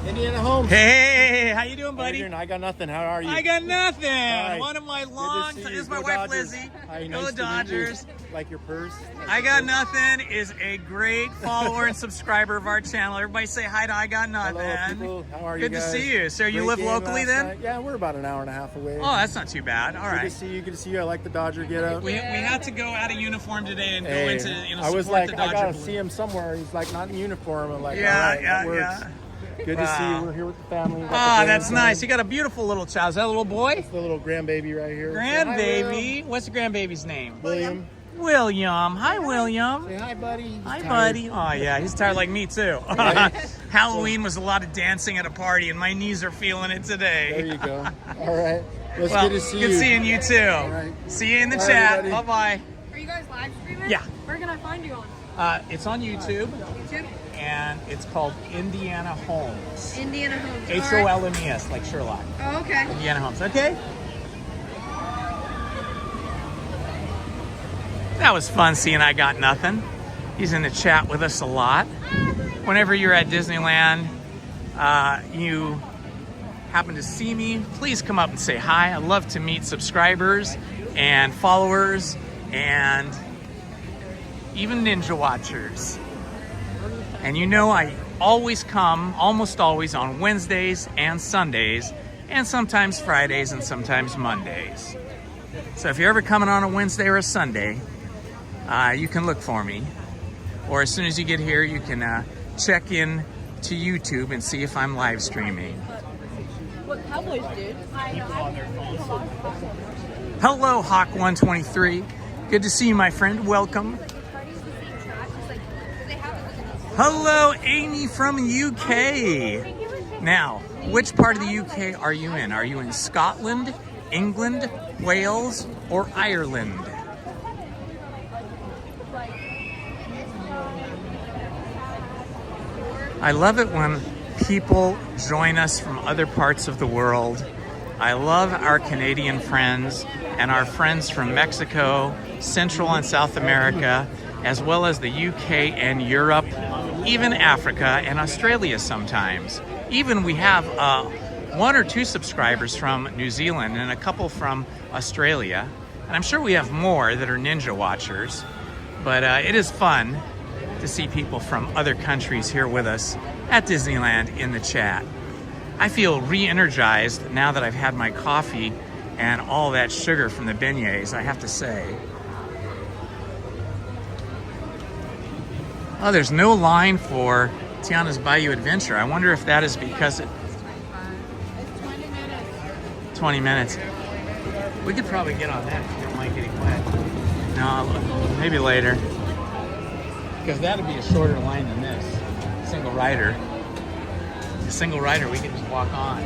Speaker 16: Indiana Holmes.
Speaker 1: Hey, how you doing, buddy?
Speaker 16: I got nothing. How are you?
Speaker 1: I got nothing.
Speaker 16: Right.
Speaker 1: One of my long, this is my wife Lizzy.
Speaker 16: Hi,
Speaker 1: Go
Speaker 16: nice to
Speaker 1: Dodgers.
Speaker 16: meet you. Like your purse.
Speaker 1: I Got Nothing is a great follower and subscriber of our channel. Everybody say hi to I Got Nothing.
Speaker 16: Hello, people. How are you
Speaker 1: Good
Speaker 16: guys?
Speaker 1: to see you. So you
Speaker 16: Great
Speaker 1: live
Speaker 16: game
Speaker 1: locally
Speaker 16: last
Speaker 1: then?
Speaker 16: night. Yeah, we're about an hour and a half away.
Speaker 1: Oh, that's not too bad. All
Speaker 16: Good to
Speaker 1: right.
Speaker 16: see you. Good to see you. I like the Dodger get up.
Speaker 1: We had to go out of uniform today and go into, you know,
Speaker 16: I was
Speaker 1: support
Speaker 16: like,
Speaker 1: the Dodger.
Speaker 16: I gotta see him somewhere. He's like not in uniform. I'm like,
Speaker 1: Yeah,
Speaker 16: all right,
Speaker 1: yeah,
Speaker 16: that works.
Speaker 1: yeah.
Speaker 16: Good to see
Speaker 1: Wow.
Speaker 16: you. We're here with the family. We got
Speaker 1: Ah,
Speaker 16: the
Speaker 1: that's
Speaker 16: grandson.
Speaker 1: nice. You got a beautiful little child. Is that a little boy?
Speaker 16: That's the little grandbaby right here.
Speaker 1: Grandbaby. What's the grandbaby's name?
Speaker 16: William.
Speaker 1: William. Hi, William.
Speaker 16: Say hi, buddy. He's
Speaker 1: Hi,
Speaker 16: tired.
Speaker 1: buddy. Oh, yeah, he's tired like me, too.
Speaker 16: Right?
Speaker 1: Halloween was a lot of dancing at a party, and my knees are feeling it today.
Speaker 16: There you go. All right. Well, it's
Speaker 1: Well,
Speaker 16: good to see
Speaker 1: good
Speaker 16: you.
Speaker 1: seeing you, too.
Speaker 16: All right.
Speaker 1: See you in the
Speaker 16: Bye,
Speaker 1: chat.
Speaker 16: everybody.
Speaker 1: Bye-bye.
Speaker 15: Are you guys live streaming?
Speaker 1: Yeah.
Speaker 15: Where can I find you on?
Speaker 1: It's on YouTube,
Speaker 15: YouTube?
Speaker 1: and it's called Indiana Holmes.
Speaker 15: Indiana Holmes. All right.
Speaker 1: Holmes, like Sherlock.
Speaker 15: Oh, okay.
Speaker 1: Indiana Holmes, okay? That was fun seeing I Got Nothing. He's in the chat with us a lot. Whenever you're at Disneyland, you happen to see me, please come up and say hi. I love to meet subscribers and followers and even Ninja Watchers. And you know I always come, almost always, on Wednesdays and Sundays, and sometimes Fridays and sometimes Mondays. So if you're ever coming on a Wednesday or a Sunday, you can look for me. Or as soon as you get here, you can check in to YouTube and see if I'm live streaming.
Speaker 15: What Cowboys did.
Speaker 1: Hello, Hawk123. Good to see you, my friend. Welcome. Hello, Amy from UK. Now, which part of the UK are you in? Are you in Scotland, England, Wales, or Ireland? I love it when people join us from other parts of the world. I love our Canadian friends and our friends from Mexico, Central and South America, as well as the UK and Europe, even Africa and Australia sometimes. Even we have 1 or 2 subscribers from New Zealand and a couple from Australia. And I'm sure we have more that are Ninja Watchers, but it is fun to see people from other countries here with us at Disneyland in the chat. I feel re-energized now that I've had my coffee and all that sugar from the beignets, I have to say. Oh, there's no line for Tiana's Bayou Adventure. I wonder if that is because it... 20 minutes. We could probably get on that if you don't mind getting wet. No, maybe later. Because that'd be a shorter line than this. Single rider. A single rider, we can just walk on.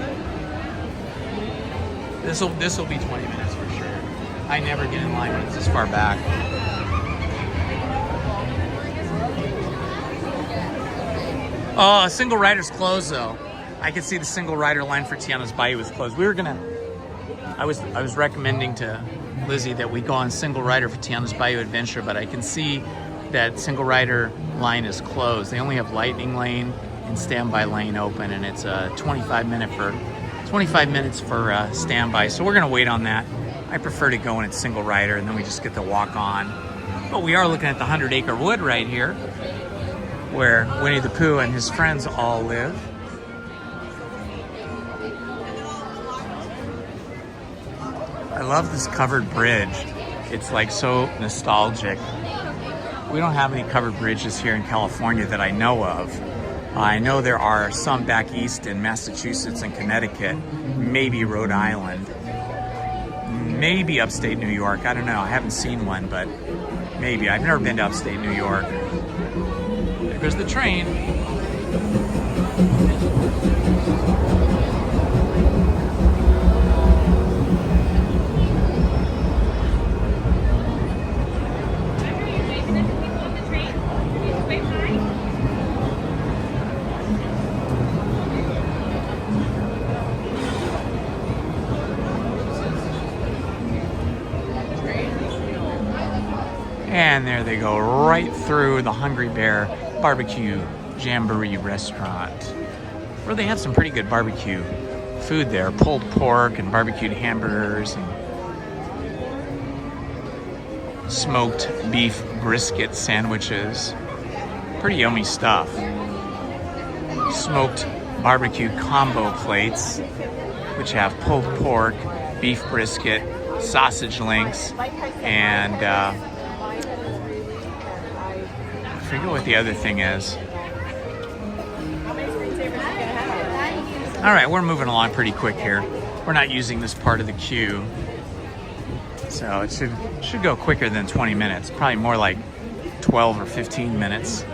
Speaker 1: This will be 20 minutes for sure. I never get in line when it's this far back. Oh, a single rider's closed though. I could see the single rider line for Tiana's Bayou was closed. We were gonna, I was recommending to Lizzie that we go on single rider for Tiana's Bayou Adventure, but I can see that single rider line is closed. They only have lightning lane and standby lane open, and it's a 25 minutes for standby. So we're gonna wait on that. I prefer to go when it's single rider, and then we just get to walk on. But we are looking at the 100-acre wood right here, where Winnie the Pooh and his friends all live. I love this covered bridge. It's like so nostalgic. We don't have any covered bridges here in California that I know of. I know there are some back east in Massachusetts and Connecticut, maybe Rhode Island, maybe upstate New York. I don't know. I haven't seen one, but maybe. I've never been to upstate New York. There goes the train. And there they go, right through the Hungry Bear Barbecue Jamboree Restaurant, where they have some pretty good barbecue food there. Pulled pork and barbecued hamburgers and smoked beef brisket sandwiches. Pretty yummy stuff. Smoked barbecue combo plates, which have pulled pork, beef brisket, sausage links, and I forget what the other thing is. All right, we're moving along pretty quick here. We're not using this part of the queue, so it should go quicker than 20 minutes. Probably more like 12 or 15 minutes.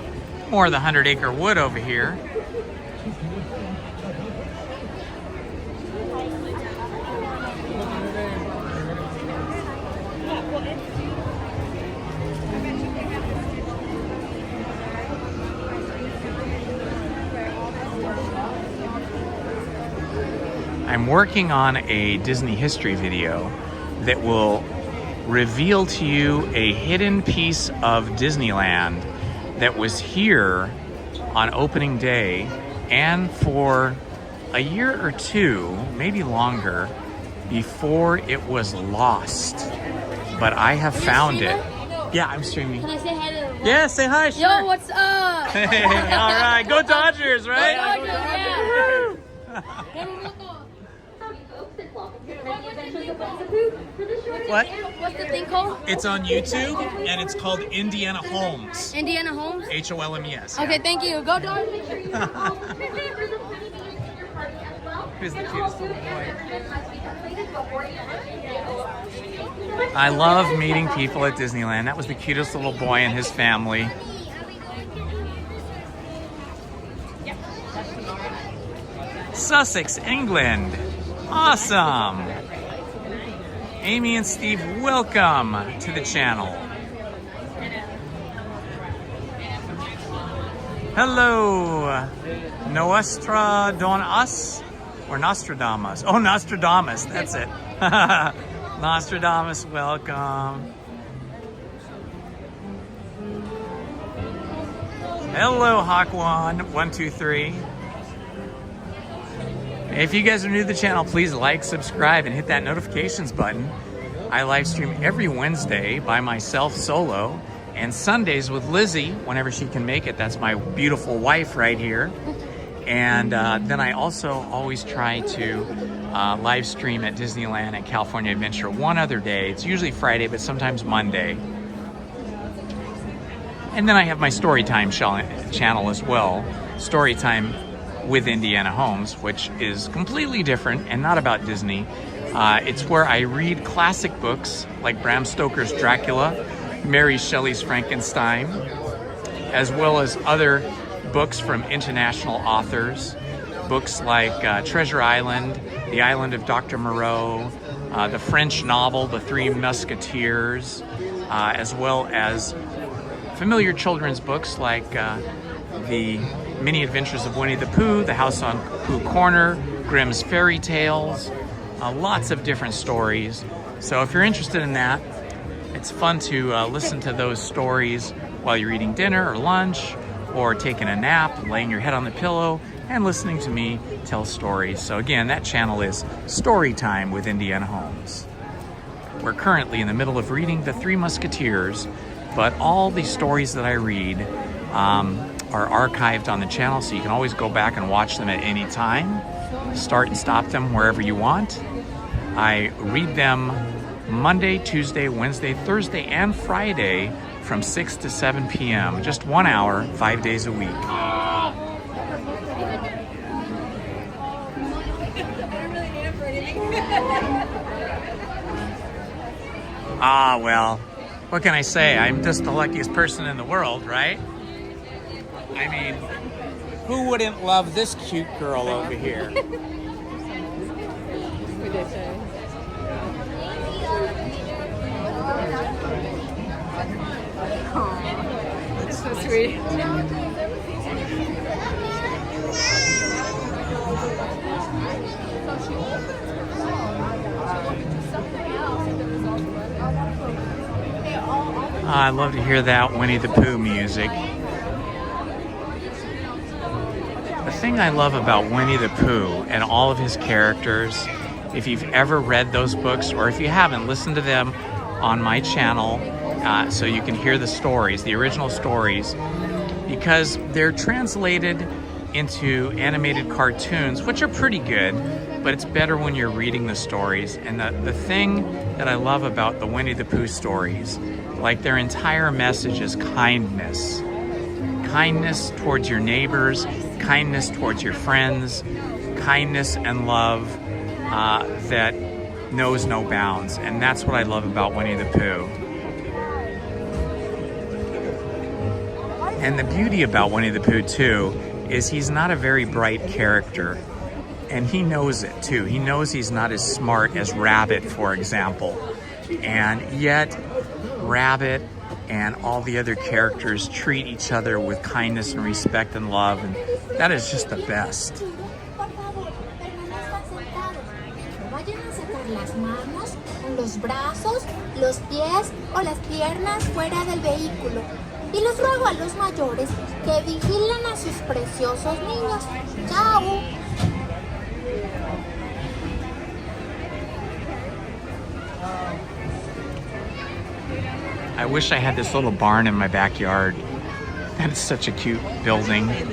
Speaker 1: More of the 100-acre wood over here. I'm working on a Disney history video that will reveal to you a hidden piece of Disneyland that was here on opening day and for a year or two, maybe longer, before it was lost. But I have found it. Yeah, I'm streaming.
Speaker 17: Can I say hi to the...
Speaker 1: Yeah, say hi, sure.
Speaker 17: Yo, what's up?
Speaker 1: Hey, all right, go Dodgers, right?
Speaker 17: Go Dodgers, yeah.
Speaker 1: What?
Speaker 17: What's the thing called?
Speaker 1: It's on YouTube, and it's called Indiana Holmes.
Speaker 17: Indiana Holmes?
Speaker 1: Holmes.
Speaker 17: Okay, thank you. Go Dodgers.
Speaker 1: Who's the cutest little boy? I love meeting people at Disneyland. That was the cutest little boy and his family. Sussex, England. Awesome. Amy and Steve, welcome to the channel. Hello. Nostra Don Us or Nostradamus? Oh, Nostradamus, that's it. Nostradamus, welcome. Hello, Hawkwan123. If you guys are new to the channel, please like, subscribe, and hit that notifications button. I live stream every Wednesday by myself solo, and Sundays with Lizzie whenever she can make it. That's my beautiful wife right here. And then I also always try to live stream at Disneyland and California Adventure one other day. It's usually Friday, but sometimes Monday. And then I have my Storytime channel as well, Storytime with Indiana Holmes, which is completely different and not about Disney. It's where I read classic books like Bram Stoker's Dracula, Mary Shelley's Frankenstein, as well as other books from international authors. Books like Treasure Island, The Island of Dr. Moreau, the French novel, The Three Musketeers, as well as familiar children's books like The Many Adventures of Winnie the Pooh, The House on Pooh Corner, Grimm's Fairy Tales, lots of different stories. So if you're interested in that, it's fun to listen to those stories while you're eating dinner or lunch, or taking a nap, laying your head on the pillow, and listening to me tell stories. So again, that channel is Storytime with Indiana Holmes. We're currently in the middle of reading The Three Musketeers, but all the stories that I read are archived on the channel, so you can always go back and watch them at any time. Start and stop them wherever you want. I read them Monday, Tuesday, Wednesday, Thursday, and Friday from 6 to 7 p.m. Just 1 hour, 5 days a week. Well, what can I say? I'm just the luckiest person in the world, right? I mean, who wouldn't love this cute girl over here?
Speaker 15: That's so sweet.
Speaker 1: I love to hear that Winnie the Pooh music. The thing I love about Winnie the Pooh and all of his characters, if you've ever read those books, or if you haven't, listen to them on my channel so you can hear the stories, the original stories, because they're translated into animated cartoons, which are pretty good, but it's better when you're reading the stories. And the thing that I love about the Winnie the Pooh stories, like their entire message is kindness. Kindness towards your neighbors, kindness towards your friends, kindness and love that knows no bounds. And that's what I love about Winnie the Pooh. And the beauty about Winnie the Pooh too is he's not a very bright character. And he knows it too. He knows he's not as smart as Rabbit, for example. And yet, Rabbit and all the other characters treat each other with kindness and respect and love. And that is just the best.
Speaker 8: Los brazos, los pies o las piernas fuera del vehículo. Y les ruego a los mayores que vigilen a sus preciosos niños. ¡Chao!
Speaker 1: I wish I had this little barn in my backyard. That is such a cute building. It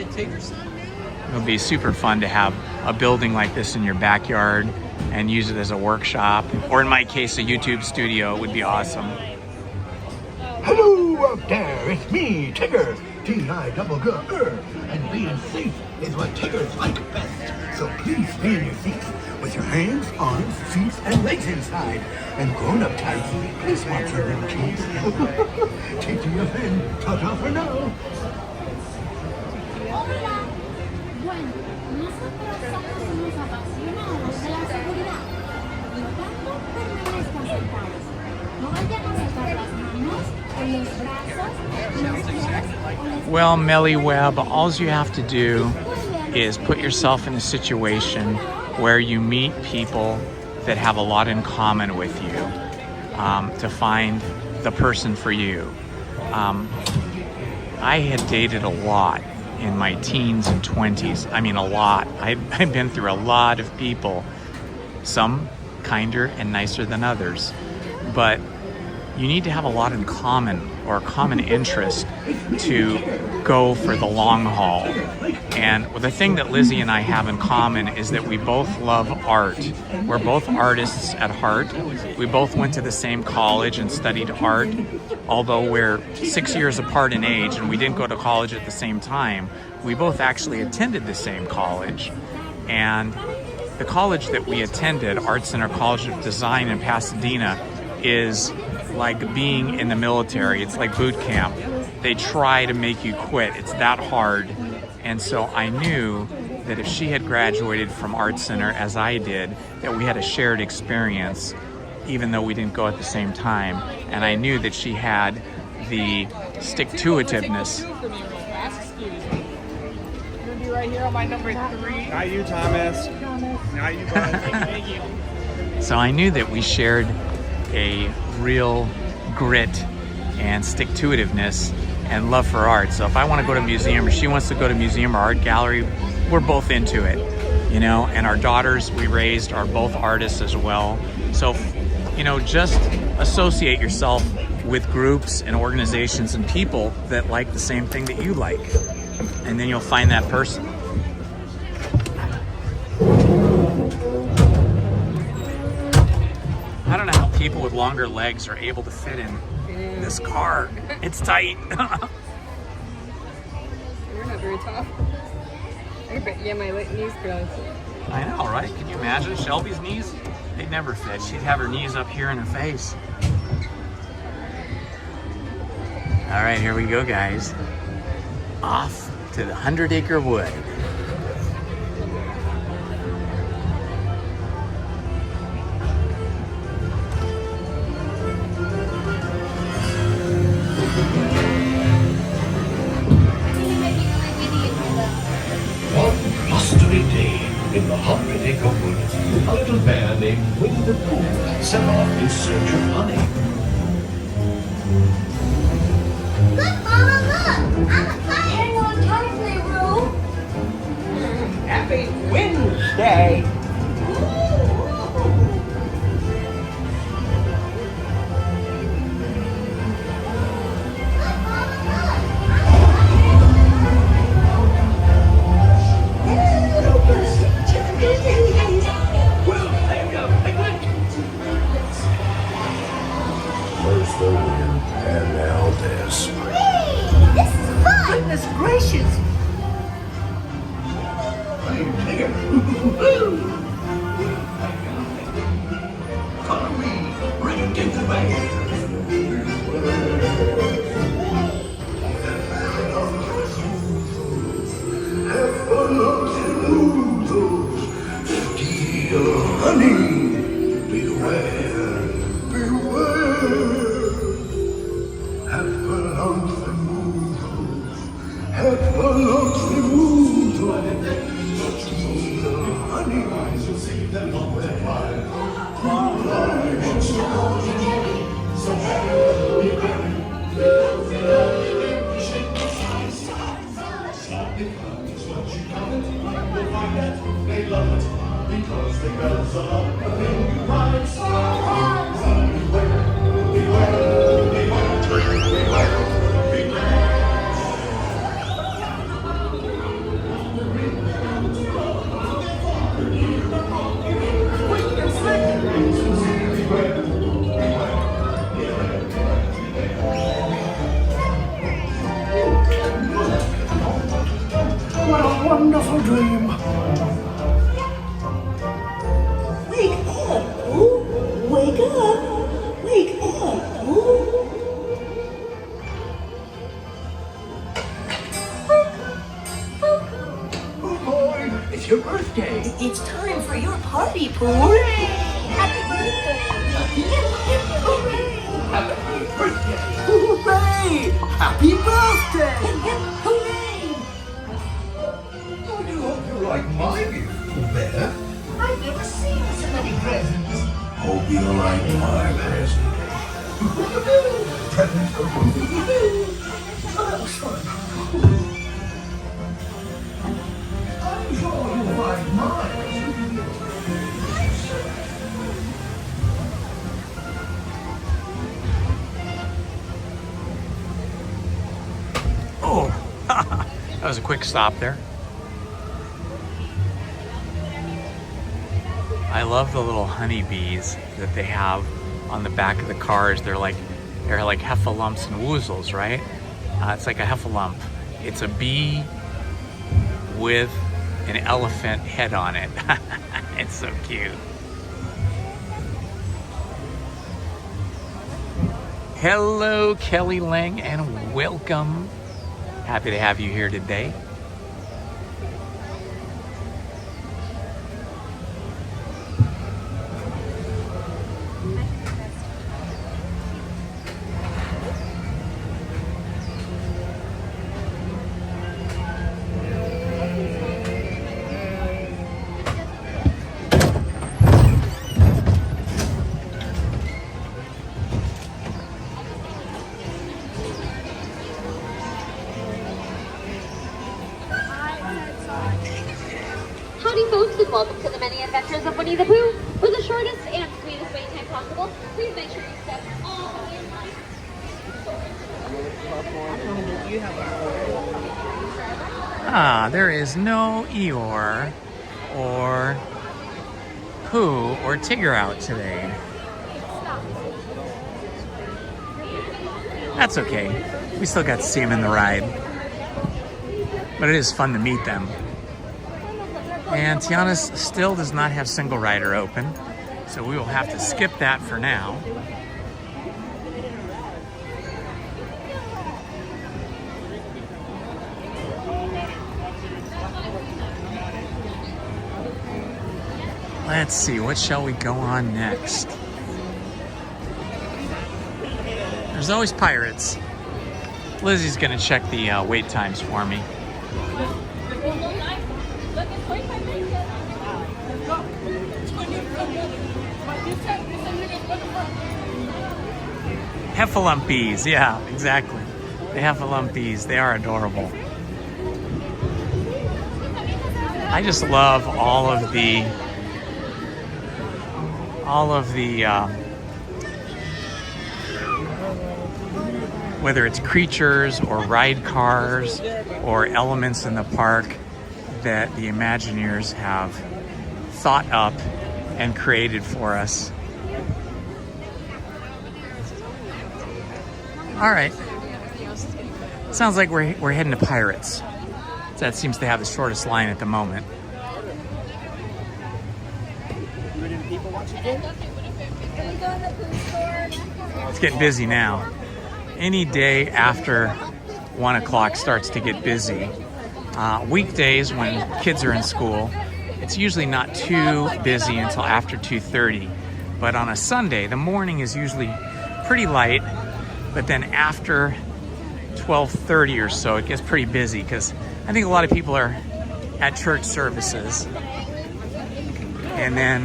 Speaker 1: would be super fun to have a building like this in your backyard and use it as a workshop, or in my case, a YouTube studio would be awesome.
Speaker 3: Hello out there, it's me, Tigger, T-I-G-G-R, and being safe is what Tiggers like best. So please stay in your seats with your hands, arms, feet, and legs inside. And grown-up types, please watch your little kids. Take to your pen, ta-ta for now.
Speaker 8: Hola. Bueno, nosotros somos unos apasionados de la seguridad. Por tanto, permanezcan sentados. No vayan a sacar las manos o los brazos, los pies o las...
Speaker 1: Well, Melly Webb, all you have to do is put yourself in a situation where you meet people that have a lot in common with you to find the person for you. I had dated a lot in my teens and 20s. I mean, a lot. I've been through a lot of people, some kinder and nicer than others. But you need to have a lot in common or a common interest to go for the long haul. And the thing that Lizzie and I have in common is that we both love art. We're both artists at heart. We both went to the same college and studied art, although we're 6 years apart in age and we didn't go to college at the same time. We both actually attended the same college. And the college that we attended, Art Center College of Design in Pasadena, is like being in the military. It's like boot camp. They try to make you quit. It's that hard. And so I knew that if she had graduated from Art Center as I did, that we had a shared experience, even though we didn't go at the same time. And I knew that she had the stick-to-itiveness.
Speaker 12: Right here on my number 3.
Speaker 16: Not you, Thomas. Not you, bud. Thank you.
Speaker 1: So I knew that we shared a real grit and stick-to-itiveness and love for art. So if I want to go to a museum or she wants to go to a museum or art gallery, we're both into it, you know. And our daughters we raised are both artists as well. So, you know, just associate yourself with groups and organizations and people that like the same thing that you like. And then you'll find that person. I don't know how people with longer legs are able to fit in this car. It's tight.
Speaker 15: You're not very tall. Yeah, my knees go.
Speaker 1: I know, right? Can you imagine Shelby's knees? They'd never fit. She'd have her knees up here in her face. All right, here we go, guys. Off to the 100-acre wood.
Speaker 3: One blustery day in the 100-acre wood, a little bear named Winnie the Pooh set off in search of honey.
Speaker 8: Look, Mama, look! I'm a fire! Hang on tightly, Roo!
Speaker 12: Happy Wednesday!
Speaker 3: First the wind, and now this.
Speaker 8: This is fun!
Speaker 12: Goodness gracious!
Speaker 3: Follow me, right in the way. Steal honey, beware, beware.
Speaker 9: What a wonderful dream.
Speaker 6: Wake up, Pooh. Wake up. Wake up, Pooh.
Speaker 9: Oh boy, it's your birthday.
Speaker 6: It's time for your party, Pooh.
Speaker 8: Happy birthday!
Speaker 9: Happy birthday. Hooray! Happy birthday.
Speaker 6: Hooray!
Speaker 9: I do hope you like my beautiful bear.
Speaker 6: I've never seen so many presents.
Speaker 3: Hope you like my present.
Speaker 9: Present for you. Oh, that was fun. I'm sure you'll like mine.
Speaker 1: That was a quick stop there. I love the little honeybees that they have on the back of the cars. They're like heffalumps and woozles, right? It's like a heffalump. It's a bee with an elephant head on it. It's so cute. Hello, Kelly Lang, and welcome. Happy to have you here today.
Speaker 18: Howdy folks, and welcome to the many adventures of Winnie the Pooh. For the shortest and sweetest wait time possible, please make sure you step all the way in line.
Speaker 1: Ah, there is no Eeyore or Pooh or Tigger out today. That's okay. We still got to see them in the ride. But it is fun to meet them. And Tiana's still does not have single rider open, so we will have to skip that for now. Let's see, what shall we go on next? There's always Pirates. Lizzie's gonna check the wait times for me. Heffalumpies, yeah, exactly. The heffalumpies, they are adorable. I just love all of the whether it's creatures or ride cars or elements in the park that the Imagineers have thought up and created for us. All right. Sounds like we're heading to Pirates. That seems to have the shortest line at the moment. It's getting busy now. Any day after 1 o'clock starts to get busy. Weekdays when kids are in school, it's usually not too busy until after 2:30. But on a Sunday, the morning is usually pretty light. But then after 12:30 or so, it gets pretty busy because I think a lot of people are at church services. And then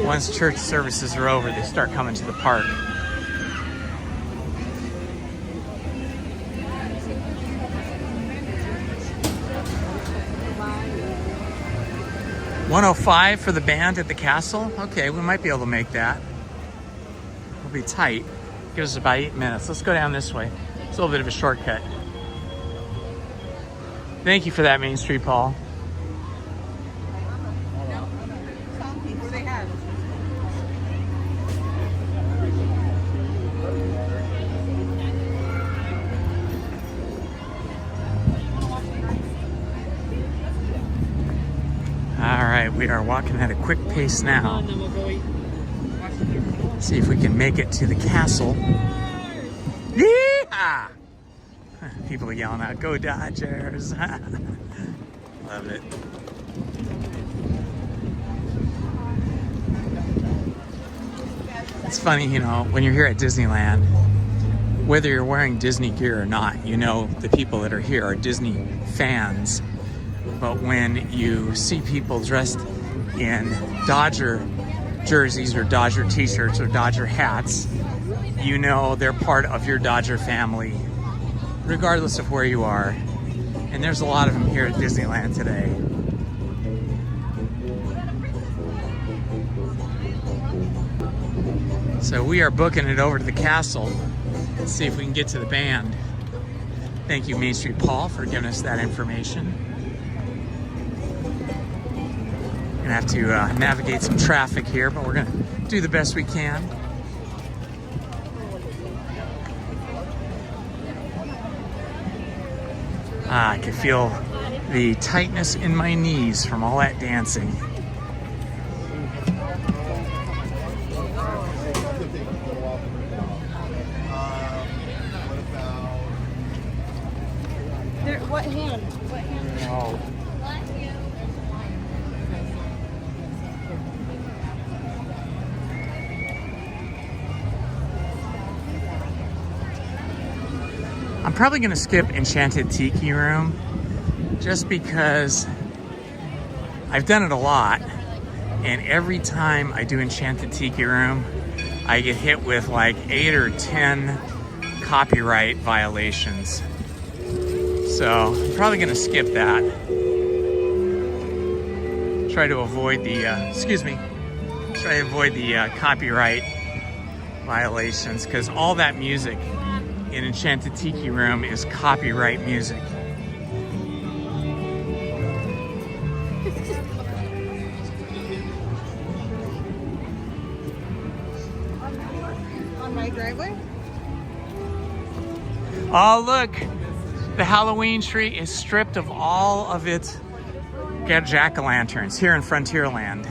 Speaker 1: once church services are over, they start coming to the park. $105 for the band at the castle. Okay, we might be able to make that. It'll be tight. Gives us about 8 minutes. Let's go down this way. It's a little bit of a shortcut. Thank you for that, Main Street Paul. All right, we are walking at a quick pace now. See if we can make it to the castle. Yeah! People are yelling out, "Go Dodgers!" Love it. It's funny, you know, when you're here at Disneyland, whether you're wearing Disney gear or not, you know the people that are here are Disney fans. But when you see people dressed in Dodger jerseys or Dodger t-shirts or Dodger hats, you know they're part of your Dodger family, regardless of where you are. And there's a lot of them here at Disneyland today. So we are booking it over to the castle. Let's see if we can get to the band. Thank you, Main Street Paul, for giving us that information. Gonna have to navigate some traffic here, but we're gonna do the best we can. I can feel the tightness in my knees from all that dancing.
Speaker 2: What hand? What hand?
Speaker 1: No. I'm probably gonna skip Enchanted Tiki Room just because I've done it a lot, and every time I do Enchanted Tiki Room, I get hit with like 8 or 10 copyright violations. So I'm probably gonna skip that. Try to avoid the, try to avoid the copyright violations, because all that music in Enchanted Tiki Room is copyright music.
Speaker 2: On my driveway?
Speaker 1: Oh, look! The Halloween tree is stripped of all of its jack-o'-lanterns here in Frontierland.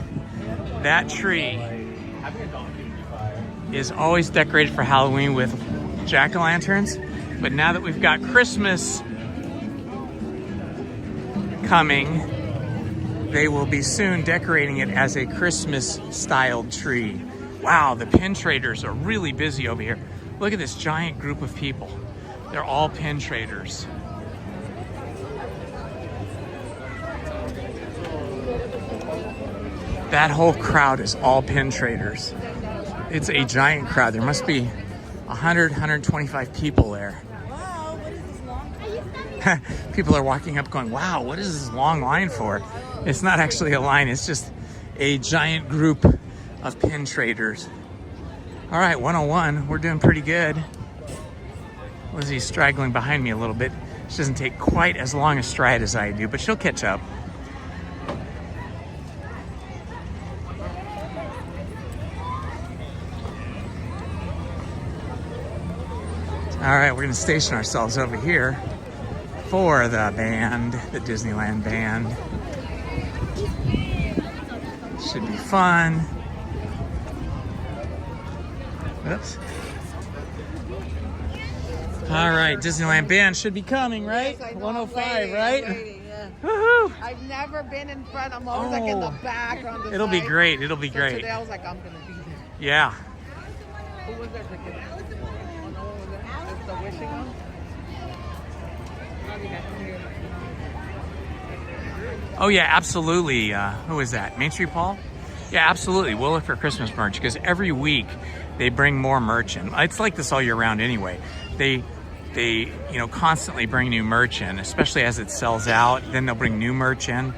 Speaker 1: That tree is always decorated for Halloween with jack-o'-lanterns, but now that we've got Christmas coming, they will be soon decorating it as a Christmas-styled tree. Wow, the pin traders are really busy over here. Look at this giant group of people. They're all pin traders. That whole crowd is all pin traders. It's a giant crowd. There must be 100, 125 people there.
Speaker 2: Wow, what is this long?
Speaker 1: People are walking up going, wow, what is this long line for? It's not actually a line, it's just a giant group of pin traders. All right, 101, we're doing pretty good. Lizzie's straggling behind me a little bit. She doesn't take quite as long a stride as I do, but she'll catch up. All right, we're gonna station ourselves over here for the band, the Disneyland band. Should be fun. Oops. All right, Disneyland band should be coming, right?
Speaker 2: Yes, I know,
Speaker 1: 105,
Speaker 2: I'm
Speaker 1: right?
Speaker 2: waiting, yeah.
Speaker 1: Woohoo!
Speaker 2: I've never been in front. I'm always like in the back or on the
Speaker 1: It'll be
Speaker 2: side.
Speaker 1: great. It'll be
Speaker 2: So
Speaker 1: great.
Speaker 2: today I was like, I'm gonna be there.
Speaker 1: Yeah.
Speaker 2: Who was there? Oh, no one was there? It's the wishing one?
Speaker 1: Oh yeah, absolutely. Who is that? Main Street Paul? Yeah, absolutely. We'll look for Christmas merch because every week they bring more merch in. It's like this all year round anyway. They constantly bring new merch in, especially as it sells out. Then they'll bring new merch in.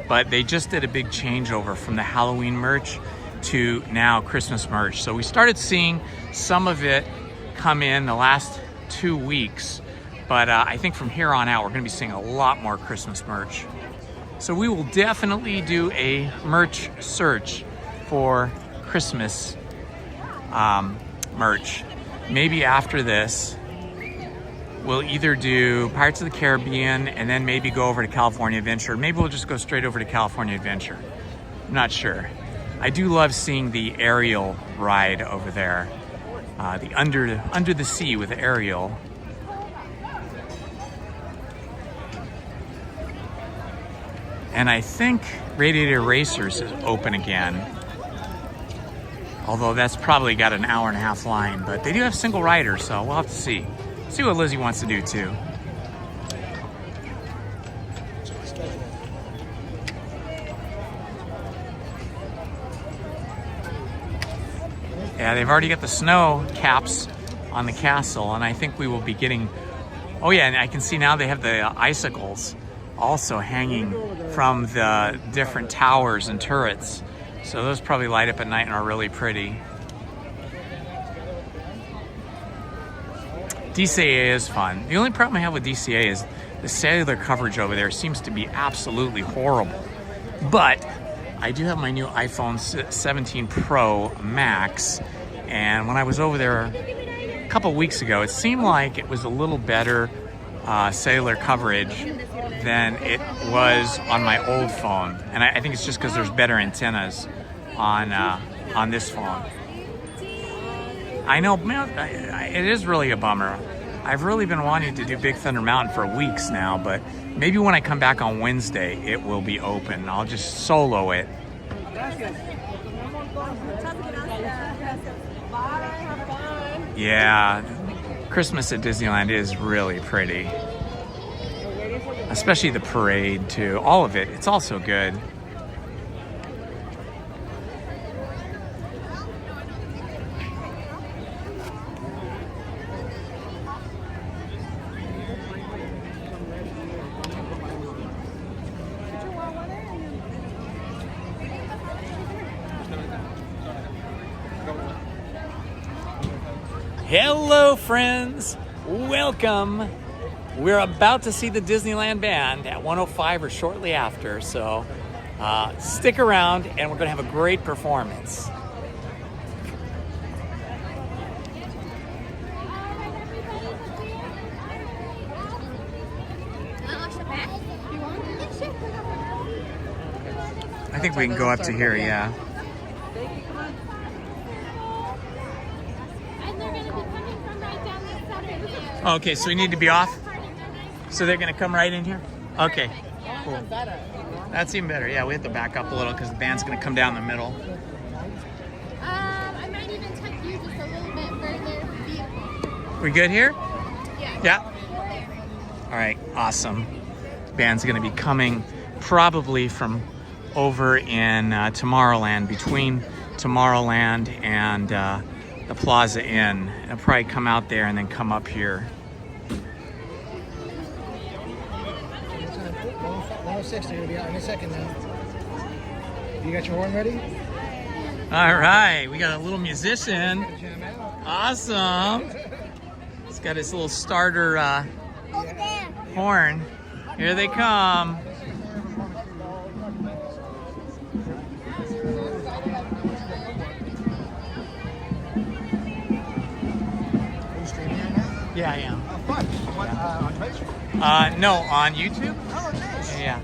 Speaker 1: But they just did a big changeover from the Halloween merch to now Christmas merch. So we started seeing some of it come in the last 2 weeks. But I think from here on out, we're gonna be seeing a lot more Christmas merch. So we will definitely do a merch search for Christmas merch. Maybe after this, we'll either do Pirates of the Caribbean and then maybe go over to California Adventure. Maybe we'll just go straight over to California Adventure. I'm not sure. I do love seeing the Ariel ride over there. The under the sea with Ariel. And I think Radiator Racers is open again. Although that's probably got an hour-and-a-half line, but they do have single riders, so we'll have to see. See what Lizzie wants to do too. Yeah, they've already got the snow caps on the castle, and I think we will be getting, oh yeah, and I can see now they have the icicles also hanging from the different towers and turrets. So those probably light up at night and are really pretty. DCA is fun. The only problem I have with DCA is the cellular coverage over there seems to be absolutely horrible. But I do have my new iPhone 17 Pro Max, and when I was over there a couple weeks ago, it seemed like it was a little better cellular coverage than it was on my old phone. And I think it's just because there's better antennas on this phone. I know, man, it is really a bummer. I've really been wanting to do Big Thunder Mountain for weeks now, but maybe when I come back on Wednesday, it will be open. I'll just solo it. Yeah, Christmas at Disneyland is really pretty. Especially the parade, too. All of it. It's all so good. Hello, friends. Welcome. We're about to see the Disneyland Band at 1:05 or shortly after, so stick around and we're going to have a great performance. I think we can go up to here, yeah. Okay, so we need to be off? So they're going to come right in here? Okay, cool. That's even better. Yeah, we have to back up a little because the band's going to come down the middle.
Speaker 2: I might even tuck you just a little bit further.
Speaker 1: We good here?
Speaker 2: Yeah.
Speaker 1: Yeah? All right, awesome. Band's going to be coming probably from over in Tomorrowland, between Tomorrowland and the Plaza Inn. It'll probably come out there and then come up here.
Speaker 12: 106, they're gonna be out in a second now. You got your horn ready?
Speaker 1: All right, we got a little musician. Awesome. He's got his little starter horn. Here they come. Yeah, I am.
Speaker 12: Fun. On Twitch?
Speaker 1: No, on YouTube?
Speaker 12: Oh, nice.
Speaker 1: Yeah.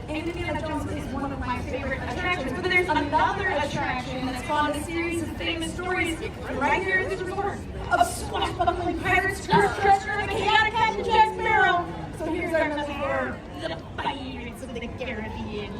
Speaker 19: Indiana Jones is one of my favorite attractions, but there's another attraction that's spawned a series of famous stories right here at this resort of swashbuckling pirates, cursed treasure, and the chaotic Captain Jack Sparrow. So here's our message for the Pirates of the Caribbean.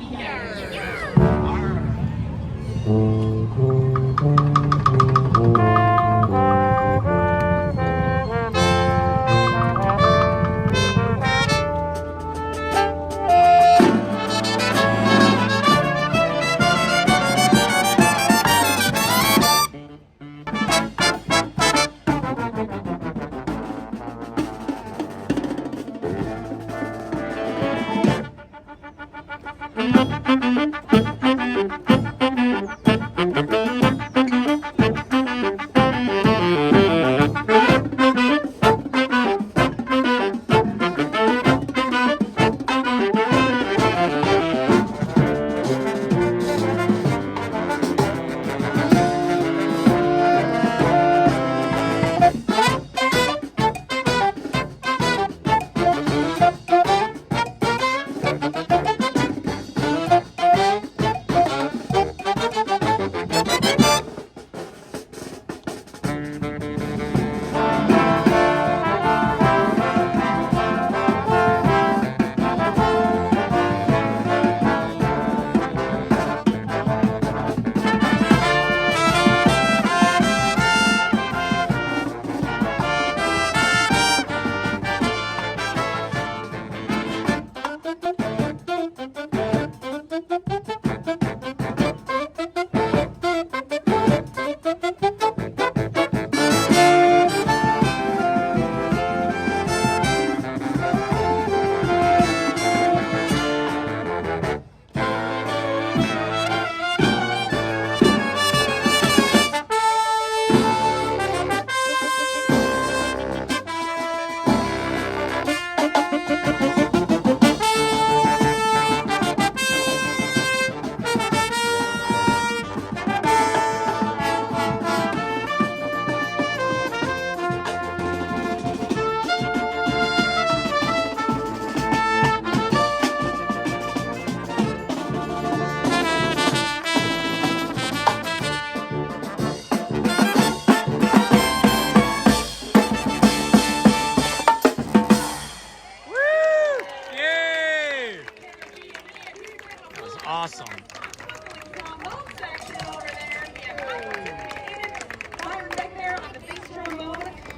Speaker 1: Awesome.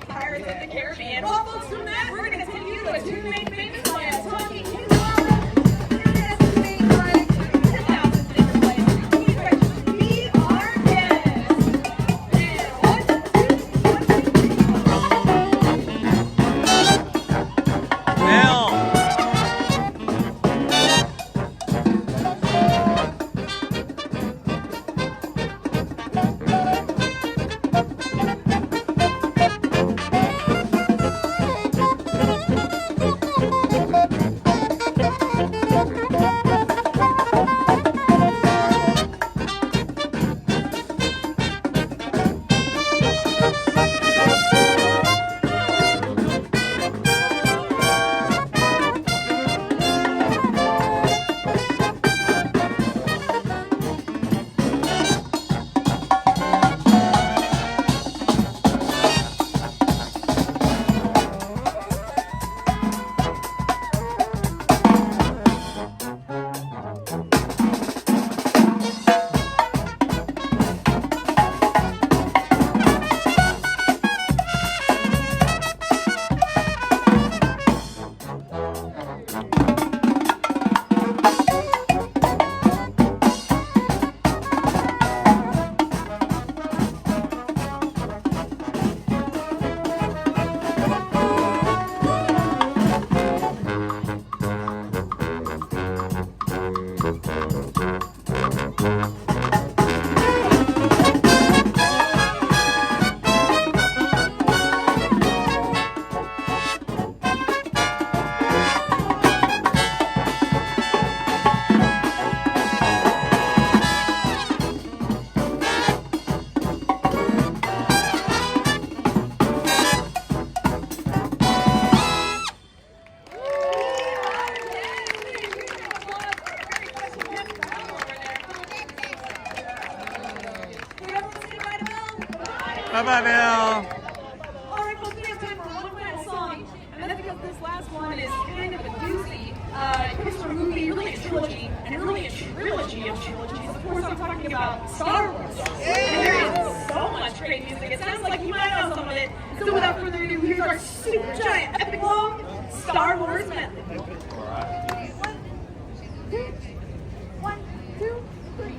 Speaker 19: Pirates of the Caribbean. Well, folks, from that, we're going to take you to the two main famous lands, talking
Speaker 1: Bye-bye, Bill.
Speaker 19: All right, folks, we have time for one final song, and that's because this last one is kind of a doozy. It's a movie, really a trilogy, and really a trilogy of trilogies. Of course, I'm talking about Star Wars. And there is so much great music. It sounds like you might know some of it. So without further ado, here's our super giant, epic long Star Wars medley. One, two, three.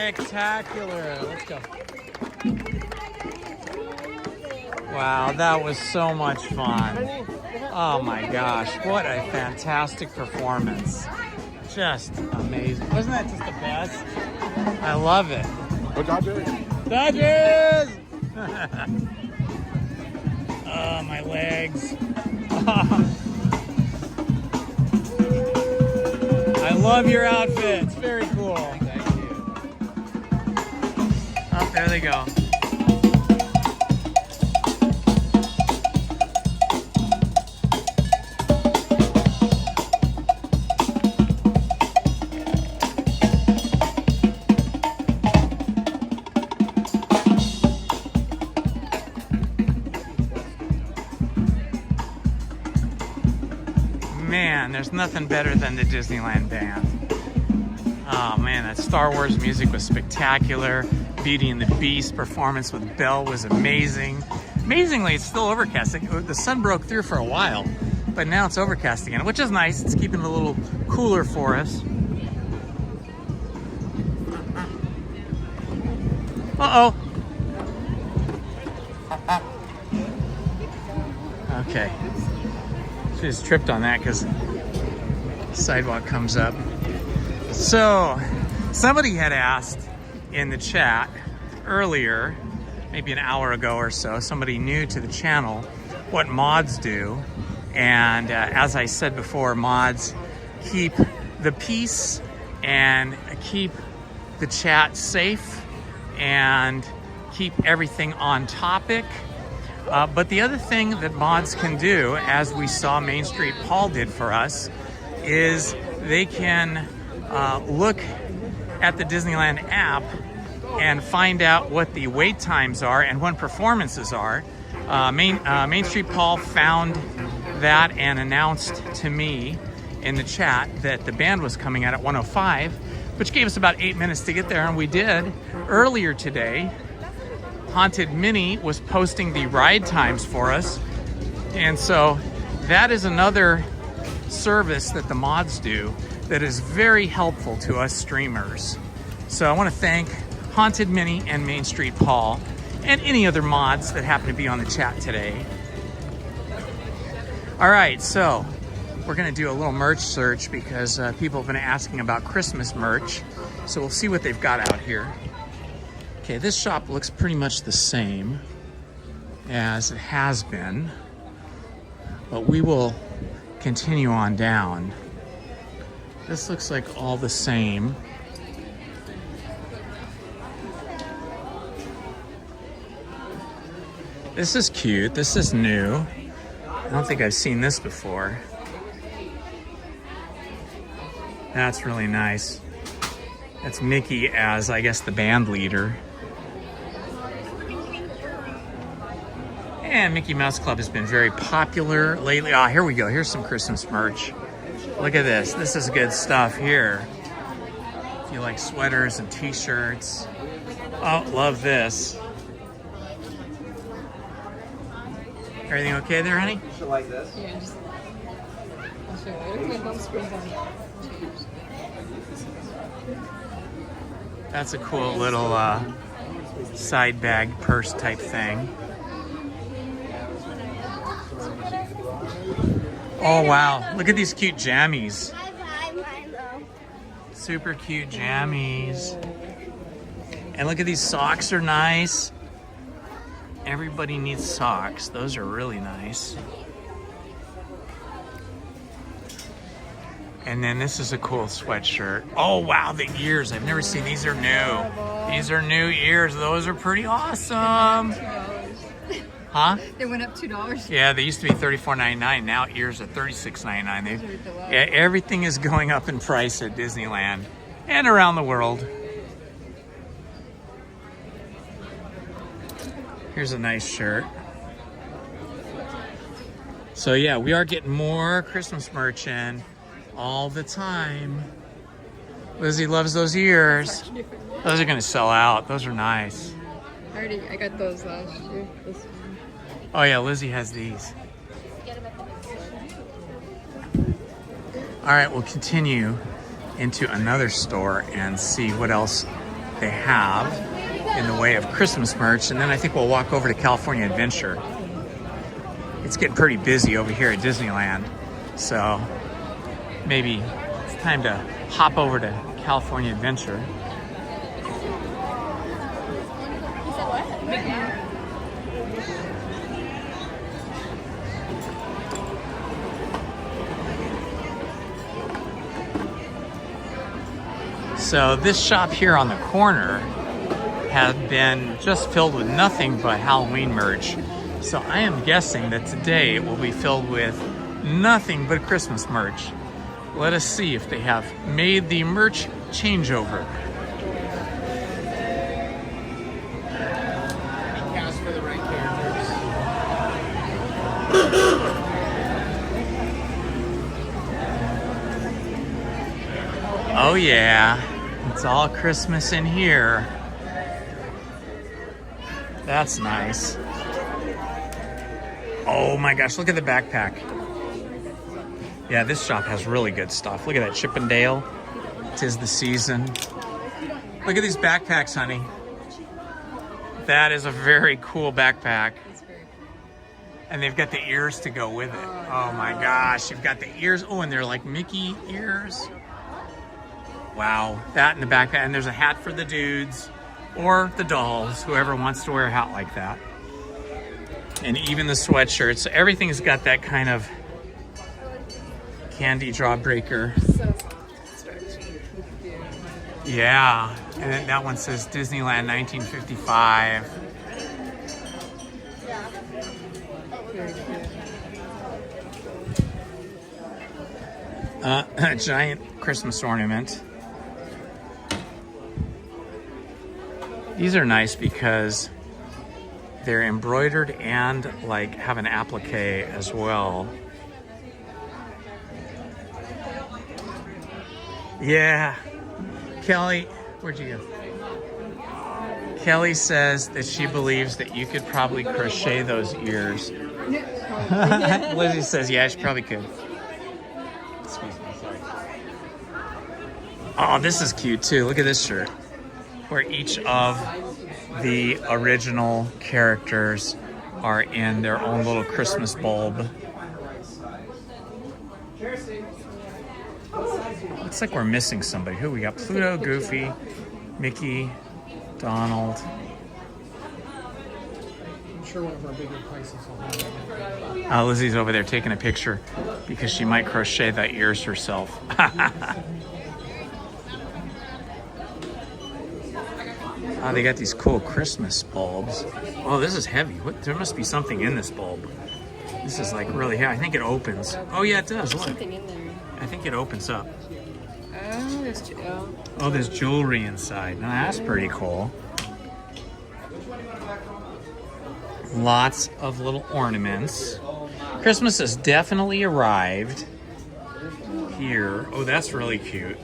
Speaker 1: spectacular. Let's go. Wow, that was so much fun. Oh my gosh, what a fantastic performance. Just amazing. Wasn't that just the best? I love it.
Speaker 5: Go Dodgers!
Speaker 1: Dodgers! Oh, my legs. I love your outfit. It's very cool. Thank you. Oh, there they go. man, there's nothing better than the Disneyland band. Oh man, that Star Wars music was spectacular. Beauty and the Beast performance with Belle was amazing. Amazingly, it's still overcast. The sun broke through for a while, but now it's overcast again, which is nice. It's keeping it a little cooler for us. Uh-oh. Okay. She just tripped on that because the sidewalk comes up. So, somebody had asked in the chat earlier, maybe an hour ago or so, somebody new to the channel, what mods do. And as I said before, mods keep the peace and keep the chat safe and keep everything on topic. But the other thing that mods can do, as we saw Main Street Paul did for us, is they can look at the Disneyland app and find out what the wait times are and when performances are. Main Street Paul found that and announced to me in the chat that the band was coming out at 1:05, which gave us about 8 minutes to get there, and we did. Earlier today, Haunted Minnie was posting the ride times for us, and so that is another service that the mods do that is very helpful to us streamers. So I want to thank Haunted Minnie and Main Street Paul and any other mods that happen to be on the chat today. All right, so we're going to do a little merch search because people have been asking about Christmas merch. So we'll see what they've got out here. Okay, this shop looks pretty much the same as it has been, but we will continue on down. This looks like all the same. This is cute. This is new. I don't think I've seen this before. That's really nice. That's Mickey as, I guess, the band leader. And Mickey Mouse Club has been very popular lately. Ah, here we go. Here's some Christmas merch. Look at this. This is good stuff here. If you like sweaters and t-shirts. Oh, love this. Everything okay there, honey?
Speaker 10: You should like this.
Speaker 15: Yeah, just... I'll show you. My bum springs on.
Speaker 1: That's a cool little side bag purse type thing. Oh wow, look at these cute jammies. Super cute jammies. And look at these socks, are nice. Everybody needs socks. Those are really nice. And then this is a cool sweatshirt. Oh wow, the ears. I've never seen these. Are new. These are new ears. Those are pretty awesome. Huh?
Speaker 15: They went up $2.
Speaker 1: Yeah, they used to be $34.99. Now ears are $36.99. Yeah, everything is going up in price at Disneyland and around the world. Here's a nice shirt. So yeah, we are getting more Christmas merch in all the time. Lizzie loves those ears. Those are gonna sell out. Those are nice.
Speaker 15: I got those last year. This one.
Speaker 1: Oh yeah, Lizzie has these. All right, we'll continue into another store and see what else they have in the way of Christmas merch, and then I think we'll walk over to California Adventure. It's getting pretty busy over here at Disneyland, so maybe it's time to hop over to California Adventure. So this shop here on the corner has been just filled with nothing but Halloween merch. So I am guessing that today it will be filled with nothing but Christmas merch. Let us see if they have made the merch changeover.
Speaker 5: Cast for the right characters.
Speaker 1: Oh yeah, it's all Christmas in here. That's nice. Oh my gosh, look at the backpack. Yeah, this shop has really good stuff. Look at that Chippendale. 'Tis the season. Look at these backpacks, honey. That is a very cool backpack. And they've got the ears to go with it. Oh my gosh, you've got the ears. Oh, and they're like Mickey ears. Wow, that in the backpack. And there's a hat for the dudes or the dolls, whoever wants to wear a hat like that. And even the sweatshirts. Everything's got that kind of candy jawbreaker. Yeah, and then that one says Disneyland 1955. A giant Christmas ornament. These are nice because they're embroidered and like have an applique as well. Yeah. Kelly, where'd you go? Kelly says that she believes that you could probably crochet those ears. Lizzie says, yeah, she probably could. Excuse me, sorry. Oh, this is cute too. Look at this shirt. Where each of the original characters are in their own little Christmas bulb. Looks like we're missing somebody. Who we got? Pluto, Goofy, Mickey, Donald.
Speaker 10: I'm sure one of our bigger prices will have that.
Speaker 1: Lizzie's over there taking a picture because she might crochet the ears herself. Oh, they got these cool Christmas bulbs. Oh, this is heavy. What? There must be something in this bulb. This is like really heavy. I think it opens. Oh yeah, it does. Look.
Speaker 15: Something in there.
Speaker 1: I think it opens up.
Speaker 15: Oh,
Speaker 1: there's jewelry inside. Now that's pretty cool. Lots of little ornaments. Christmas has definitely arrived here. Oh, that's really cute.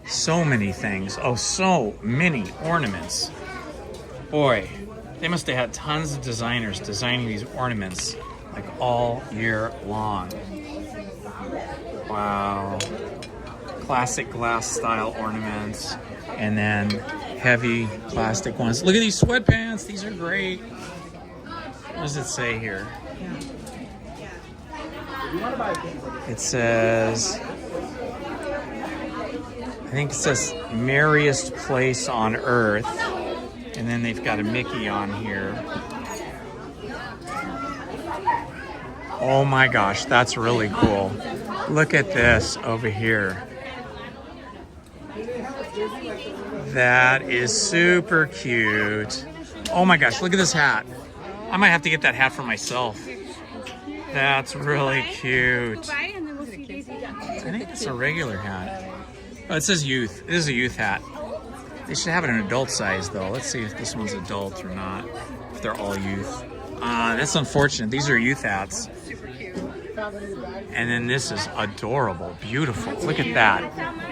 Speaker 1: So many things. Oh, so many ornaments. Boy, they must have had tons of designers designing these ornaments like all year long. Wow. Classic glass style ornaments and then heavy plastic ones. Look at these sweatpants. These are great. What does it say here? It says, I think it says merriest place on earth. And then they've got a Mickey on here. Oh my gosh, that's really cool. Look at this over here. That is super cute. Oh my gosh, look at this hat. I might have to get that hat for myself. That's really cute. I think it's a regular hat. Oh, it says youth. It is a youth hat. They should have it in adult size though. Let's see if this one's adult or not. If they're all youth. That's unfortunate. These are youth hats. And then this is adorable, beautiful. Look at that.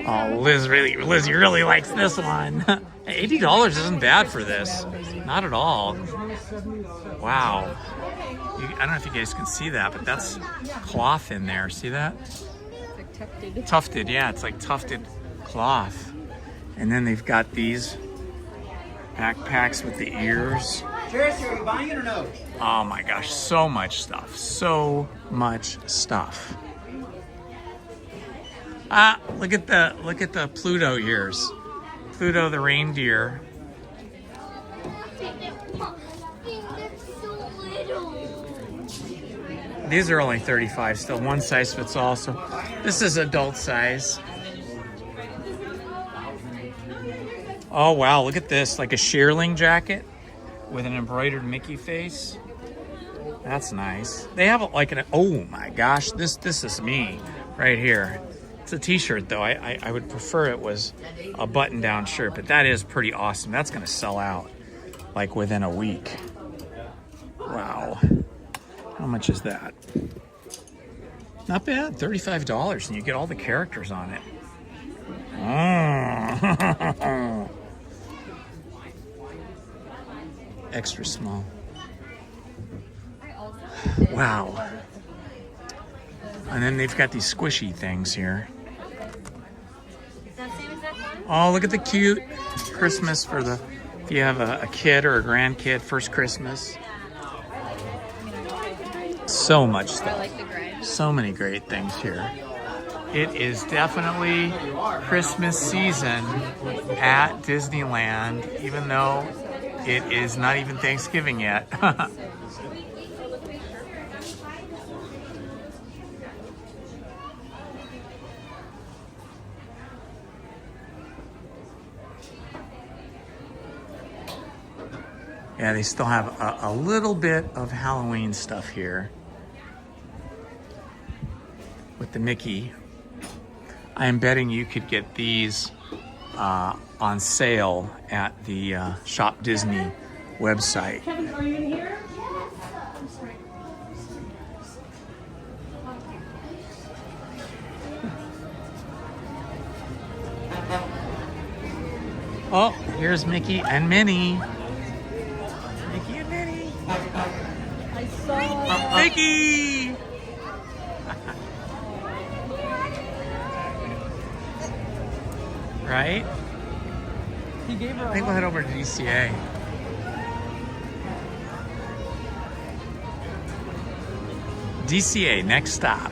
Speaker 1: Oh, Lizzie really likes this one. $80 isn't bad for this. Not at all. Wow. I don't know if you guys can see that, but that's cloth in there. See that?
Speaker 15: Like tufted.
Speaker 1: Tufted, yeah. It's like tufted cloth. And then they've got these backpacks with the ears.
Speaker 12: Jersey, are you buying it or no?
Speaker 1: Oh my gosh, so much stuff. So much stuff. Look at the Pluto ears. Pluto the reindeer. These are only $35 still. One size fits all. So this is adult size. Oh wow, look at this. Like a shearling jacket with an embroidered Mickey face. That's nice. They have like an, oh my gosh, this is me right here. It's a t-shirt though. I would prefer it was a button-down shirt, but that is pretty awesome. That's gonna sell out like within a week. Wow. How much is that? Not bad, $35, and you get all the characters on it. Oh. Extra small. Wow. And then they've got these squishy things here. Oh, look at the cute Christmas for the, if you have a kid or a grandkid, first Christmas. So much stuff. So many great things here. It is definitely Christmas season at Disneyland, even though it is not even Thanksgiving yet. Yeah, they still have a little bit of Halloween stuff here with the Mickey. I am betting you could get these on sale at the Shop Disney website.
Speaker 19: Kevin, are you in here?
Speaker 1: Oh, here's Mickey and Minnie. Mickey and Minnie.
Speaker 19: I saw
Speaker 1: Mickey! Right?
Speaker 19: He gave her
Speaker 1: I think we'll head over to DCA. DCA, next stop.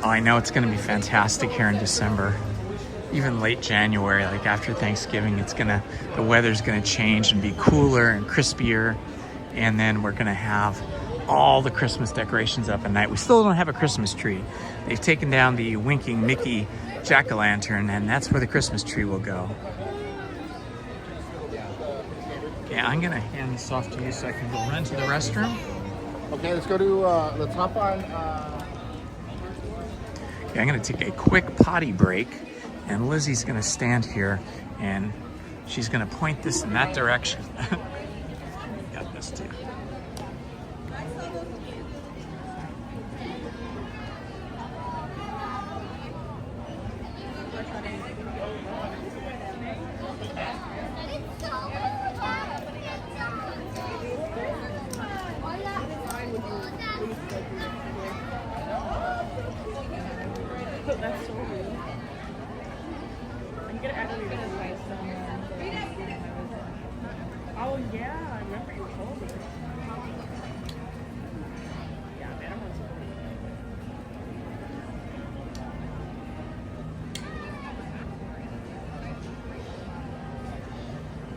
Speaker 1: Oh, I know it's going to be fantastic here in December. Even late January, like after Thanksgiving, the weather's going to change and be cooler and crispier. And then we're going to have all the Christmas decorations up at night. We still don't have a Christmas tree. They've taken down the winking Mickey jack-o'-lantern, and that's where the Christmas tree will go. Okay, I'm going to hand this off to you so I can go run to the restroom.
Speaker 5: Okay, let's go to, let's hop on.
Speaker 1: Okay, I'm going to take a quick potty break, and Lizzie's going to stand here, and she's going to point this in that direction. Got this too.
Speaker 19: That's so weird. I'm gonna actually realize oh yeah, I remember you told me. Yeah, man, I'm gonna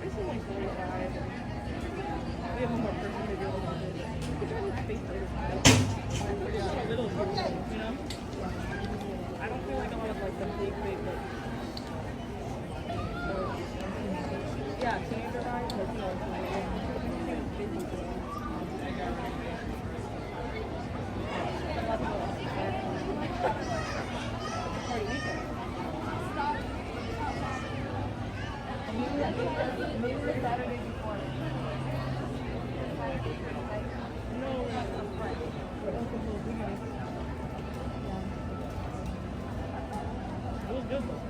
Speaker 19: this is like 45. We have more person to do a little bit. You can try to face 35. Just a little, you know? I don't feel like a lot of like the big, like, yeah, teenager guys, like, you know, maybe the Saturday before. No, it was good though.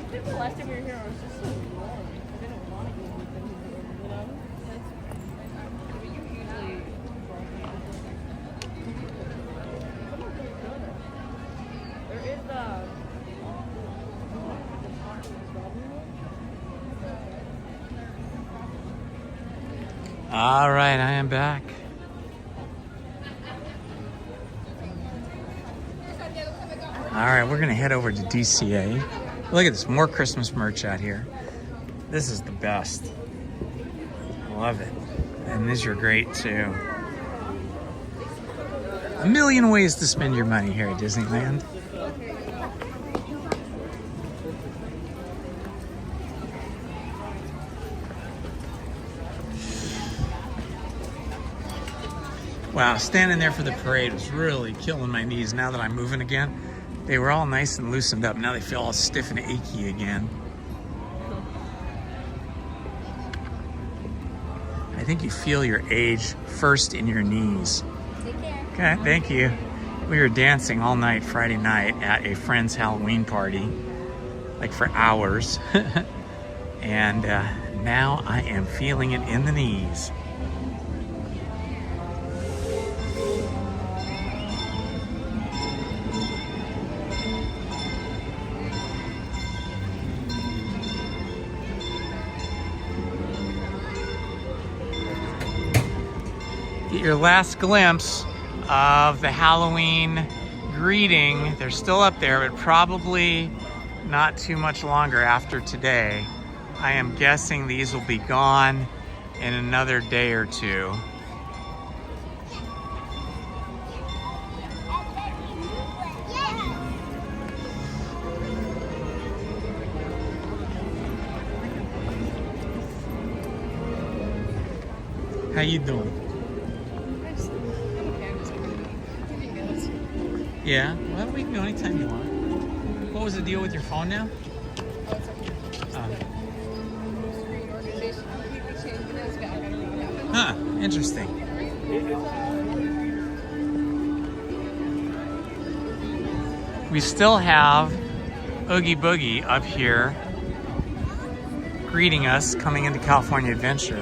Speaker 19: I think the last time we were here, I was just so warm. I didn't want to go with them, you know? We usually there is
Speaker 1: All right, I am back. All right, we're gonna head over to DCA. Look at this, more Christmas merch out here. This is the best. Love it. And these are great too. A million ways to spend your money here at Disneyland. Wow, standing there for the parade was really killing my knees. Now that I'm moving again, they were all nice and loosened up. Now they feel all stiff and achy again. I think you feel your age first in your knees.
Speaker 17: Take care.
Speaker 1: Okay, thank you. We were dancing all night Friday night at a friend's Halloween party, like for hours. And now I am feeling it in the knees. Get your last glimpse of the Halloween greeting. They're still up there, but probably not too much longer after today. I am guessing these will be gone in another day or two. How you doing? Yeah, well, we can go anytime you want. What was the deal with your phone now? Huh, interesting. We still have Oogie Boogie up here greeting us coming into California Adventure.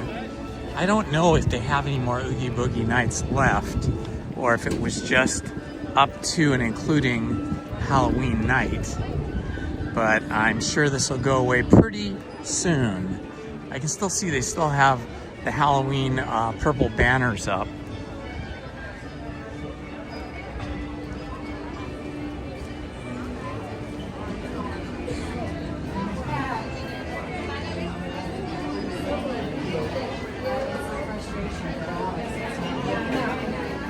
Speaker 1: I don't know if they have any more Oogie Boogie nights left or if it was just up to and including Halloween night, but I'm sure this will go away pretty soon. I can still see they still have the Halloween purple banners up.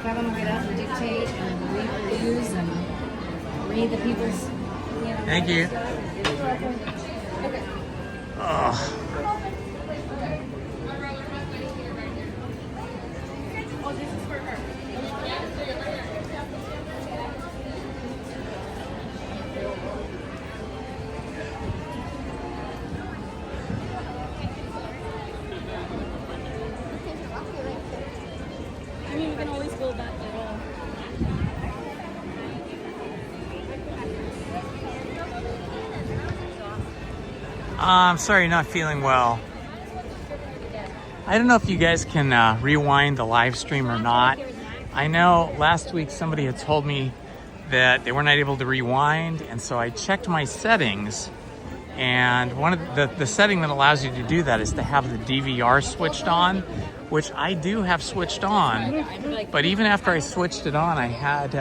Speaker 15: Have them get up and dictate and read reviews and read the people's, you know.
Speaker 1: Thank you. Oh.
Speaker 19: I mean, we can always go back at all.
Speaker 1: I'm sorry, not feeling well. I don't know if you guys can rewind the live stream or not. I know last week somebody had told me that they were not able to rewind, and so I checked my settings, and one of the setting that allows you to do that is to have the DVR switched on, which I do have switched on. But even after I switched it on, I had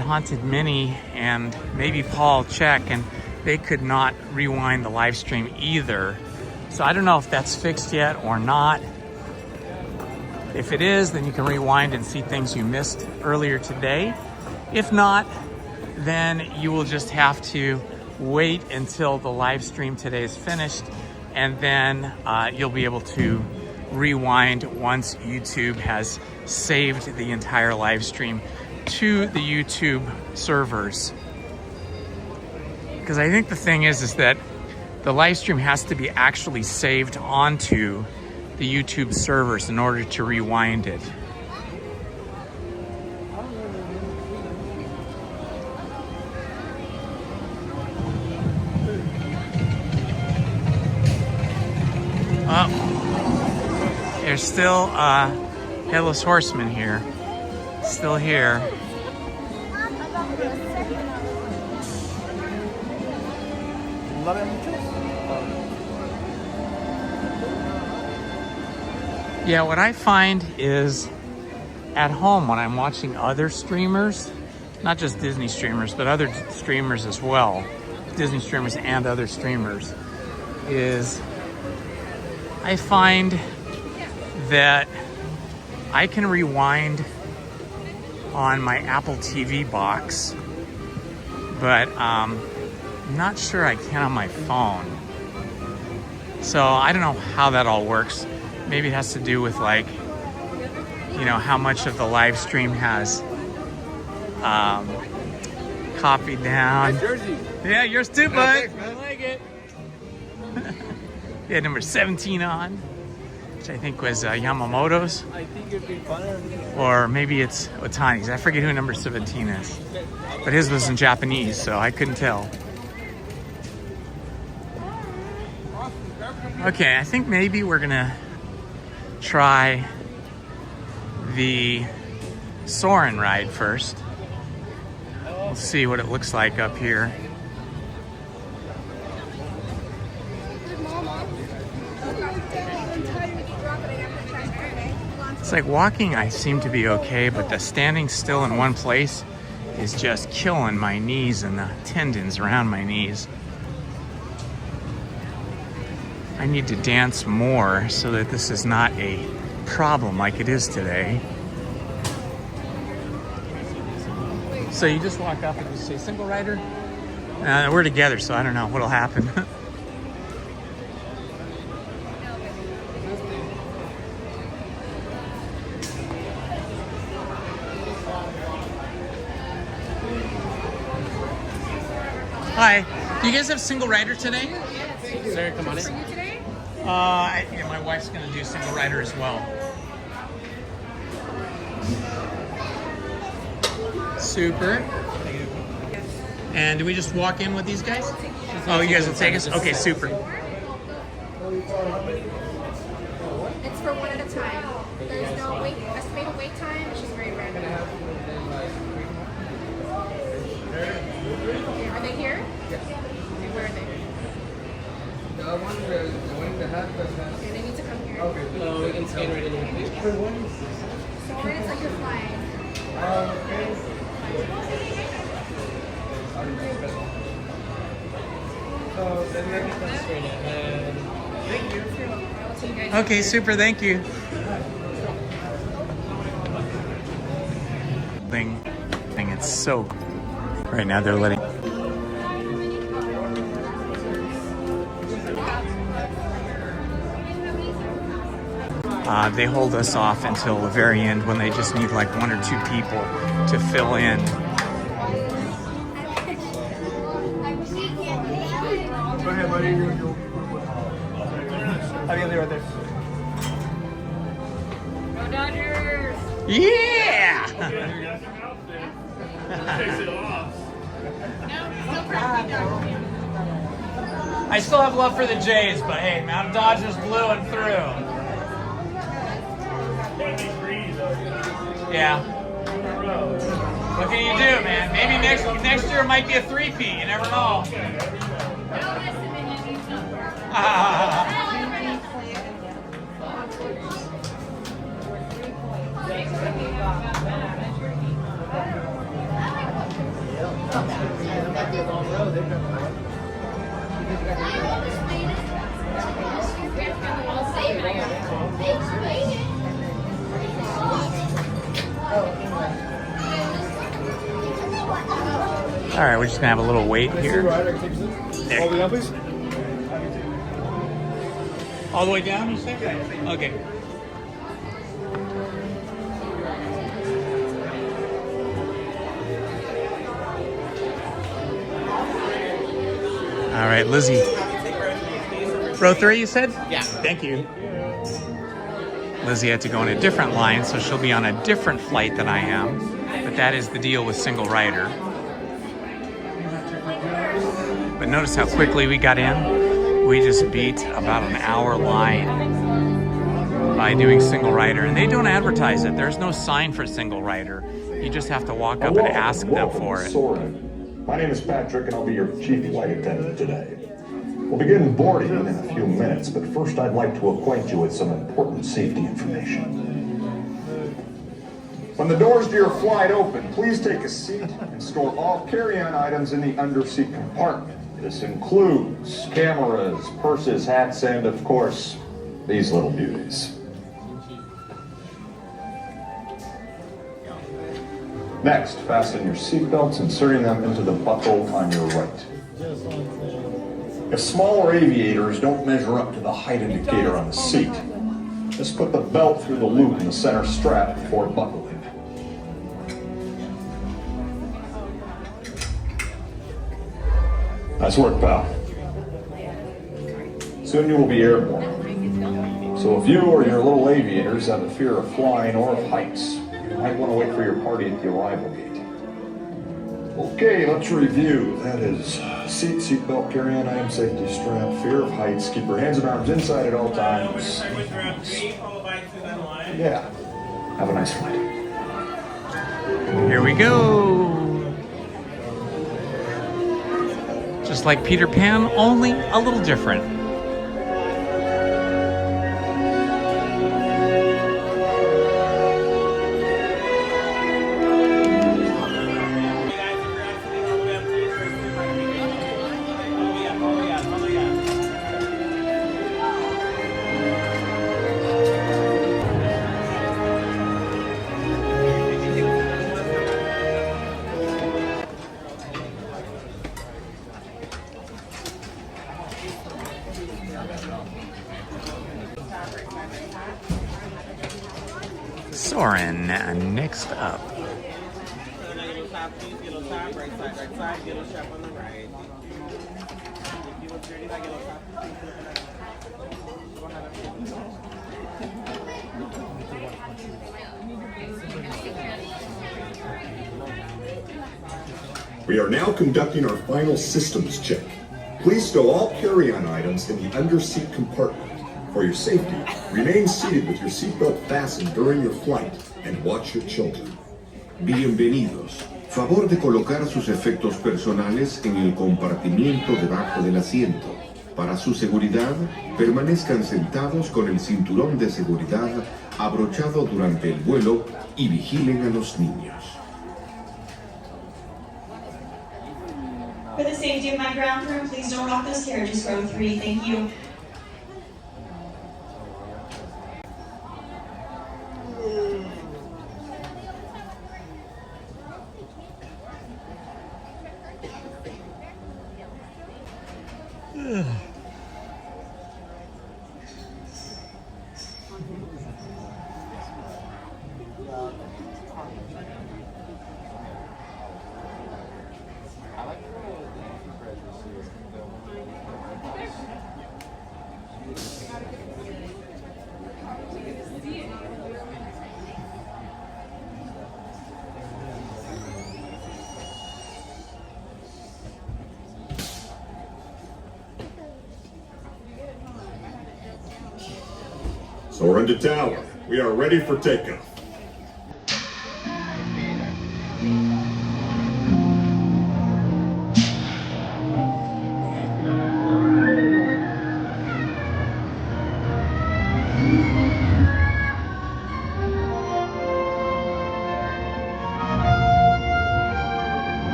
Speaker 1: Haunted Minnie and maybe Paul check, and they could not rewind the live stream either. So I don't know if that's fixed yet or not. If it is, then you can rewind and see things you missed earlier today. If not, then you will just have to wait until the live stream today is finished, and then you'll be able to rewind once YouTube has saved the entire live stream to the YouTube servers. Because I think the thing is that the live stream has to be actually saved onto the YouTube servers in order to rewind it. Oh, there's still Headless Horseman here. Still here. Yeah, what I find is at home when I'm watching other streamers, not just Disney streamers, but other streamers as well, Disney streamers and other streamers, is I find that I can rewind on my Apple TV box, but I'm not sure I can on my phone. So I don't know how that all works. Maybe it has to do with like you know, how much of the live stream has copied down. Yeah, yours too, bud.
Speaker 10: I like it.
Speaker 1: He had number 17 on, which I think was Yamamoto's.
Speaker 10: I think it'd be funner.
Speaker 1: Or maybe it's Otani's. I forget who number 17 is. But his was in Japanese, so I couldn't tell. Okay, I think maybe we're gonna try the Soarin ride first. We'll see what it looks like up here. It's like walking, I seem to be okay, but the standing still in one place is just killing my knees and the tendons around my knees. I need to dance more so that this is not a problem like it is today. So you just walk up and you say, single rider? We're together, so I don't know what'll happen. Hi, do you guys have single rider today?
Speaker 10: Sir, come on in.
Speaker 1: Yeah, my wife's gonna do single rider as well. Super. And do we just walk in with these guys? Oh, you guys will take us? Okay, super.
Speaker 17: It's for one at a time. There's no estimated wait time. It's just very random. Okay, are they here?
Speaker 10: Yes.
Speaker 17: Okay, where are they?
Speaker 10: The one going to have the
Speaker 17: Okay, they need to come here.
Speaker 10: Okay. We can scan right in here.
Speaker 17: So right, it's like you're flying.
Speaker 10: Then let me come straight in. Thank you.
Speaker 17: I'll see you guys.
Speaker 1: Okay, super, thank you. Thing, it's so. Right now they're letting. They hold us off until the very end when they just need like 1 or 2 people to fill in.
Speaker 10: Go ahead, buddy. Have you right there?
Speaker 4: Go Dodgers!
Speaker 1: Yeah! I still have love for the Jays, but hey, Mount Dodgers blue and through. Yeah. What can you do, man? Maybe next year might be a 3-peat. You never know. All right, we're just gonna have a little wait here.
Speaker 10: All the way down, please.
Speaker 1: All the way down, you say? Okay. All right, Lizzy. Row 3, you said?
Speaker 10: Yeah.
Speaker 1: Thank you. Lizzy had to go on a different line, so she'll be on a different flight than I am. But that is the deal with single rider. But notice how quickly we got in. We just beat about an hour line by doing single rider. And they don't advertise it. There's no sign for single rider. You just have to walk up and ask them for it.
Speaker 20: Soarin. My name is Patrick, and I'll be your chief flight attendant today. We'll begin boarding in a few minutes, but first I'd like to acquaint you with some important safety information. When the doors to your flight open, please take a seat and store all carry-on items in the underseat compartment. This includes cameras, purses, hats, and, of course, these little beauties. Next, fasten your seatbelts, inserting them into the buckle on your right. If smaller aviators don't measure up to the height indicator on the seat, Just put the belt through the loop in the center strap before buckling. Nice work, pal. Soon you will be airborne. So if you or your little aviators have a fear of flying or of heights, you might want to wait for your party at the arrival gate. Okay, let's review. That is seatbelt, carry-on item, safety strap, fear of heights, keep your hands and arms inside at all times. Yeah. Have a nice flight.
Speaker 1: Here we go. Just like Peter Pan, only a little different. Soarin, next up.
Speaker 20: We are now conducting our final systems check. Please stow all carry-on items in the underseat compartment. For your safety, remain seated with your seatbelt fastened during your flight and watch your children.
Speaker 14: Bienvenidos. Favor de colocar sus efectos personales en el compartimiento debajo del asiento. Para su seguridad, permanezcan sentados con el cinturón de seguridad abrochado durante el vuelo y vigilen a los niños.
Speaker 19: For the safety of my ground crew, please don't rock those carriages, row 3. Thank you.
Speaker 20: Soarin to tower. We are ready for takeoff.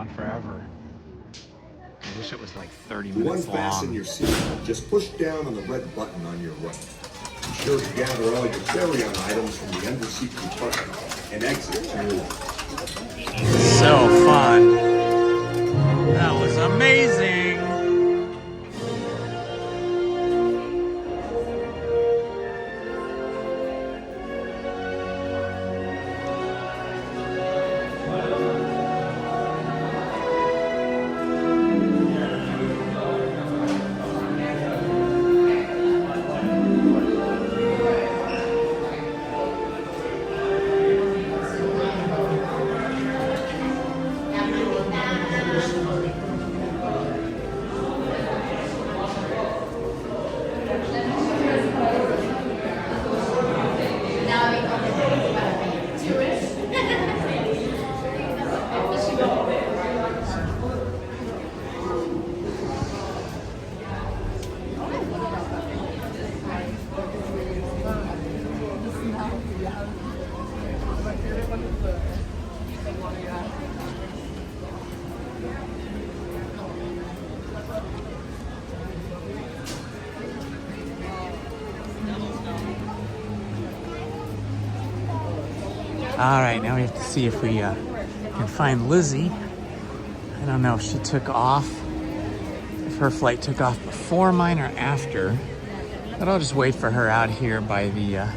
Speaker 1: on forever. I wish it was like 30
Speaker 20: To
Speaker 1: minutes
Speaker 20: unfasten
Speaker 1: long.
Speaker 20: your seatbelt, just push down on the red button on your right. Be sure to gather all your carry-on items from the underseat compartment and exit to your left.
Speaker 1: So fun. That was amazing. All right, now we have to see if we can find Lizzie. I don't know if she took off, if her flight took off before mine or after, but I'll just wait for her out here by the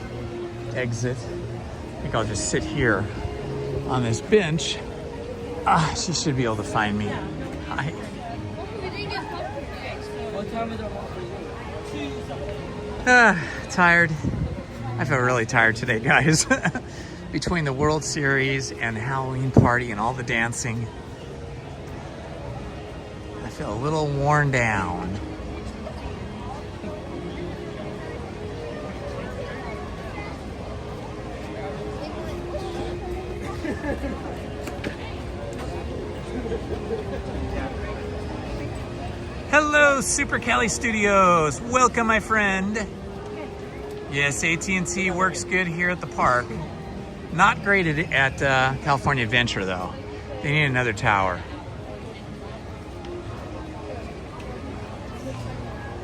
Speaker 1: exit. I think I'll just sit here on this bench. She should be able to find me. Hi. Tired. I feel really tired today, guys. Between the World Series and the Halloween party and all the dancing, I feel a little worn down. Hello, Super Cali Studios. Welcome, my friend. Yes, AT&T works good here at the park. Not great at California Adventure, though. They need another tower.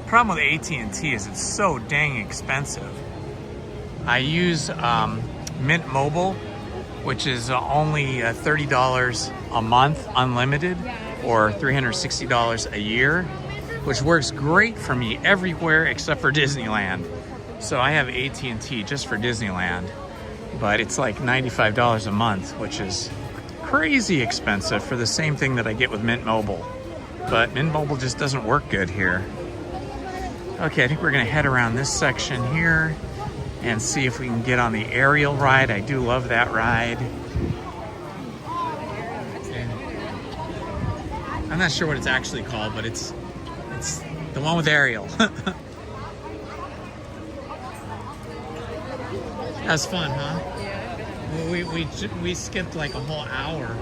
Speaker 1: Problem with AT&T is it's so dang expensive. I use Mint Mobile, which is only $30 a month, unlimited, or $360 a year, which works great for me everywhere except for Disneyland. So I have AT&T just for Disneyland. But it's like $95 a month, which is crazy expensive for the same thing that I get with Mint Mobile. But Mint Mobile just doesn't work good here. Okay, I think we're gonna head around this section here and see if we can get on the aerial ride. I do love that ride. And I'm not sure what it's actually called, but it's the one with aerial. That's fun, huh? We skipped like a whole hour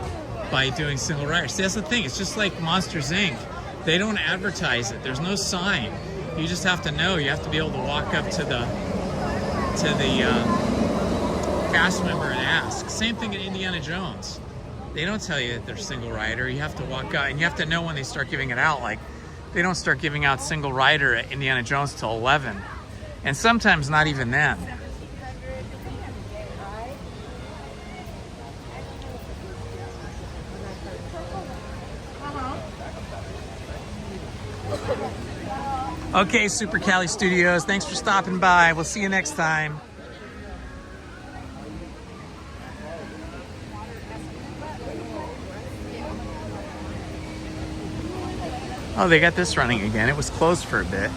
Speaker 1: by doing single rider. See, that's the thing. It's just like Monsters Inc. They don't advertise it. There's no sign. You just have to know. You have to be able to walk up to the cast member and ask. Same thing in Indiana Jones. They don't tell you that they're single rider. You have to walk out, and you have to know when they start giving it out. Like, they don't start giving out single rider at Indiana Jones till 11, and sometimes not even then. Okay, Super Cali Studios, thanks for stopping by. We'll see you next time. Oh, they got this running again. It was closed for a bit.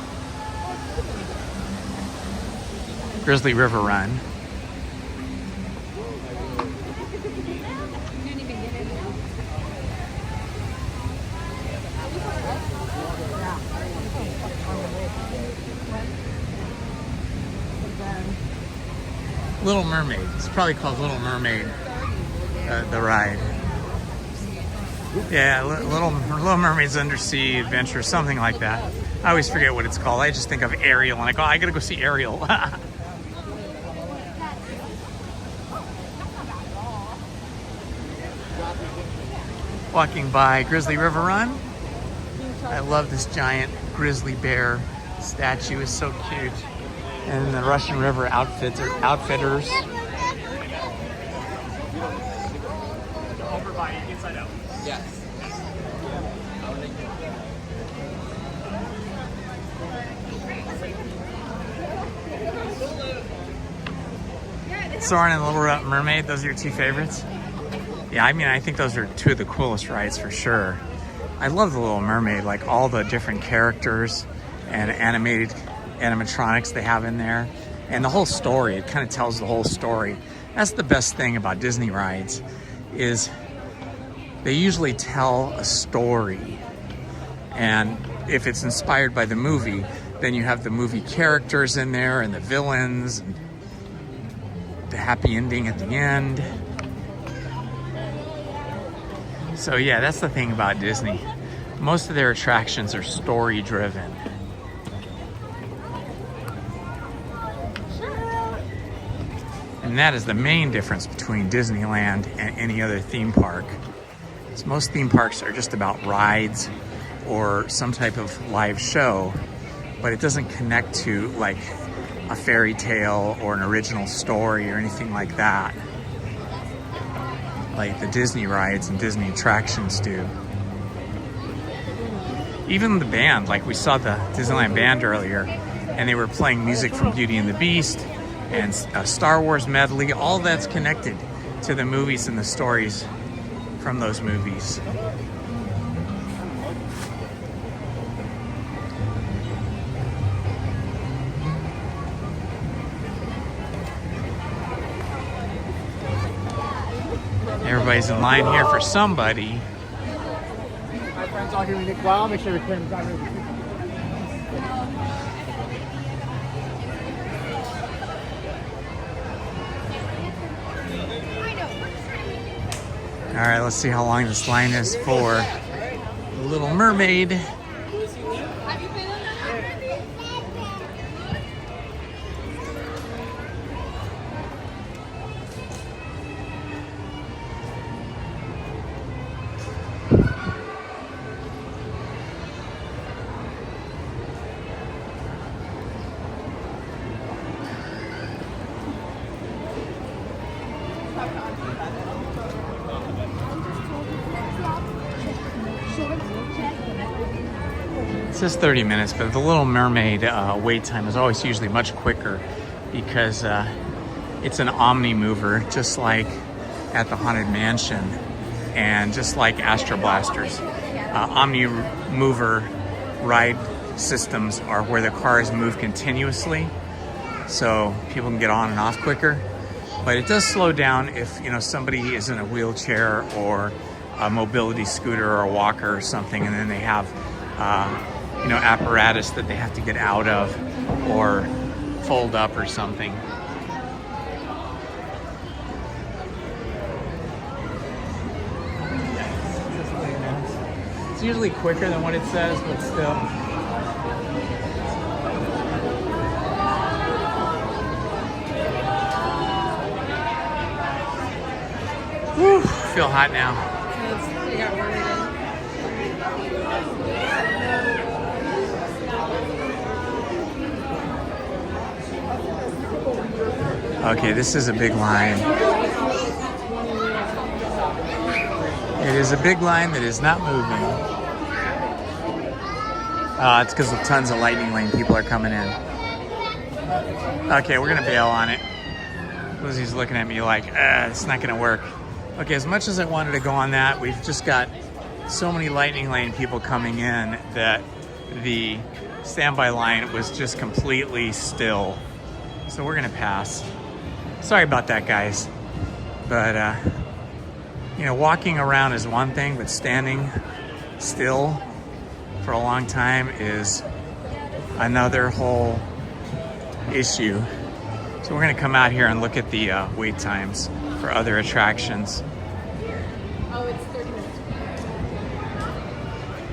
Speaker 1: Grizzly River Run. Little Mermaid. It's probably called Little Mermaid, the ride. Yeah, Little Mermaid's Undersea Adventure, something like that. I always forget what it's called. I just think of Ariel, and I go, I gotta go see Ariel. walking by Grizzly River Run. I love this giant grizzly bear statue. It's so cute. And the Russian River Outfitters.
Speaker 16: Over by inside out.
Speaker 10: Yes.
Speaker 1: Soarin' and the Little Mermaid, those are your two favorites? Yeah, I mean, I think those are two of the coolest rides for sure. I love the Little Mermaid, like all the different characters and animatronics they have in there. And the whole story, it kind of tells the whole story. That's the best thing about Disney rides, is they usually tell a story. And if it's inspired by the movie, then you have the movie characters in there and the villains and the happy ending at the end. So yeah, that's the thing about Disney. Most of their attractions are story driven. And that is the main difference between Disneyland and any other theme park. So most theme parks are just about rides or some type of live show, but it doesn't connect to like a fairy tale or an original story or anything like that, like the Disney rides and Disney attractions do. Even the band, like we saw the Disneyland band earlier, and they were playing music from Beauty and the Beast and a Star Wars medley. All that's connected to the movies and the stories from those movies. Everybody's in line here for somebody.
Speaker 16: My friends all here in Nick Wild. Make sure the camera's not ready.
Speaker 1: All right, let's see how long this line is for The Little Mermaid. It says 30 minutes, but the Little Mermaid wait time is always usually much quicker because it's an Omni mover, just like at the Haunted Mansion and just like Astro Blasters. Omni mover ride systems are where the cars move continuously, so people can get on and off quicker. But it does slow down if somebody is in a wheelchair or a mobility scooter or a walker or something, and then they have apparatus that they have to get out of or fold up or something. It's usually quicker than what it says, but still. Whew, feel hot now. Okay, this is a big line. It is a big line that is not moving. It's because of tons of Lightning Lane people are coming in. Okay, we're gonna bail on it. Lizzie's looking at me like, it's not gonna work. Okay, as much as I wanted to go on that, we've just got so many Lightning Lane people coming in that the standby line was just completely still. So we're gonna pass. Sorry about that, guys. But, walking around is one thing, but standing still for a long time is another whole issue. So we're gonna come out here and look at the wait times for other attractions.
Speaker 17: Oh, it's 30 minutes.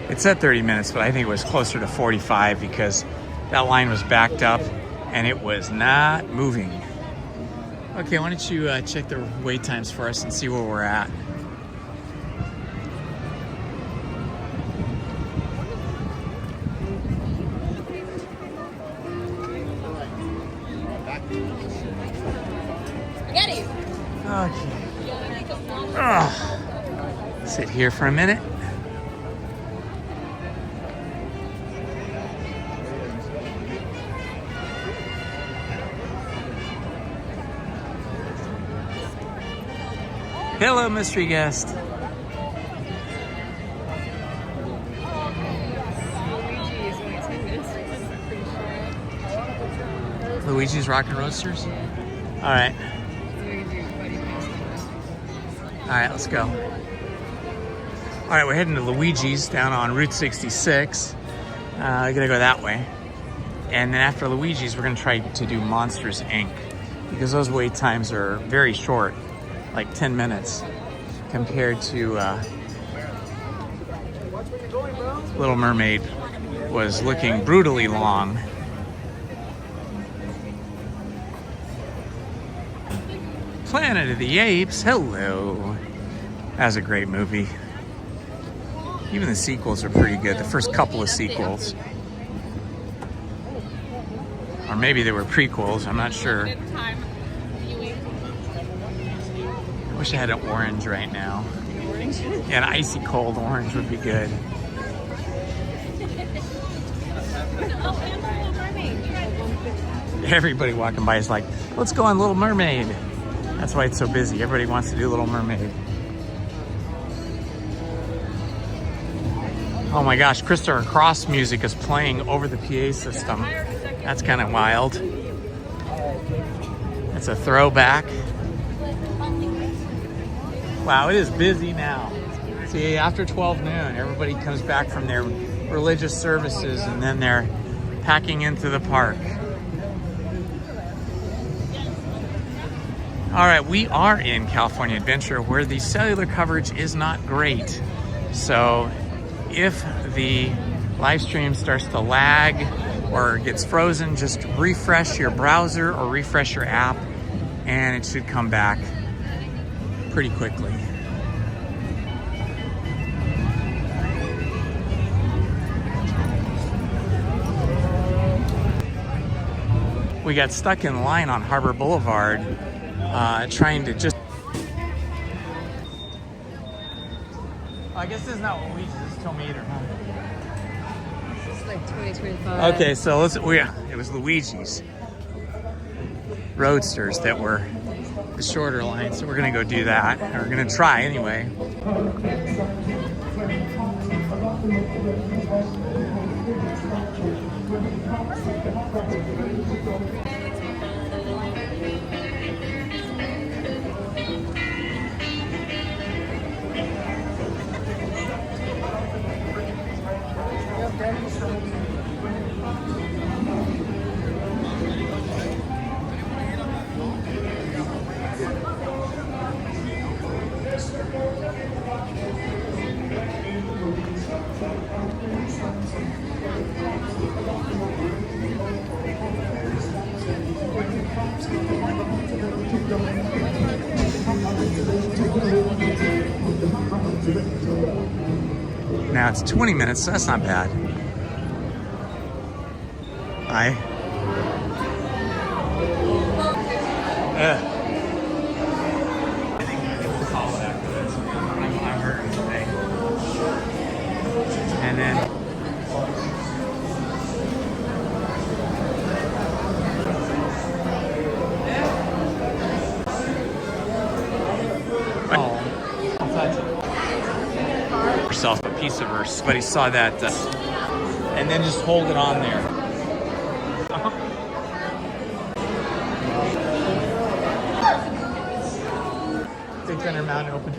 Speaker 1: It said 30 minutes, but I think it was closer to 45 because that line was backed up and it was not moving. Okay, why don't you check the wait times for us and see where we're at. Sit here for a minute. Hello, mystery guest. Luigi's Rockin' Roadsters? All right. All right, let's go. All right, we're heading to Luigi's down on Route 66. We're gonna go that way. And then after Luigi's, we're gonna try to do Monsters, Inc. because those wait times are very short, like 10 minutes compared to Little Mermaid was looking brutally long. Planet of the Apes, hello. That was a great movie. Even the sequels are pretty good. The first couple of sequels. Or maybe they were prequels, I'm not sure. I wish I had an orange right now. Yeah, an icy cold orange would be good. Everybody walking by is like, let's go on Little Mermaid. That's why it's so busy. Everybody wants to do Little Mermaid. Oh my gosh, Christopher Cross music is playing over the PA system. That's kind of wild. It's a throwback. Wow, it is busy now. See, after 12 noon, everybody comes back from their religious services and then they're packing into the park. All right, we are in California Adventure where the cellular coverage is not great. So if the live stream starts to lag or gets frozen, just refresh your browser or refresh your app and it should come back pretty quickly. We got stuck in line on Harbor Boulevard trying to just... I guess this is not what we just told me either, huh?
Speaker 15: It's like 2025.
Speaker 1: Okay, so it was Luigi's Roadsters that were the shorter line, so we're gonna go do that. Or we're gonna try anyway. Now it's 20 minutes, so that's not bad. I think we'll call it after this. I'm hurting today. And then herself a piece of her, but he saw that and then just hold it on there. Big Thunder Mountain open.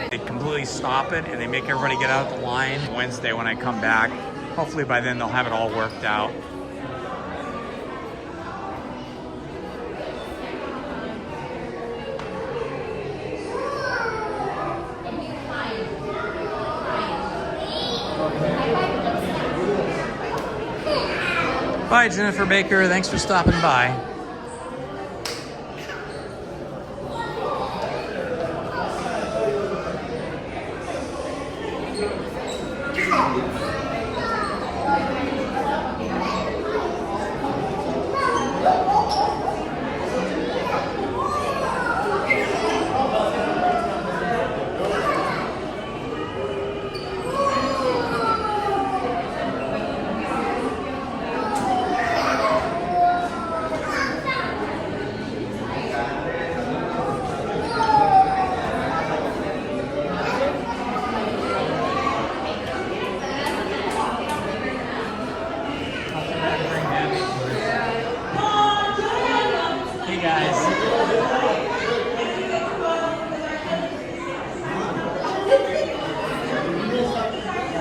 Speaker 1: They completely stop it and they make everybody get out the line. Wednesday when I come back, hopefully by then they'll have it all worked out. Bye, Jennifer Baker. Thanks for stopping by.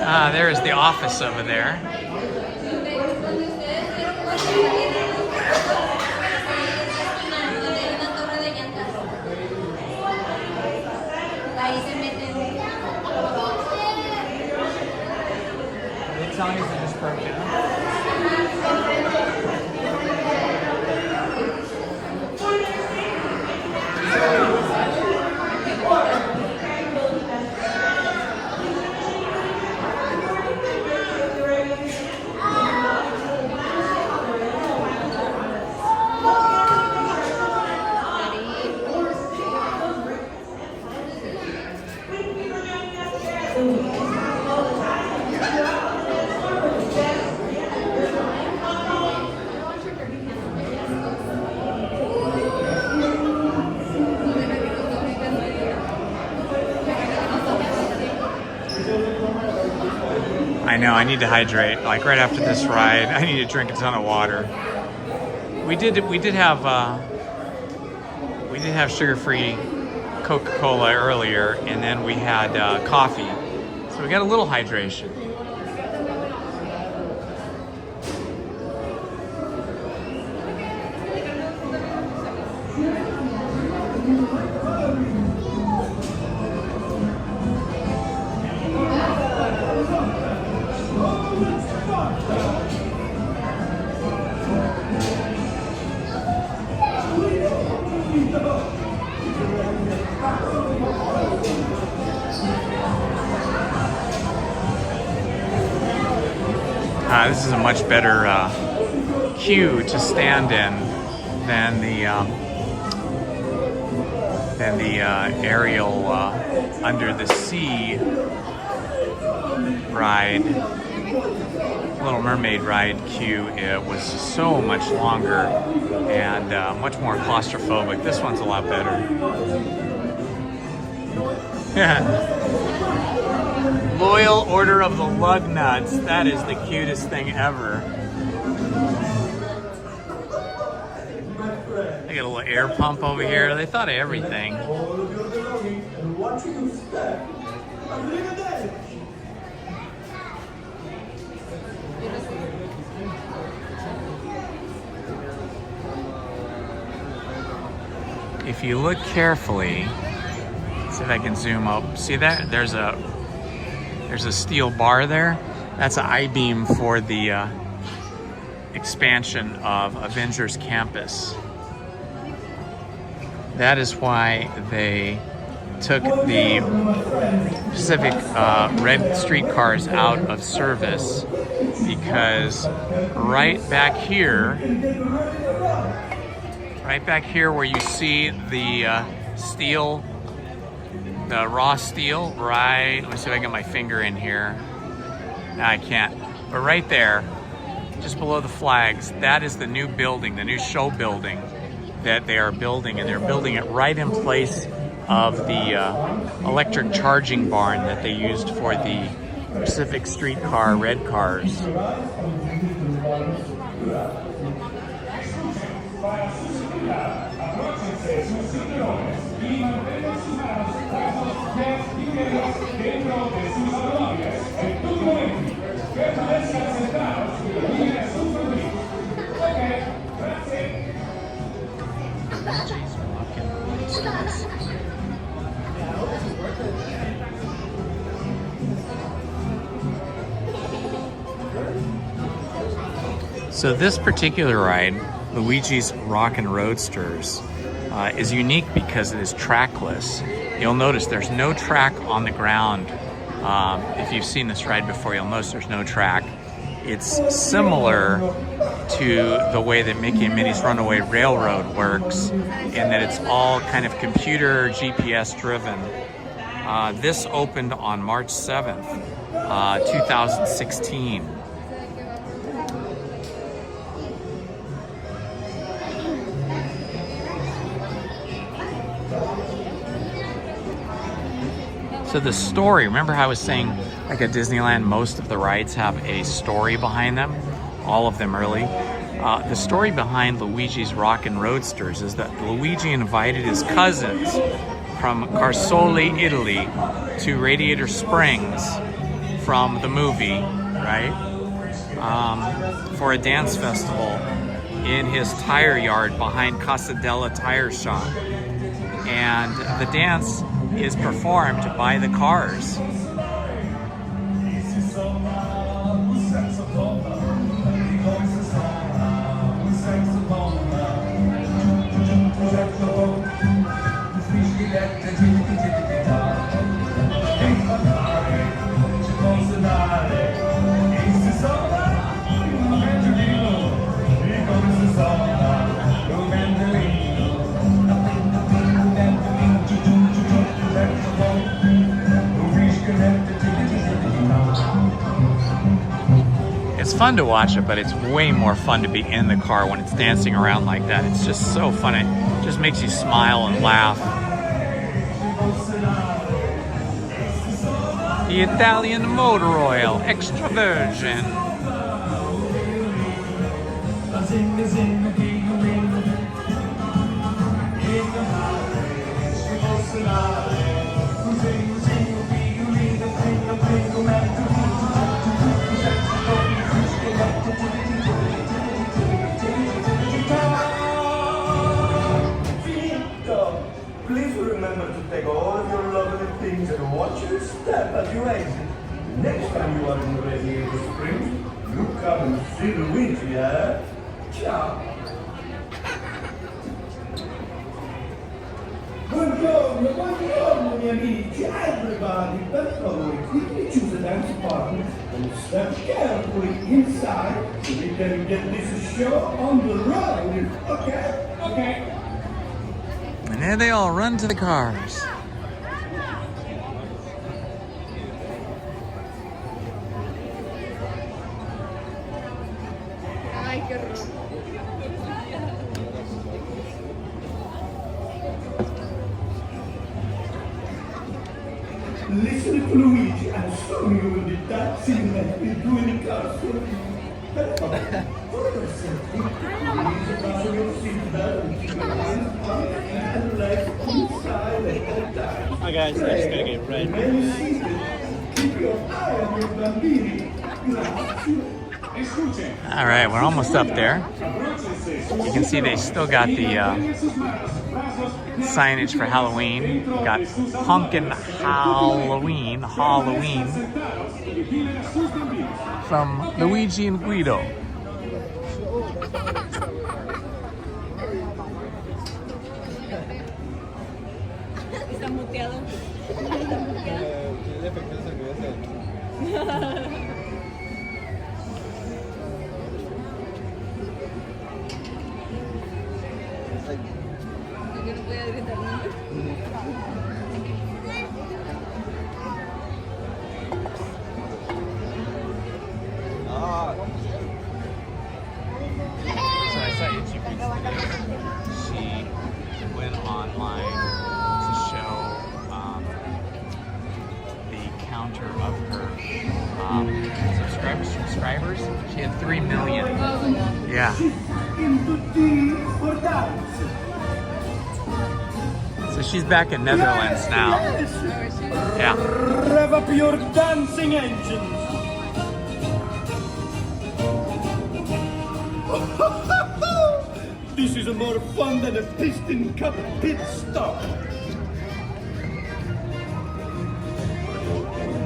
Speaker 1: There is the office over there. I know, I need to hydrate. Like right after this ride, I need to drink a ton of water. We did have sugar-free Coca-Cola earlier, and then we had coffee. So we got a little hydration. This is a much better queue to stand in than the aerial under the sea ride, Little Mermaid ride queue. It was so much longer and much more claustrophobic. This one's a lot better. Loyal Order of the Lug Nuts. That is the cutest thing ever. They got a little air pump over here. They thought of everything. If you look carefully, see if I can zoom up. See that? There's a steel bar there. That's an I-beam for the expansion of Avengers Campus. That is why they took the Pacific red streetcars out of service, because right back here where you see the steel, the raw steel, right, let me see if I can get my finger in here. No, I can't. But right there, just below the flags, that is the new building, the new show building that they are building, and they're building it right in place of the electric charging barn that they used for the Pacific streetcar red cars. So this particular ride, Luigi's Rockin' Roadsters, is unique because it is trackless. You'll notice there's no track on the ground. If you've seen this ride before, you'll notice there's no track. It's similar to the way that Mickey and Minnie's Runaway Railroad works, in that it's all kind of computer GPS driven. This opened on March 7th, 2016. So the story, remember how I was saying, like at Disneyland, most of the rides have a story behind them, all of them really. The story behind Luigi's Rockin' Roadsters is that Luigi invited his cousins from Carsoli, Italy to Radiator Springs from the movie, right? For a dance festival in his tire yard behind Casadella Tire Shop. And the dance is performed by the Cars. It's fun to watch it, but it's way more fun to be in the car when it's dancing around like that. It's just so fun. It just makes you smile and laugh. The Italian motor oil, extra virgin.
Speaker 9: Please remember to take all of your lovely things and watch your step as you exit. Next time you are in Radiator Springs, you come and see Luigi, eh? Ciao. Buongiorno, buongiorno, miei amici, everybody. Per favore, quickly choose a dance partner and step carefully inside so we can get this show on the road. Okay? Okay.
Speaker 1: And there they all run to the cars.
Speaker 9: Listen to Luigi, and soon you will be dancing like we do in the car. For yourself, please fasten your seatbelt and keep your hands up and legs inside at that time.
Speaker 16: Hi guys, I'm just gonna get ready.
Speaker 9: Remain seated. Keep your eye on your bambini.
Speaker 1: All right, we're almost up there. You can see they still got the signage for Halloween. Got Pumpkin Halloween from Luigi and Guido.
Speaker 15: Está muteado.
Speaker 1: So I saw YouTube recently. She went online to show the counter of her subscribers. She had 3 million. Yeah. So she's back in Netherlands now. Yeah.
Speaker 9: Rev up your dancing engines. This is more fun than a piston cup pit stop.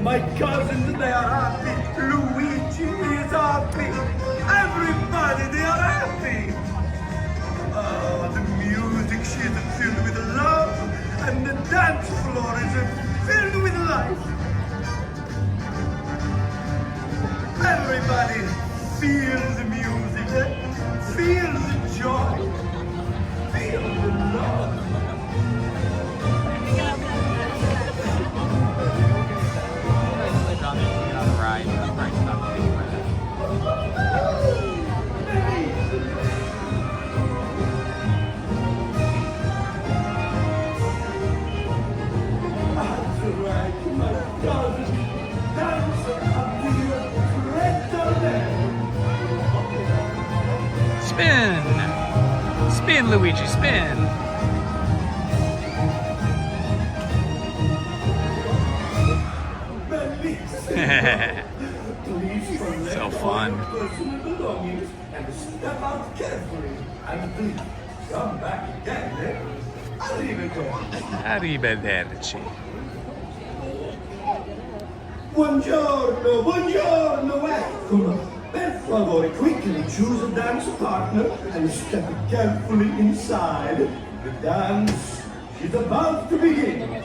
Speaker 9: My cousins, they are happy. Luigi is happy. Everybody, they are happy. Oh, the music sheet is filled with love, and the dance floor is filled with life. Everybody feel the music, feel the joy, feel the love.
Speaker 1: Spin! Spin, Luigi, spin!
Speaker 9: Bellissimo!
Speaker 1: So fun.
Speaker 3: And step out carefully. And please come back again. Arrivederci.
Speaker 1: Arrivederci.
Speaker 3: Buongiorno, buongiorno, eccono. Per favore, quickly choose a dance partner and step carefully inside. The dance is about to begin.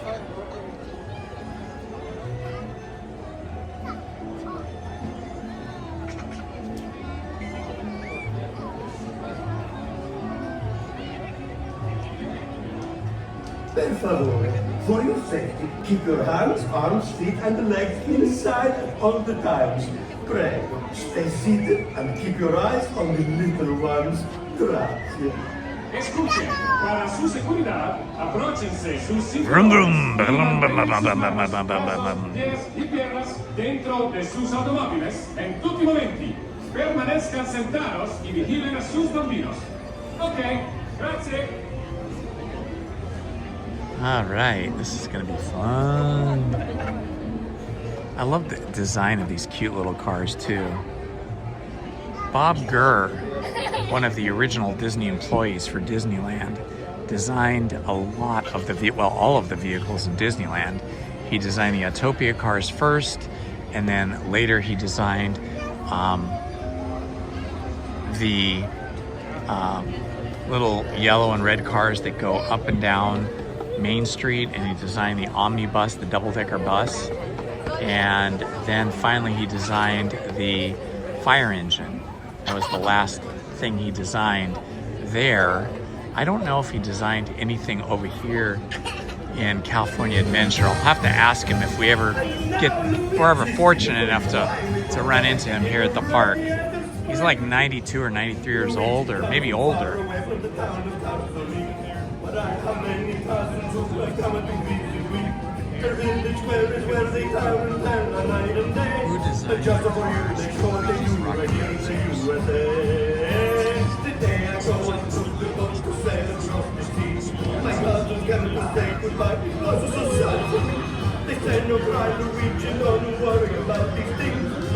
Speaker 3: Per favore, for your safety, keep your hands, arms, feet, and legs inside at all the times. Prego, stay seated and keep your eyes on the little ones. Grazie.
Speaker 11: Escuchen, para su seguridad, abróchense sus
Speaker 1: Vroom,
Speaker 11: cinturones
Speaker 1: vroom.
Speaker 11: y mantengan sus pies y piernas dentro de sus automóviles en tutti i momenti. Permanezcan sentados y vigilen a sus bambinos. Ok, grazie.
Speaker 1: All right, this is gonna be fun. I love the design of these cute little cars too. Bob Gurr, one of the original Disney employees for Disneyland, designed a lot of all of the vehicles in Disneyland. He designed the Autotopia cars first, and then later he designed the little yellow and red cars that go up and down Main Street, and he designed the omnibus, the double-decker bus, and then finally he designed the fire engine. That was the last thing he designed there. I don't know if he designed anything over here in California Adventure. I'll have to ask him if we're ever fortunate enough to run into him here at the park. He's like 92 or 93 years old, or maybe older. Who designed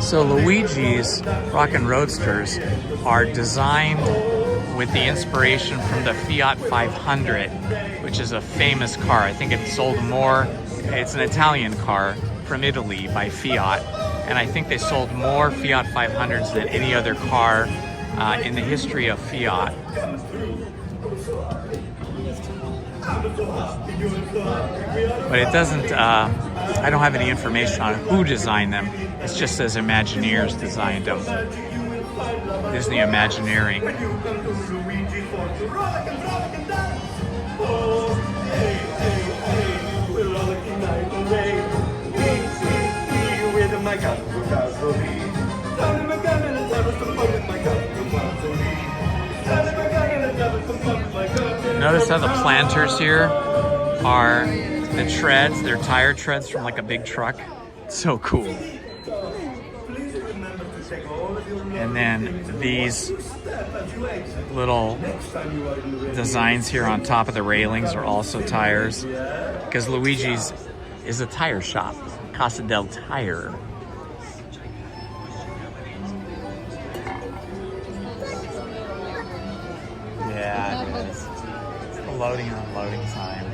Speaker 1: So Luigi's Rockin' Roadsters are designed with the inspiration from the Fiat 500, which is a famous car. I think it sold more. It's an Italian car from Italy by Fiat, and I think they sold more Fiat 500s than any other car in the history of Fiat. But it doesn't, I don't have any information on who designed them. It just says Imagineers designed them. Disney Imagineering. Notice how the planters here are the treads. They're tire treads from like a big truck. So cool. And then these little designs here on top of the railings are also tires, because Luigi's is a tire shop, Casa del Tire. Yeah, it is. It's the loading and unloading time.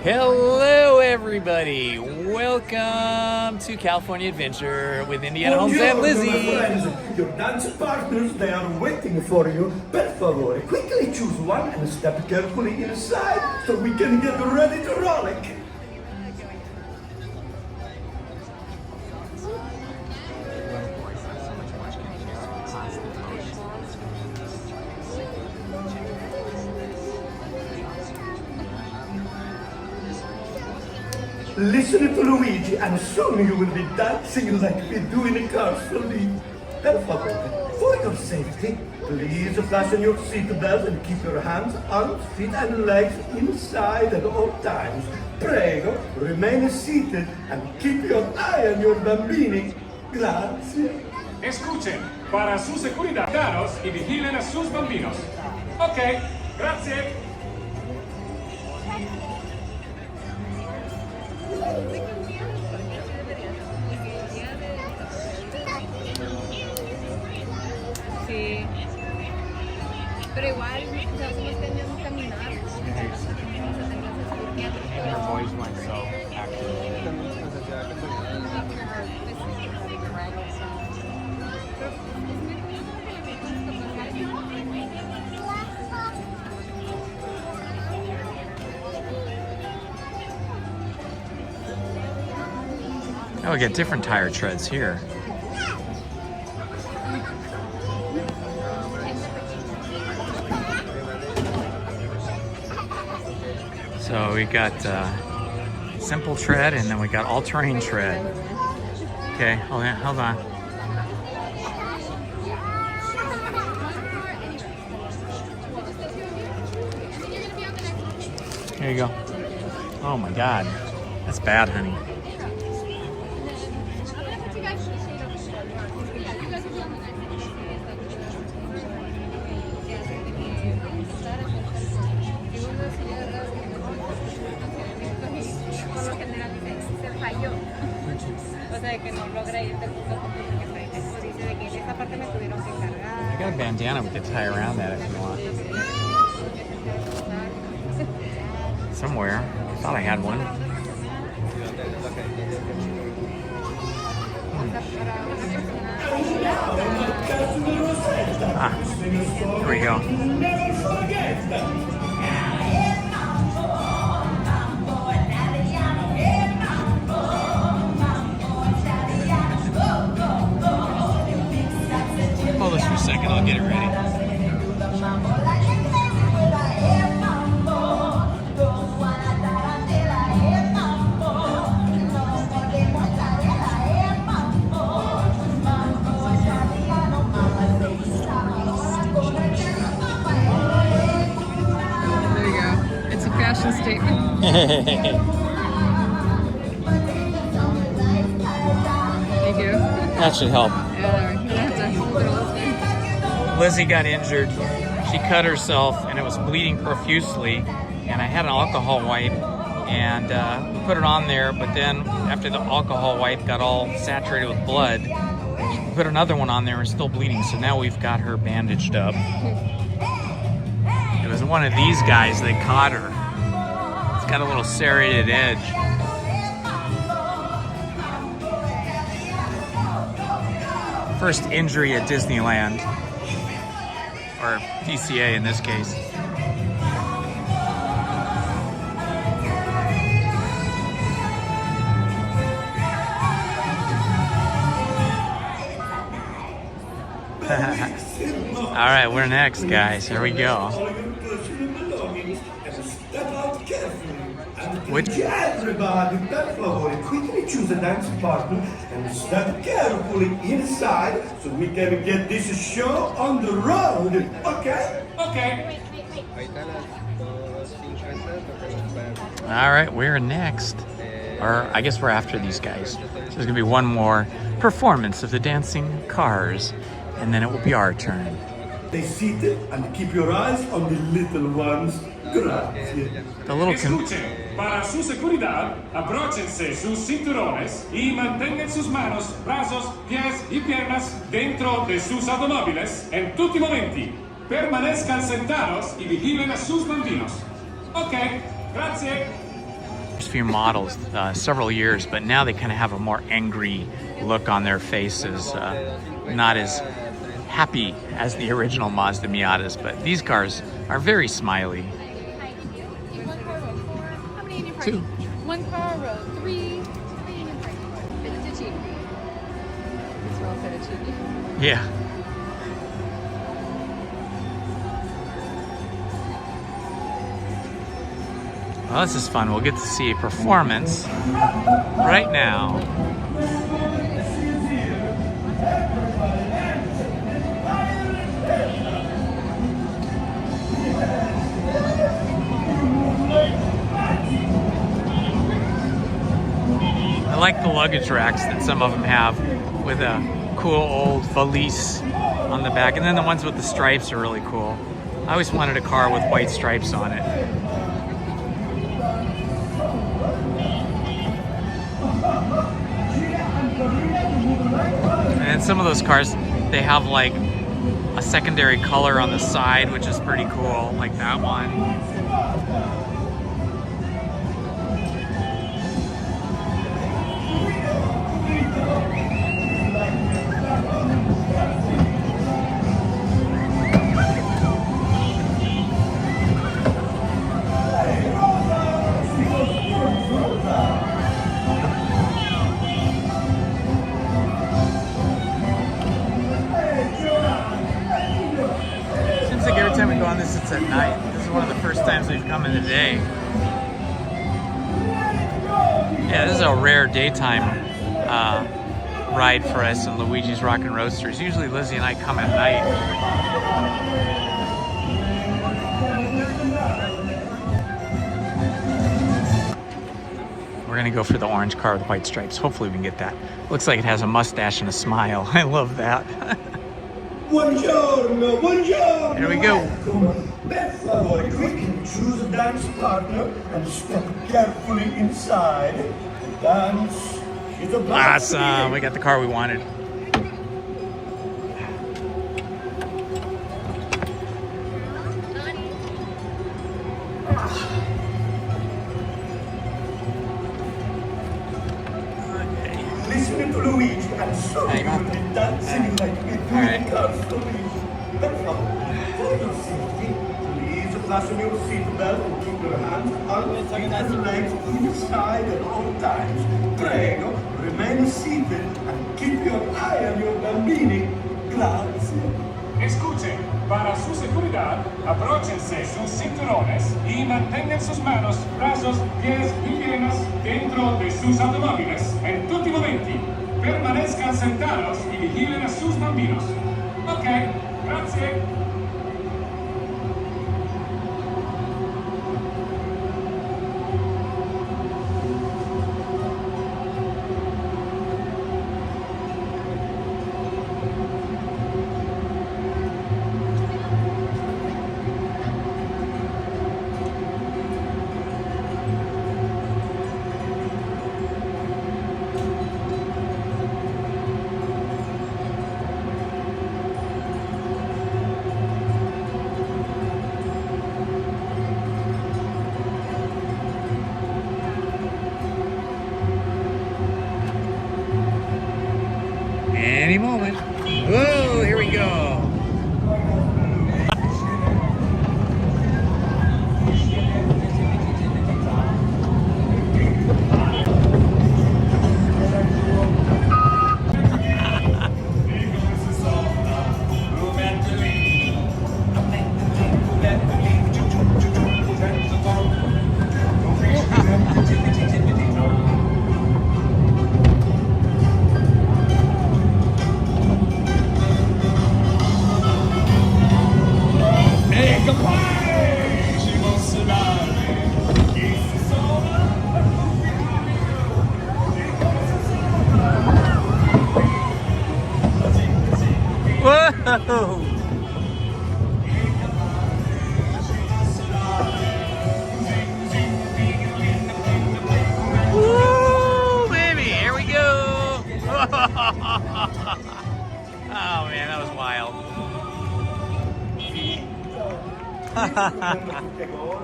Speaker 1: Hello, everybody. Welcome to California Adventure with Indiana Holmes and Lizzy.
Speaker 3: Your dance partners, they are waiting for you. Per favore, quickly choose one and step carefully inside so we can get ready to rollick. Listen to Luigi, and soon you will be dancing like we do in a castle. Per favore, for your safety, please fasten your seatbelt and keep your hands, arms, feet, and legs inside at all times. Prego, remain seated and keep your eye on your bambini. Grazie.
Speaker 11: Escuchen, para su seguridad, daros y vigilen a sus bambinos. Ok, grazie.
Speaker 15: Sí. Pero igual, o sea, somos teníamos que caminar.
Speaker 1: Your boys went so active. Oh, we get different tire treads here. So we got simple tread, and then we got all-terrain tread. Okay, hold on. Here you go. Oh my God, that's bad, honey. I got a bandana we could tie around that if you want. Somewhere. I thought I had one. Ah, here we go. Hold this for a second, I'll get it ready.
Speaker 15: There you go. It's a fashion statement. Thank you.
Speaker 1: That should help.
Speaker 15: Yeah,
Speaker 1: Lizzie got injured. She cut herself and it was bleeding profusely. And I had an alcohol wipe and we put it on there, but then after the alcohol wipe got all saturated with blood, we put another one on there and it's still bleeding. So now we've got her bandaged up. It was one of these guys that caught her. It's got a little serrated edge. First injury at Disneyland, or DCA in this case. All right, we're next, guys. Here we go. Which?
Speaker 21: Everybody, per favore, quickly choose a dance partner and step carefully inside so we can get this show on the road. Okay?
Speaker 11: Okay.
Speaker 1: All right, we're next. Or I guess we're after these guys. So there's gonna be one more performance of the dancing cars, and then it will be our turn.
Speaker 21: Stay seated and keep your eyes on the little ones. Grazie.
Speaker 1: The little
Speaker 11: Escuchen, para su seguridad, abróchense sus cinturones y mantengan sus manos, brazos, pies y piernas dentro de sus automóviles en tutti momenti. Permanezcan sentados y vigilen a sus bambinos. Okay, grazie.
Speaker 1: There's a few models, several years, but now they kind of have a more angry look on their faces. Not as happy as the original Mazda Miatas, but these cars are very smiley. Two.
Speaker 2: One car row, three in front. Fettuccine. It's all fettuccine.
Speaker 1: Yeah. Well, this is fun. We'll get to see a performance right now. I like the luggage racks that some of them have with a cool old valise on the back. And then the ones with the stripes are really cool. I always wanted a car with white stripes on it. And some of those cars, they have like a secondary color on the side, which is pretty cool, like that one. Seems like every time we go on this, it's at night. This is one of the first times we've come in the day. Yeah, this is a rare daytime ride for us in Luigi's Rockin' Roadsters. Usually Lizzie and I come at night. We're gonna go for the orange car with white stripes. Hopefully we can get that. Looks like it has a mustache and a smile. I love that.
Speaker 21: Buongiorno, buongiorno.
Speaker 1: Here we go.
Speaker 21: Per favore, quickly choose a dance partner and step carefully inside. The dance is about to
Speaker 1: Awesome.
Speaker 21: begin.
Speaker 1: We got the car we wanted.
Speaker 21: Listening to Luigi and so dancing like we do in cars to me. Per favore, for your safety, please fasten your seatbelt and keep your hands on your legs inside at all times. Prego, remain seated and keep your eye on your bambini. Grazie.
Speaker 11: Escuchen, para su seguridad, abróchense sus cinturones y mantengan sus manos, brazos, pies y piernas dentro de sus automóviles en tutti momenti. Permanezcan sentados y vigilen a sus bambinos. Ok, grazie.
Speaker 1: Any moment. Whoa, here we go. Whoa! Woo, baby, here we go! Oh man, that was wild.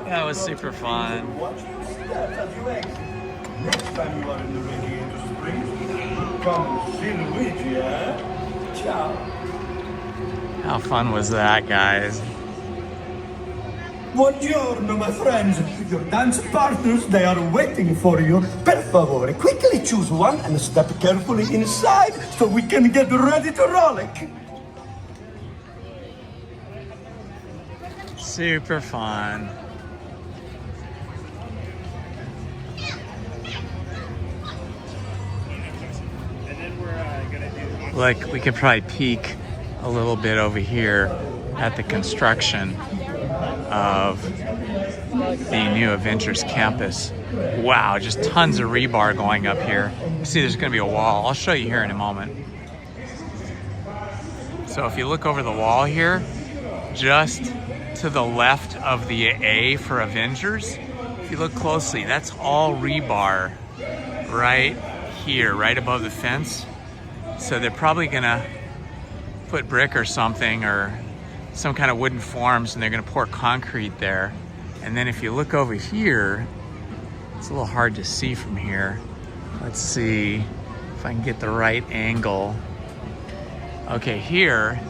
Speaker 1: That was super fun.
Speaker 21: Next time you are in the Radiator Springs, come see Luigi, eh? Ciao.
Speaker 1: How fun was that, guys?
Speaker 21: Buongiorno, my friends. Your dance partners, they are waiting for you. Per favore, quickly choose one and step carefully inside so we can get ready to rollick.
Speaker 1: Super fun. Look, we could probably peek a little bit over here at the construction of the new Avengers campus. Wow, just tons of rebar going up here. See, there's gonna be a wall. I'll show you here in a moment. So if you look over the wall here, just to the left of the A for Avengers, if you look closely, that's all rebar right here, right above the fence. So they're probably gonna put brick or something, or some kind of wooden forms, and they're gonna pour concrete there. And then if you look over here, it's a little hard to see from here. Let's see if I can get the right angle. Okay, here,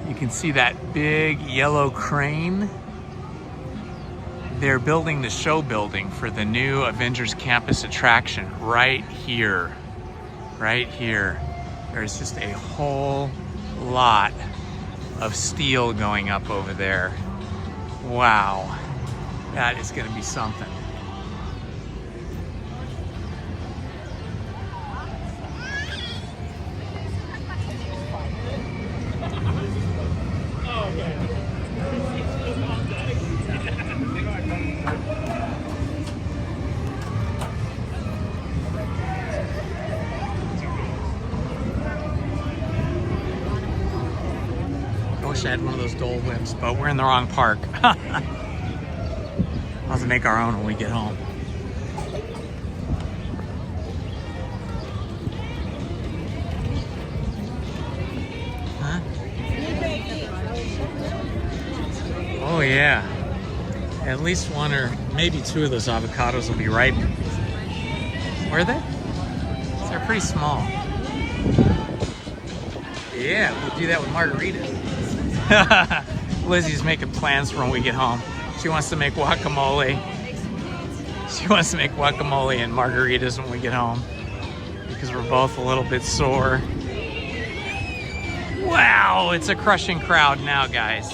Speaker 1: you can see that big yellow crane. They're building the show building for the new Avengers Campus attraction right here. Right here. There's just a whole lot of steel going up over there. Wow, that is gonna be something. I wish I had one of those Dole Whips, but we're in the wrong park. We'll have to make our own when we get home. Huh? Oh yeah. At least one or maybe two of those avocados will be ripe. Were they? They're pretty small. Yeah, we'll do that with margaritas. Lizzie's making plans for when we get home. She wants to make guacamole. She wants to make guacamole and margaritas when we get home because we're both a little bit sore. Wow, it's a crushing crowd now, guys.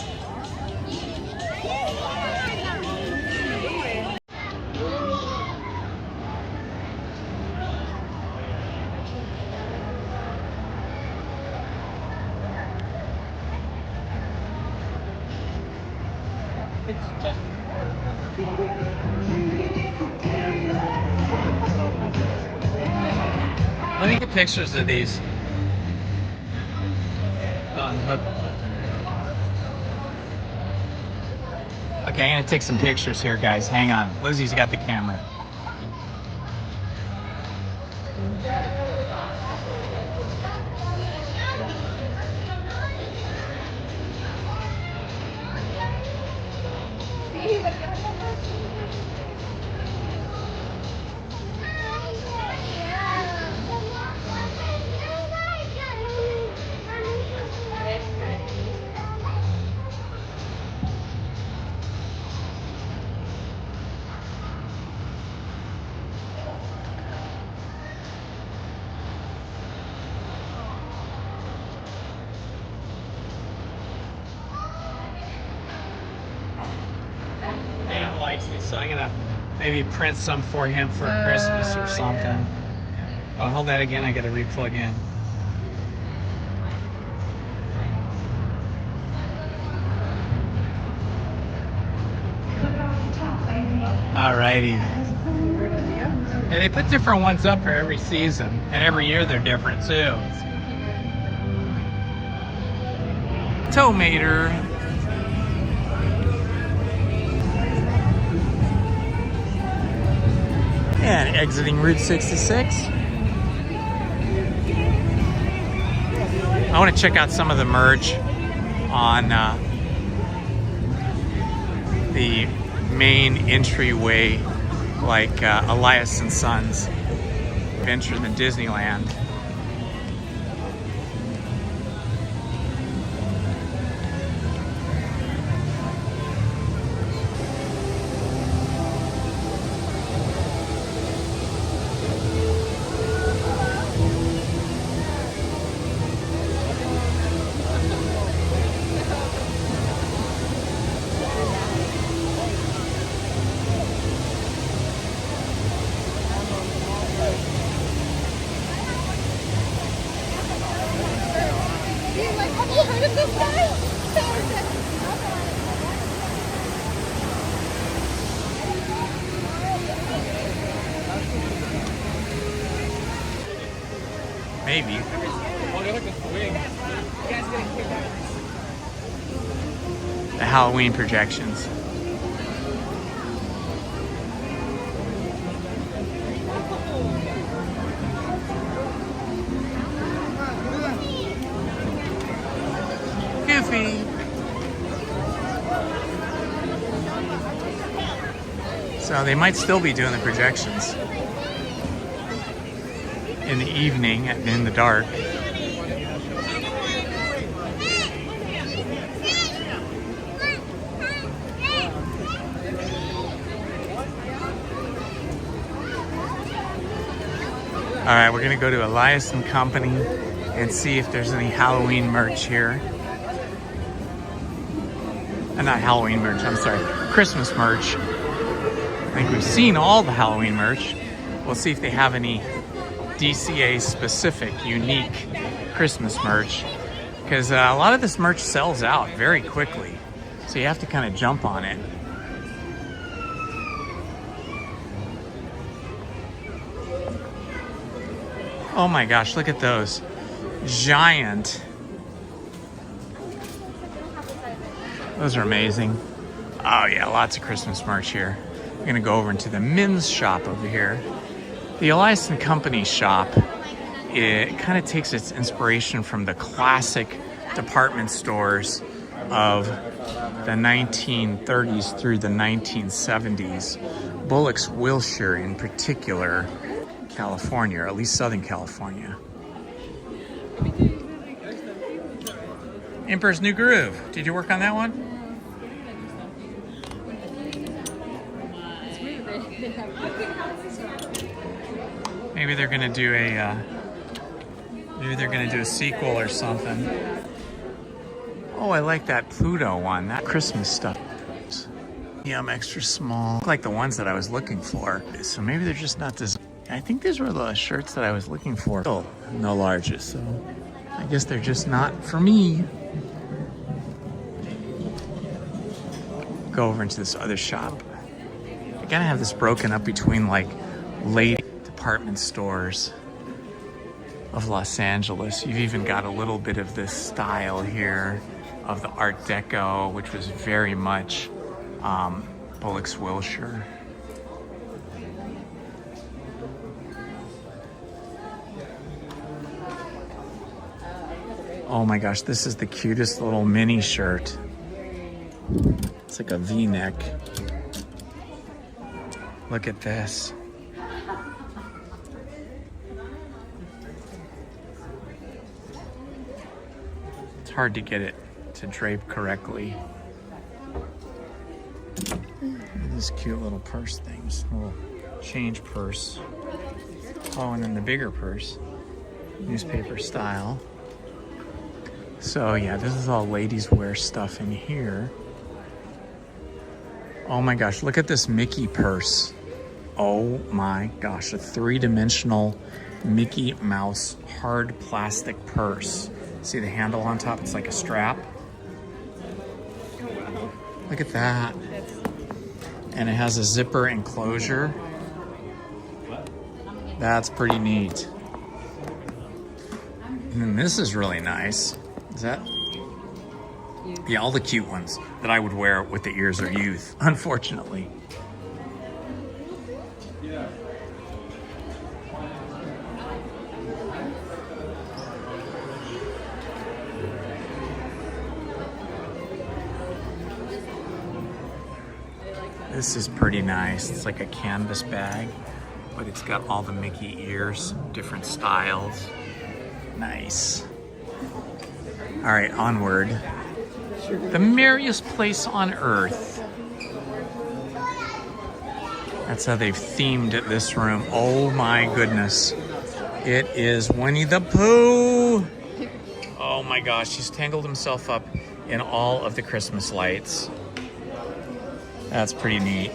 Speaker 1: Let me get pictures of these. Okay, I'm gonna take some pictures here, guys. Hang on. Lizzie's got the camera. So I'm gonna maybe print some for him for Christmas or something. Yeah. Oh, hold that again. I gotta re-plug in. Alrighty. And they put different ones up for every season, and every year they're different too. Tomater. And exiting Route 66. I want to check out some of the merch on the main entryway, like Elias and Sons Adventure in Disneyland.
Speaker 19: Have you heard of this guy?
Speaker 1: Maybe. The Halloween projections. Goofy. So they might still be doing the projections in the evening, in the dark. All right, we're gonna go to Elias & Company and see if there's any Halloween merch here. Not Halloween merch, I'm sorry, Christmas merch. I think we've seen all the Halloween merch. We'll see if they have any DCA specific, unique Christmas merch. Because a lot of this merch sells out very quickly. So you have to kind of jump on it. Oh my gosh, look at those. Giant. Those are amazing. Oh yeah, lots of Christmas merch here. We're gonna go over into the men's shop over here. The Elias & Company shop, it kind of takes its inspiration from the classic department stores of the 1930s through the 1970s. Bullock's Wilshire in particular, California, or at least Southern California. Emperor's New Groove. Did you work on that one? Maybe they're gonna do a sequel or something. Oh, I like that Pluto one, that Christmas stuff. Yum, extra small. Like the ones that I was looking for. So maybe they're just not this. I think these were the shirts that I was looking for. Oh, no larges, so I guess they're just not for me. Go over into this other shop. I gotta have this broken up between like lady department stores of Los Angeles. You've even got a little bit of this style here of the Art Deco, which was very much Bullock's Wilshire. Oh my gosh, this is the cutest little mini shirt. It's like a V-neck. Look at this. It's hard to get it to drape correctly. These cute little purse things, little change purse. Oh, and then the bigger purse, newspaper style. So yeah, this is all ladies wear stuff in here. Oh my gosh, look at this Mickey purse. Oh my gosh, a three-dimensional Mickey Mouse hard plastic purse. See the handle on top? It's like a strap. Look at that. And it has a zipper enclosure. That's pretty neat. And then this is really nice. Is that? Yeah, all the cute ones that I would wear with the ears of youth, unfortunately. This is pretty nice. It's like a canvas bag, but it's got all the Mickey ears, different styles. Nice. All right, onward. The merriest place on earth. That's how they've themed this room. Oh my goodness. It is Winnie the Pooh. Oh my gosh, he's tangled himself up in all of the Christmas lights. That's pretty neat.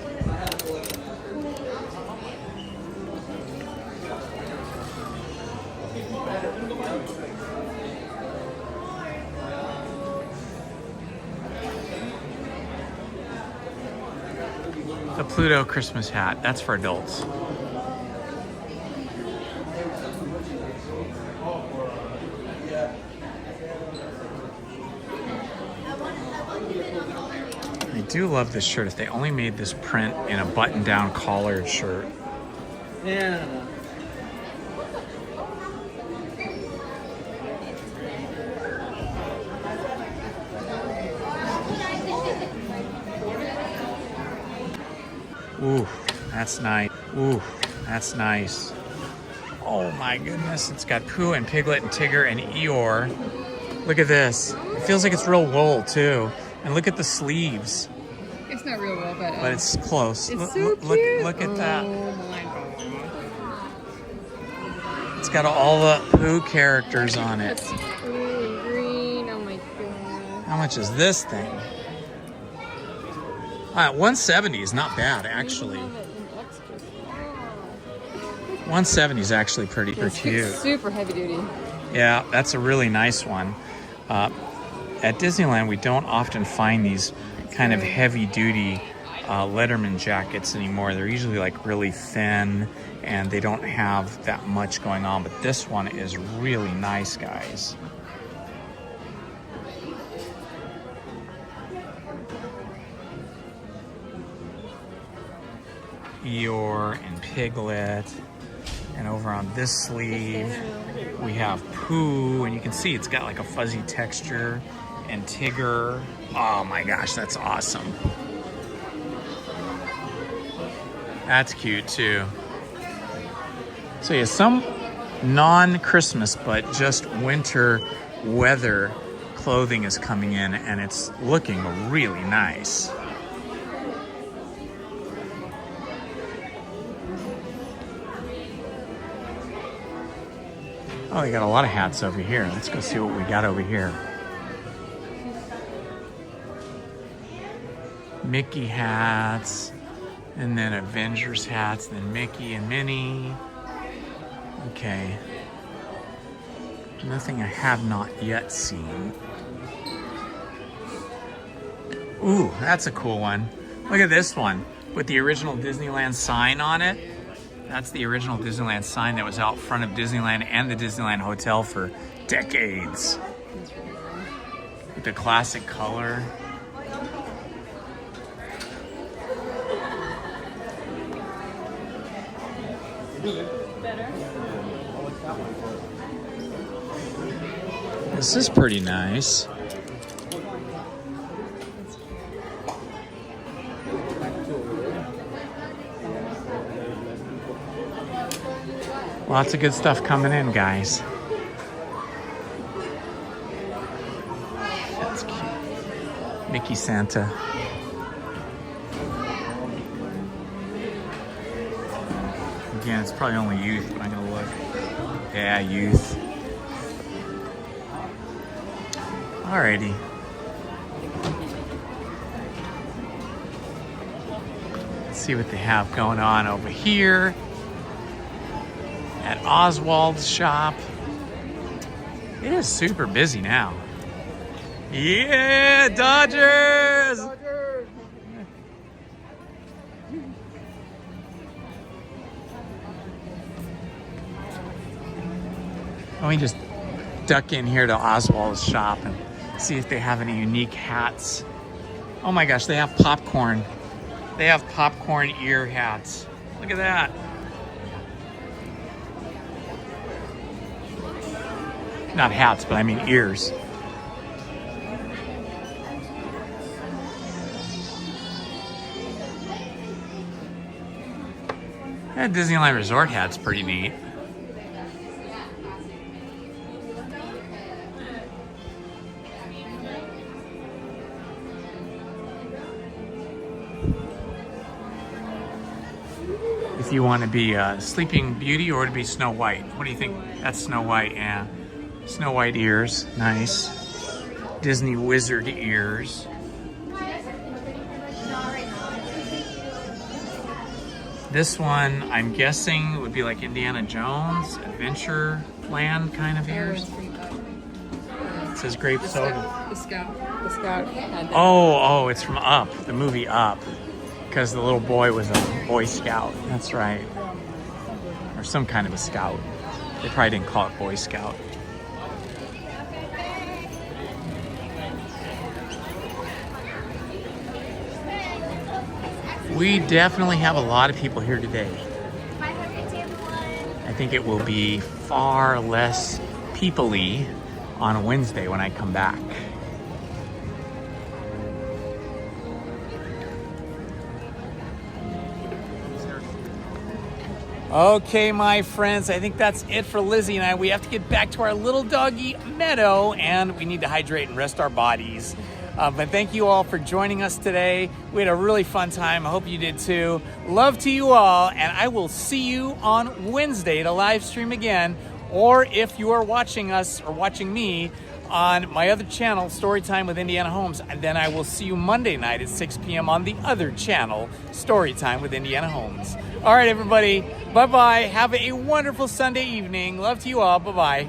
Speaker 1: The Pluto Christmas hat, that's for adults. I do love this shirt. If they only made this print in a button-down collared shirt.
Speaker 12: Yeah.
Speaker 1: Ooh, that's nice. Ooh, that's nice. Oh my goodness, it's got Pooh and Piglet and Tigger and Eeyore. Look at this. It feels like it's real wool too. And look at the sleeves.
Speaker 2: It's not real well,
Speaker 1: But it's close.
Speaker 2: It's so cute.
Speaker 1: Look at that.
Speaker 2: Oh my god.
Speaker 1: It's got all the Pooh characters on it.
Speaker 2: It's blue and green. Oh my god.
Speaker 1: How much is this thing? 170 is not bad, actually. 170 is actually pretty cute.
Speaker 2: Super heavy duty.
Speaker 1: Yeah, that's a really nice one. At Disneyland, we don't often find these kind of heavy-duty Letterman jackets anymore. They're usually like really thin, and they don't have that much going on. But this one is really nice, guys. Eeyore and Piglet. And over on this sleeve, we have Pooh, and you can see it's got like a fuzzy texture, and Tigger. Oh my gosh, that's awesome. That's cute too. So yeah, some non-Christmas, but just winter weather clothing is coming in, and it's looking really nice. Oh, they got a lot of hats over here. Let's go see what we got over here. Mickey hats, and then Avengers hats, then Mickey and Minnie. Okay. Nothing I have not yet seen. Ooh, that's a cool one. Look at this one with the original Disneyland sign on it. That's the original Disneyland sign that was out front of Disneyland and the Disneyland Hotel for decades. With the classic color. This is pretty nice. Lots of good stuff coming in, guys. That's cute. Mickey Santa. Again, it's probably only youth, but I'm gonna look. Yeah, youth. Alrighty. Let's see what they have going on over here. At Oswald's shop. It is super busy now. Yeah, Dodgers! Let me just duck in here to Oswald's shop and see if they have any unique hats. Oh my gosh, they have popcorn. They have popcorn ear hats. Look at that. Not hats, but I mean ears. That Disneyland Resort hat's pretty neat. If you want to be Sleeping Beauty or to be Snow White. What do you think? That's Snow White, yeah. Snow White ears, nice. Disney Wizard ears. This one, I'm guessing, would be like Indiana Jones, Adventureland kind of ears. It says grape soda.
Speaker 2: The Scout had that.
Speaker 1: Oh, it's from Up, the movie Up. Because the little boy was a Boy Scout, that's right. Or some kind of a scout. They probably didn't call it Boy Scout. We definitely have a lot of people here today. I think it will be far less people-y on Wednesday when I come back. Okay, my friends, I think that's it for Lizzie and I. We have to get back to our little doggy Meadow, and we need to hydrate and rest our bodies. But thank you all for joining us today. We had a really fun time. I hope you did too. Love to you all, and I will see you on Wednesday to live stream again. Or if you are watching us or watching me on my other channel, Storytime with Indiana Homes, and then I will see you Monday night at 6 p.m. on the other channel, Storytime with Indiana Homes. All right, everybody. Bye-bye. Have a wonderful Sunday evening. Love to you all. Bye-bye.